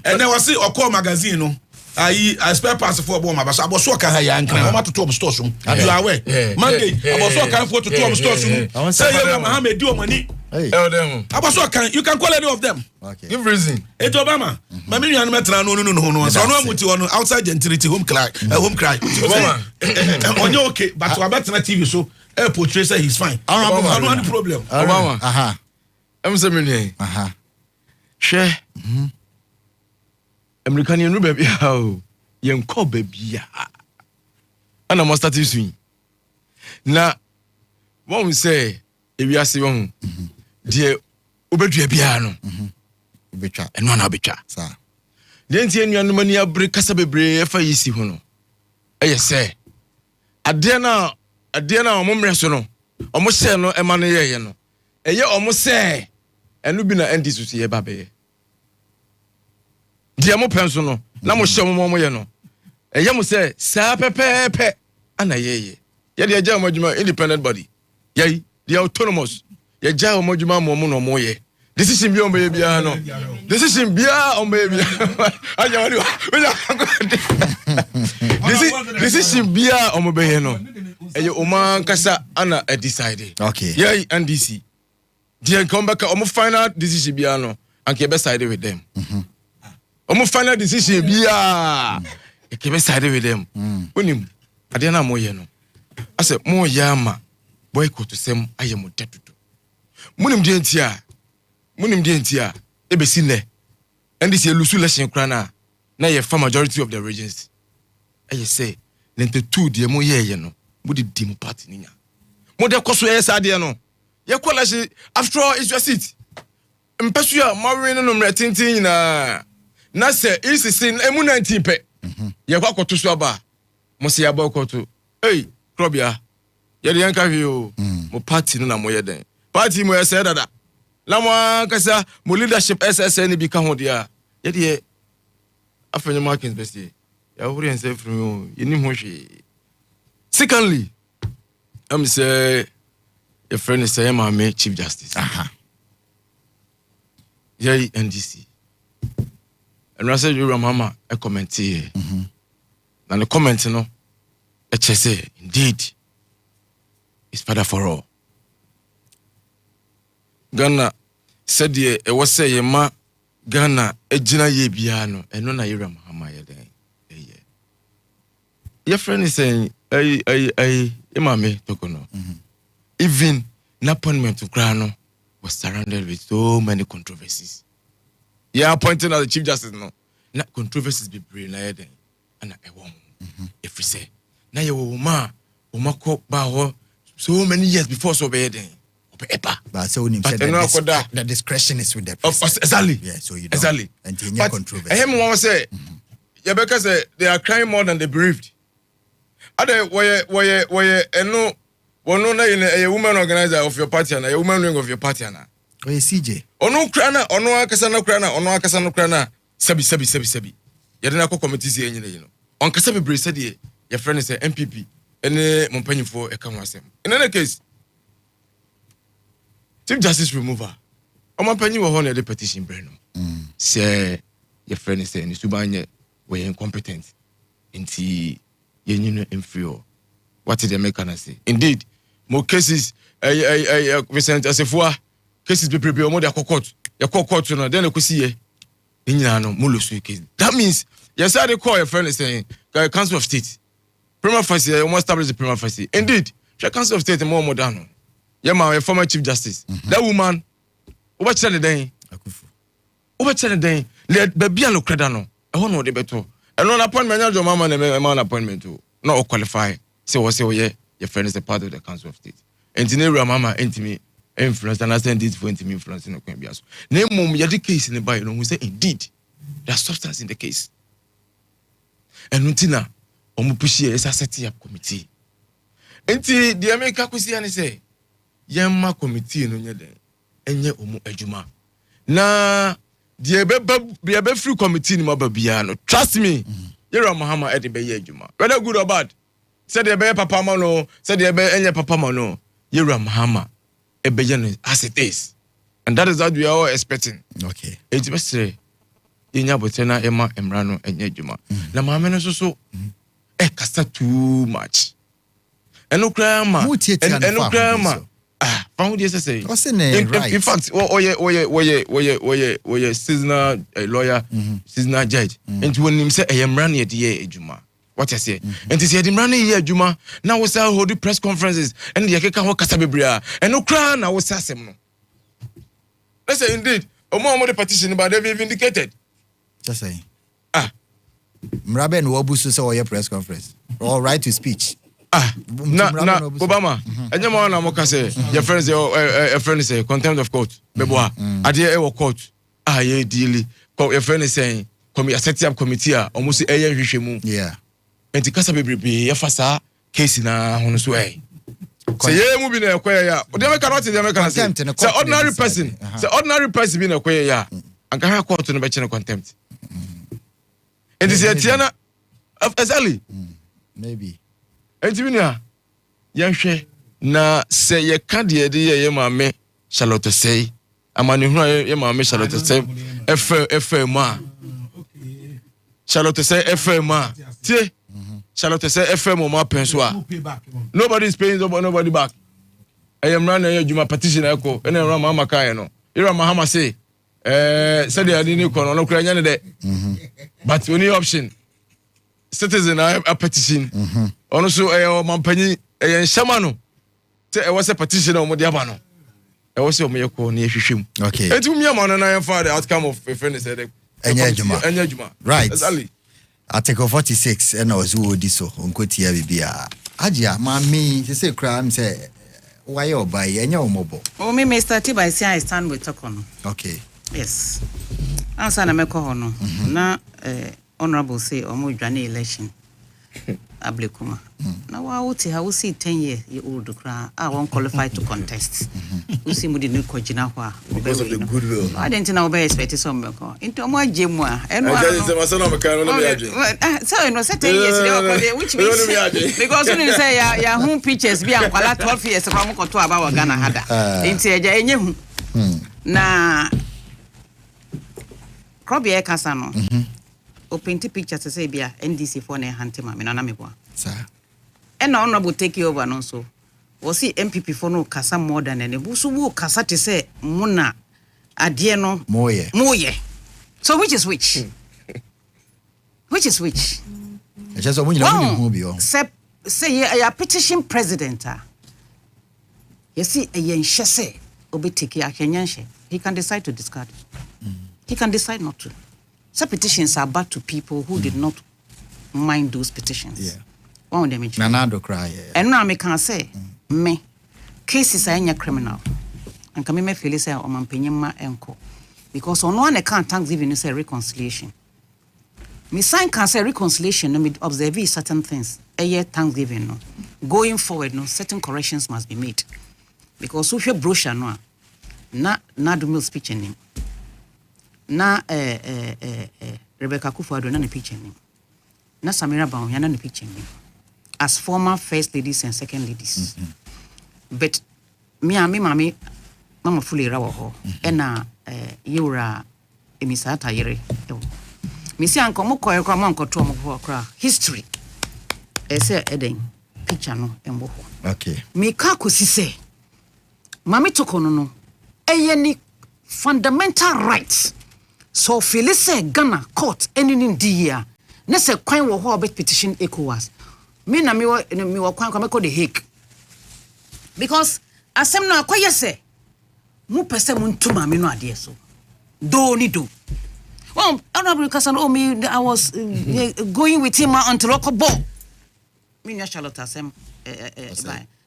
Speaker 8: and there was a call magazine, no. I spare parts for Boma, but I was so kind of to Tom Stossum. You are aware. Monday, I was so kind to Tom Stossum. Say, Mohammed, do money. I was so kind. You can call any of them.
Speaker 1: Okay.
Speaker 8: Give reason. It's Obama. My million metra no. So no much on outside gentility home cry. On your okay, but to a better TV so airport tracer he's fine. I don't have any problem.
Speaker 23: Obama. I'm saying, share. American you baby how you call baby and I must start to swing. Now, one will say, if you are saying, dear, Ubedria piano, and one habitat, sir. Then the young money break Casabe if I see one. I say, Adena, Momresono, almost say no, Emmanuel, a year almost say, and Lubina and this to see a baby. Dear mo pensono, na mo show mo no. E yam say sa pepepe ana ye. Ye de agya modwuma independent body. Ye the autonomous. Ye agya modwuma mo no mo ye. Decision bi on be bia no. Decision bia on be bia. Anya wali. Decision bia on be no. E ye o man kasa ana decide.
Speaker 1: Okay.
Speaker 23: Ye NDC. Dear come back o mo final decision bia no. Anke be side with them. Omo final decision bia e kebe side with them onim ade na mo ye no ase mo ya ma boycott sem ayemo tetutu munim de ntia e be sin le and this elusu election kra na ye fa majority of the regions e say 92 de mo ye no mo de dim party ninya mo de koso ye sa de no ye kola she after all is your seat mpesu ya mawe no mre tintin na na se isi sin emu 19 pe ye kwa koto so aba mo se ya ba koto hey krobia ye de yanka hwe o mo party no na mo ye den party mo ye se dada la mo kasa mo leadership SSN bi ka ho dia ye de afenye markings best ya huri en se fru o ye ni ho hwe. Secondly am say your friend is say my chief justice ye NDC. And I said, "Your mama a comment here." And the comment, no, say, indeed, it's father for all. Ghana said, "Ye, it was say, ma Ghana a jina ye biano, and no na yura mama ye day." Your friend is saying, "I, mame tokono." Even an appointment to Grano was surrounded with so many controversies. Yeah, appointing as the Chief Justice, no. Na controversies be brain na yeden. And I won. If we say, na ye woman, ko ba so many years before so be yeden.
Speaker 1: But so him said the discretion is with the president.
Speaker 23: Exactly.
Speaker 1: Yeah, so you don't.
Speaker 23: Exactly.
Speaker 1: And you controversy.
Speaker 23: I hear one say, yeah, because they are crying more than they breathed. Ade why eno One no a woman organizer of your party and a woman wing of your party and
Speaker 1: CJ.
Speaker 23: Ono krana, ono akasano krana, sabi. Yadana committees you know. On Kasabi Brisadi, your friend is a MPP, and Montpellier for a Kamwasem. In any case, Chief Justice remover. Montpellier were on the petition, Breno. Say, your friend is saying, Subanya were incompetent. Inti, you inferior. What did the American say? Indeed, more cases, Vincent Asefua, cases be prepared more than court. Your court, then you could see that means yes, I call your friend is saying Council of State. Prima facie, you must establish the prima facie. Indeed, the Council of State is more modern. Yeah, my former Chief Justice. That woman, what's the day? What's the day? Let baby no credano. I don't know the better. And on appointment, your mama and a man appointment to not qualify. So what say your friend is a part of the Council of State. And to name mama intimate. Influence and understand this for intimate influence in the Quembias. Name mom, you the case in the Bible, we say indeed there's substance in the case. And Nutina, Omupushi is a setting up committee. Enti the America Kusian say, Yamma committee no yede, enye omu ejuma. Na the be free committee ni mababiano. Trust me, you're Mahama at the Bay Ejuma. Whether good or bad, said the Bay Papa Mano, said the Bay Enya Papa Mano, you're Mahama. As it is, and that is what we are all expecting.
Speaker 1: Okay.
Speaker 23: It's best say, Inya Botena, Emma, Emrano, and Yejuma. Na mameno so, kasta too much. And no grandma, and no grandma. Found yesterday.
Speaker 1: What's the name?
Speaker 23: In fact, seasonal lawyer, seasonal judge, and when him say, I am running at the Ejuma. What I say, and he said, "I'm running here, Juma. Now we start holding press conferences, and the Akeka Kasabibria, and no crown. I was assem. Let's say indeed, a more the petition, but they've vindicated.
Speaker 1: Just saying. Mrabe and Wabusu saw your press conference. All right to speech.
Speaker 23: Obama. And your man, Mokase, your friends, your friend say contempt of court. Beboa, Adia Ewa court. Ye dearly. Your friend is saying, come here, set up committee, almost a year.
Speaker 1: Yeah.
Speaker 23: And the Casa Baby, Yafasa, case in a honest way. Say, yeah, moving a queer. They cannot the American contempt. Say, ordinary person. Say, ordinary person being a queer. And can have court to the bachelor contempt. And this is Tiana of Azali.
Speaker 1: Maybe.
Speaker 23: And Junior, Yanshe, na say, ye can't dear, dear, mamma, Charlotte say, a man who mamma Charlotte say, F.M.A. Charlotte say, F.M.A. Charlotte say FM or my pensua. Nobody is paying nobody back. I am running you my petition echo and then run Mama Kayano. You're Mahama say, said I didn't call no Ukrainian day. But only option. Citizen a petition. Also a Mampani a Shamano. Say I was a petition on Modiabano. I was your Miyako near Shishim.
Speaker 1: Okay.
Speaker 23: And to me, man, and I am for the outcome of a friend said,
Speaker 1: Enyejuma. Right. Article 46 and I was who did so on Kotia Bibia. Aja, mammy, to say crime say, why you buy any mobile?
Speaker 10: Oh, me may start by saying I stand with Tokono.
Speaker 1: Okay.
Speaker 10: Yes. I'm saying I'm a cohono. Na honorable say, or more journey election. Ablekuma. Now I will see 10 years you old cry. I won't qualify to contest. We see me the new Kojinawa
Speaker 23: because of the goodwill.
Speaker 10: I didn't know where expected some milk. Into my gym. And so in 10 years, which means because when you say your home pictures be on 12 years from Koto about Ghana had. Into a na Krobie Casano. Open pictures to say, Bia, NDC for ne hunting, mamma, and Amibwa.
Speaker 1: Sir.
Speaker 10: And honorable take you over and also. Was see MPP for no Casa more than any Busu Casa to say, Mona, Adieno, Moye. So which is which? Which is which?
Speaker 1: Just a winner.
Speaker 10: Say, a petition president. You see, a yen chasse, obetiki a Kenyanshe. He can decide to discard. He can decide not to. Some petitions are bad to people who did not mind those petitions.
Speaker 1: Yeah.
Speaker 10: One of them.
Speaker 1: Nanado cry.
Speaker 10: And now I can say, me cases are any criminal. And can me feel say on my penima enco. Because on one account Thanksgiving is a reconciliation. Me sign can say reconciliation, no, me observe certain things. A year Thanksgiving, no. Going forward, no, certain corrections must be made. Because if you brochure, no, na do meal speech name. Na Rebecca Kufuor na picture name. Na Samira Baum na picture name. As former first ladies and second ladies. But me mama fully rawo ho. Ena yura emisata yere. Misi anko mo koye kwa manko to mo kra history ese eden picture no embo ho.
Speaker 1: Okay.
Speaker 10: Me ka kosi se mami tokono no eye ni fundamental rights. So feel say Ghana court any ndi ya na se kwan wo ho obet petition ECOWAS. Me na me wo kwan kwa me ko the Hague. Because asem no akoye se mu pese mu ntuma me no ade so. Do ni do. Well, Honorable Kassan, I was going with him until local ball. Me na Charlotte asem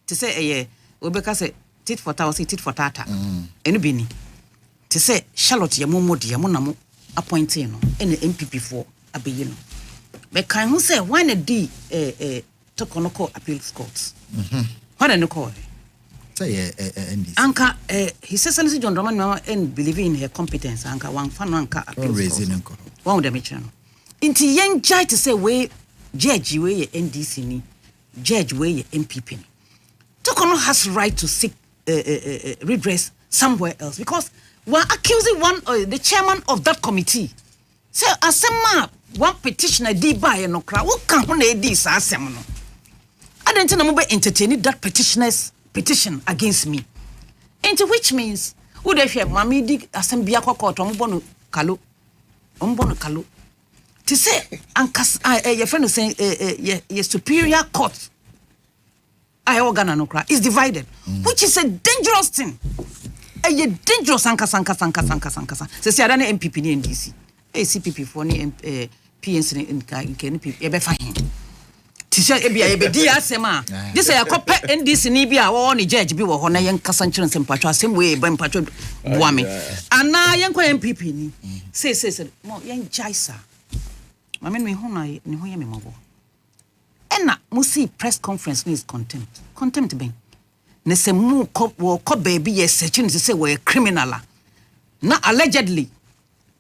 Speaker 10: to say Obeka say tit for tat, tit for tata. Enu bini. To say Charlotte ya momodi ya mo appointing no any MPP for abeyi no. But kan who say when a D Tokonoko appeals courts. What an call.
Speaker 1: Say
Speaker 10: Anka he says Senator John Roman and believing in her competence anka one fan anka appeals court. One of them channel. Inti young judge to say we judge we NDC ni judge we MPP. Tokono has right to seek redress somewhere else because we're accusing the chairman of that committee. Say asema one petitioner di buy no kra wo kan ho na edi sa asem no. I don't know about entertaining that petitioner's petition against me. Into which means would have mami di asem bia kwakwa otombono kalo. Ombono kalo. To say ankas your friend is saying your superior court I organ no cry is divided, which is a dangerous thing. A dangerous sanka. Say see adana MPP ni NDC. CPP for ni PNC in KNP e be fine. Tisha e bia e be di asema. This say akope NDC ni bia wo ni judge bi wo ho na yen kasa nkyere nsem patwa asem we be mpatwa boame. Ana yen kwa MPP ni. Say mo yen jaisa. Mama me ho na ni ho ye me mabo. Ena musi press conference is contempt ben ne se mu ko baby ye searching to say we criminal na allegedly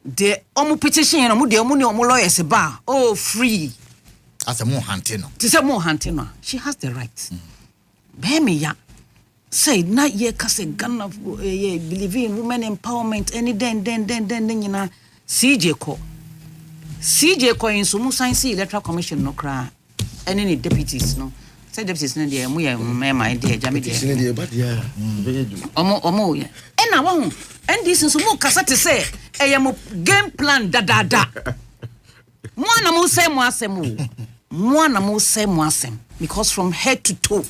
Speaker 10: the omu petition no mu de omu ne omu lawyers ba free
Speaker 1: as a mo hunting no
Speaker 10: to say mo hunting no she has the right be me ya say na ye ka say Ghana believe in women empowerment any den nyina CJ ko in sumu science electoral commission no kra any deputies no say deputies no dey mu ya mema dey jame dey omo ya na wo NDC so mu kasa te say mo game plan da mo na mo say mo asem because from head to toe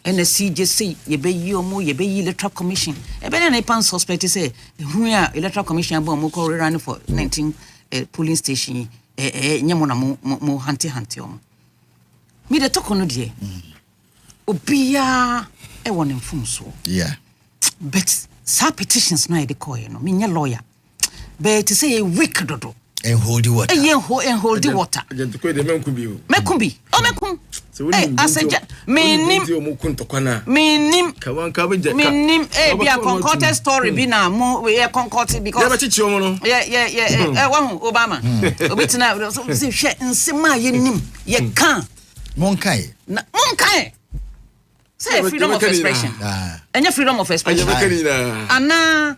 Speaker 10: NSC say ye be yi electoral commission e be na pan suspect say hu ya electoral commission abo mo ko run for 19 polling station nyemo na mo hanti omo me de tokono de obia e won mfumso
Speaker 1: yeah
Speaker 10: but some petitions na e de call no me nya lawyer but to say a week dodo
Speaker 1: and hold the water
Speaker 10: hold the water
Speaker 23: agent ko de mekumbi
Speaker 10: mekum aseja menim bia concocted story bi na mo we concocted because
Speaker 23: yeah chichi omo no
Speaker 10: wahu Obama obitina so hwe nsema ye nim ye kan
Speaker 1: monkai
Speaker 10: say freedom of expression anya freedom of expression ana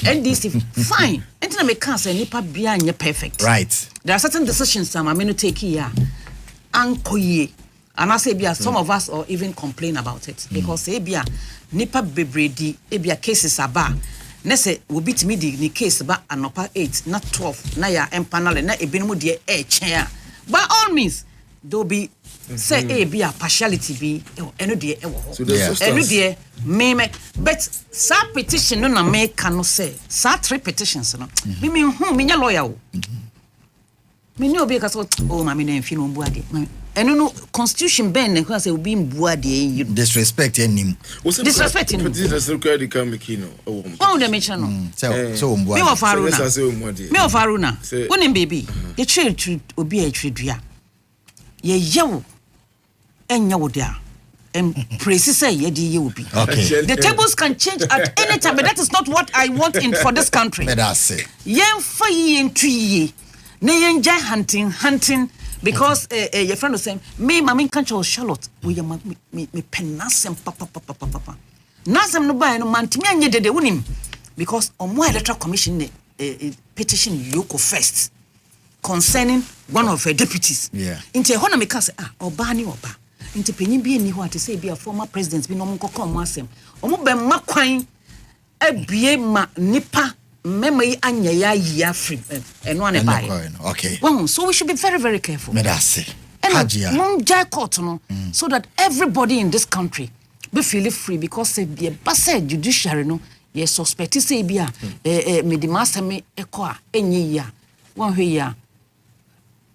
Speaker 10: NDC fine entina me can say nipa bia anya perfect
Speaker 1: right
Speaker 10: there are certain decisions some am no take here ankoye and I say bia some of us or even complain about it because say bia nipa bebredi bia cases aba na say we beat me the case ba anopa 8 not 12 na ya empanel na ebinmu de chen by all means there be say be a partiality be eno de eno de me but sa petition no na me can say sa 3 petitions no me nya lawyer o me ni obi ka so oh mama na mfi no mbu ade And no constitution ben ne ko say obi mbua de yi.
Speaker 1: Disrespect him.
Speaker 10: Disrespect him.
Speaker 23: This required the camera.
Speaker 10: Oh, the mention no.
Speaker 1: So mbua.
Speaker 10: Me of Haruna. Me of Haruna. Wonim baby. Ye trade obi a trade dua. Ye yewo. Enya wo dia. Praise say ye di ye obi. The tables can change at any time, but that is not what I want in for this country.
Speaker 1: That's it.
Speaker 10: Yen fa ye ntwi ye. Na yen jai hunting because your friend was saying me mama can't show Charlotte we pen nasem papa nasem no buy no man timi anye dede wonim because omo electoral commission petition yoko first concerning one of her deputies into a hona make say oba ni oba into penyin bi eni ho ate say be a former president bi no mo kokon mo asem omo be makwan abie ma nipa mema yi anya ya yi free eno ane buy
Speaker 1: okay
Speaker 10: well so we should be very very careful
Speaker 1: medase
Speaker 10: hajia mon jai court no so that everybody in this country be feel free because say be basa judiciary no ye suspect say bi a me di masemi eko a enye ya wan hwe ya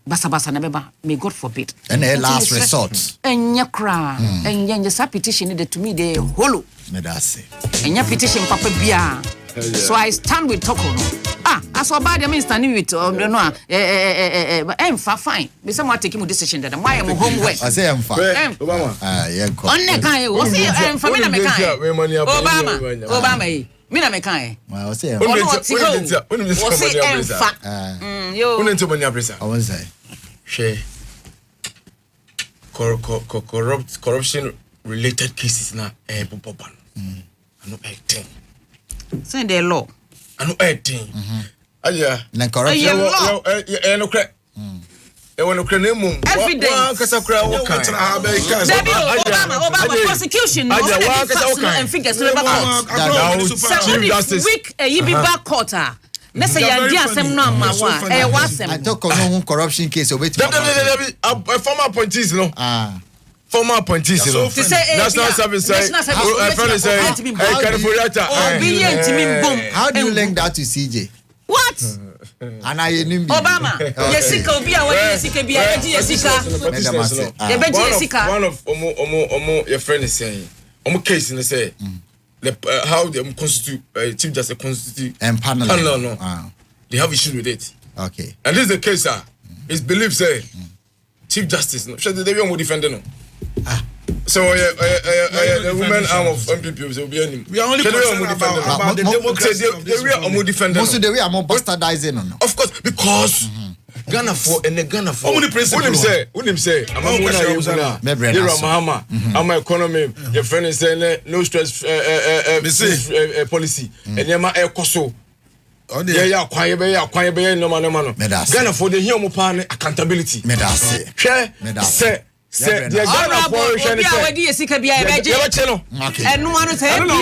Speaker 10: basa na beba may God forbid
Speaker 1: and a last resort
Speaker 10: enye kra enye sa petition de to me de holo
Speaker 1: medase
Speaker 10: enye petition papa bia. So I stand with Toko. As about the standing with no fine. Be someone taking a decision that why am homework.
Speaker 1: I say I'm fine.
Speaker 10: Obama. Obama. Mina me kai.
Speaker 1: Well, say
Speaker 23: corruption related cases na popan. No 18.
Speaker 10: Say the law.
Speaker 23: Ano 18. Aya.
Speaker 1: Na corruption.
Speaker 23: No cre. E wono cre na mum. Wa kasa kra wo kan.
Speaker 10: Obama prosecution no and figures to the justice. Week you be back court. Na say ya di asem no ama wa. Wasem.
Speaker 1: I talk on corruption case obet.
Speaker 23: Former appointees no. Former appointees, you know. National Service,
Speaker 1: how do you link that to CJ?
Speaker 10: What?
Speaker 1: And I
Speaker 10: Obama. Yesika Obia, what Yesika Bia, Yesika.
Speaker 23: One of Omo, your friend is saying, Omo case in the say, how they constitute Chief Justice constitute
Speaker 1: and panel.
Speaker 23: No. They have issue with it.
Speaker 1: Okay.
Speaker 23: And this is the case, sir. It's believed, say, Chief Justice, no. Should they be defender, no? So the women arm of MPP will be any. We are only concerned about the democracy. They defending.
Speaker 1: Most of the way are more bastardizing, no?
Speaker 23: Of course, because Ghana for and the Ghana for. Only principle. Wouldn't say. I'm a economy. Your friend is saying no stress policy. And Yama air coso. Yeah, quiet, no man. Ghana for the human accountability.
Speaker 1: Medase.
Speaker 23: Say the Ghana for.
Speaker 10: Okay.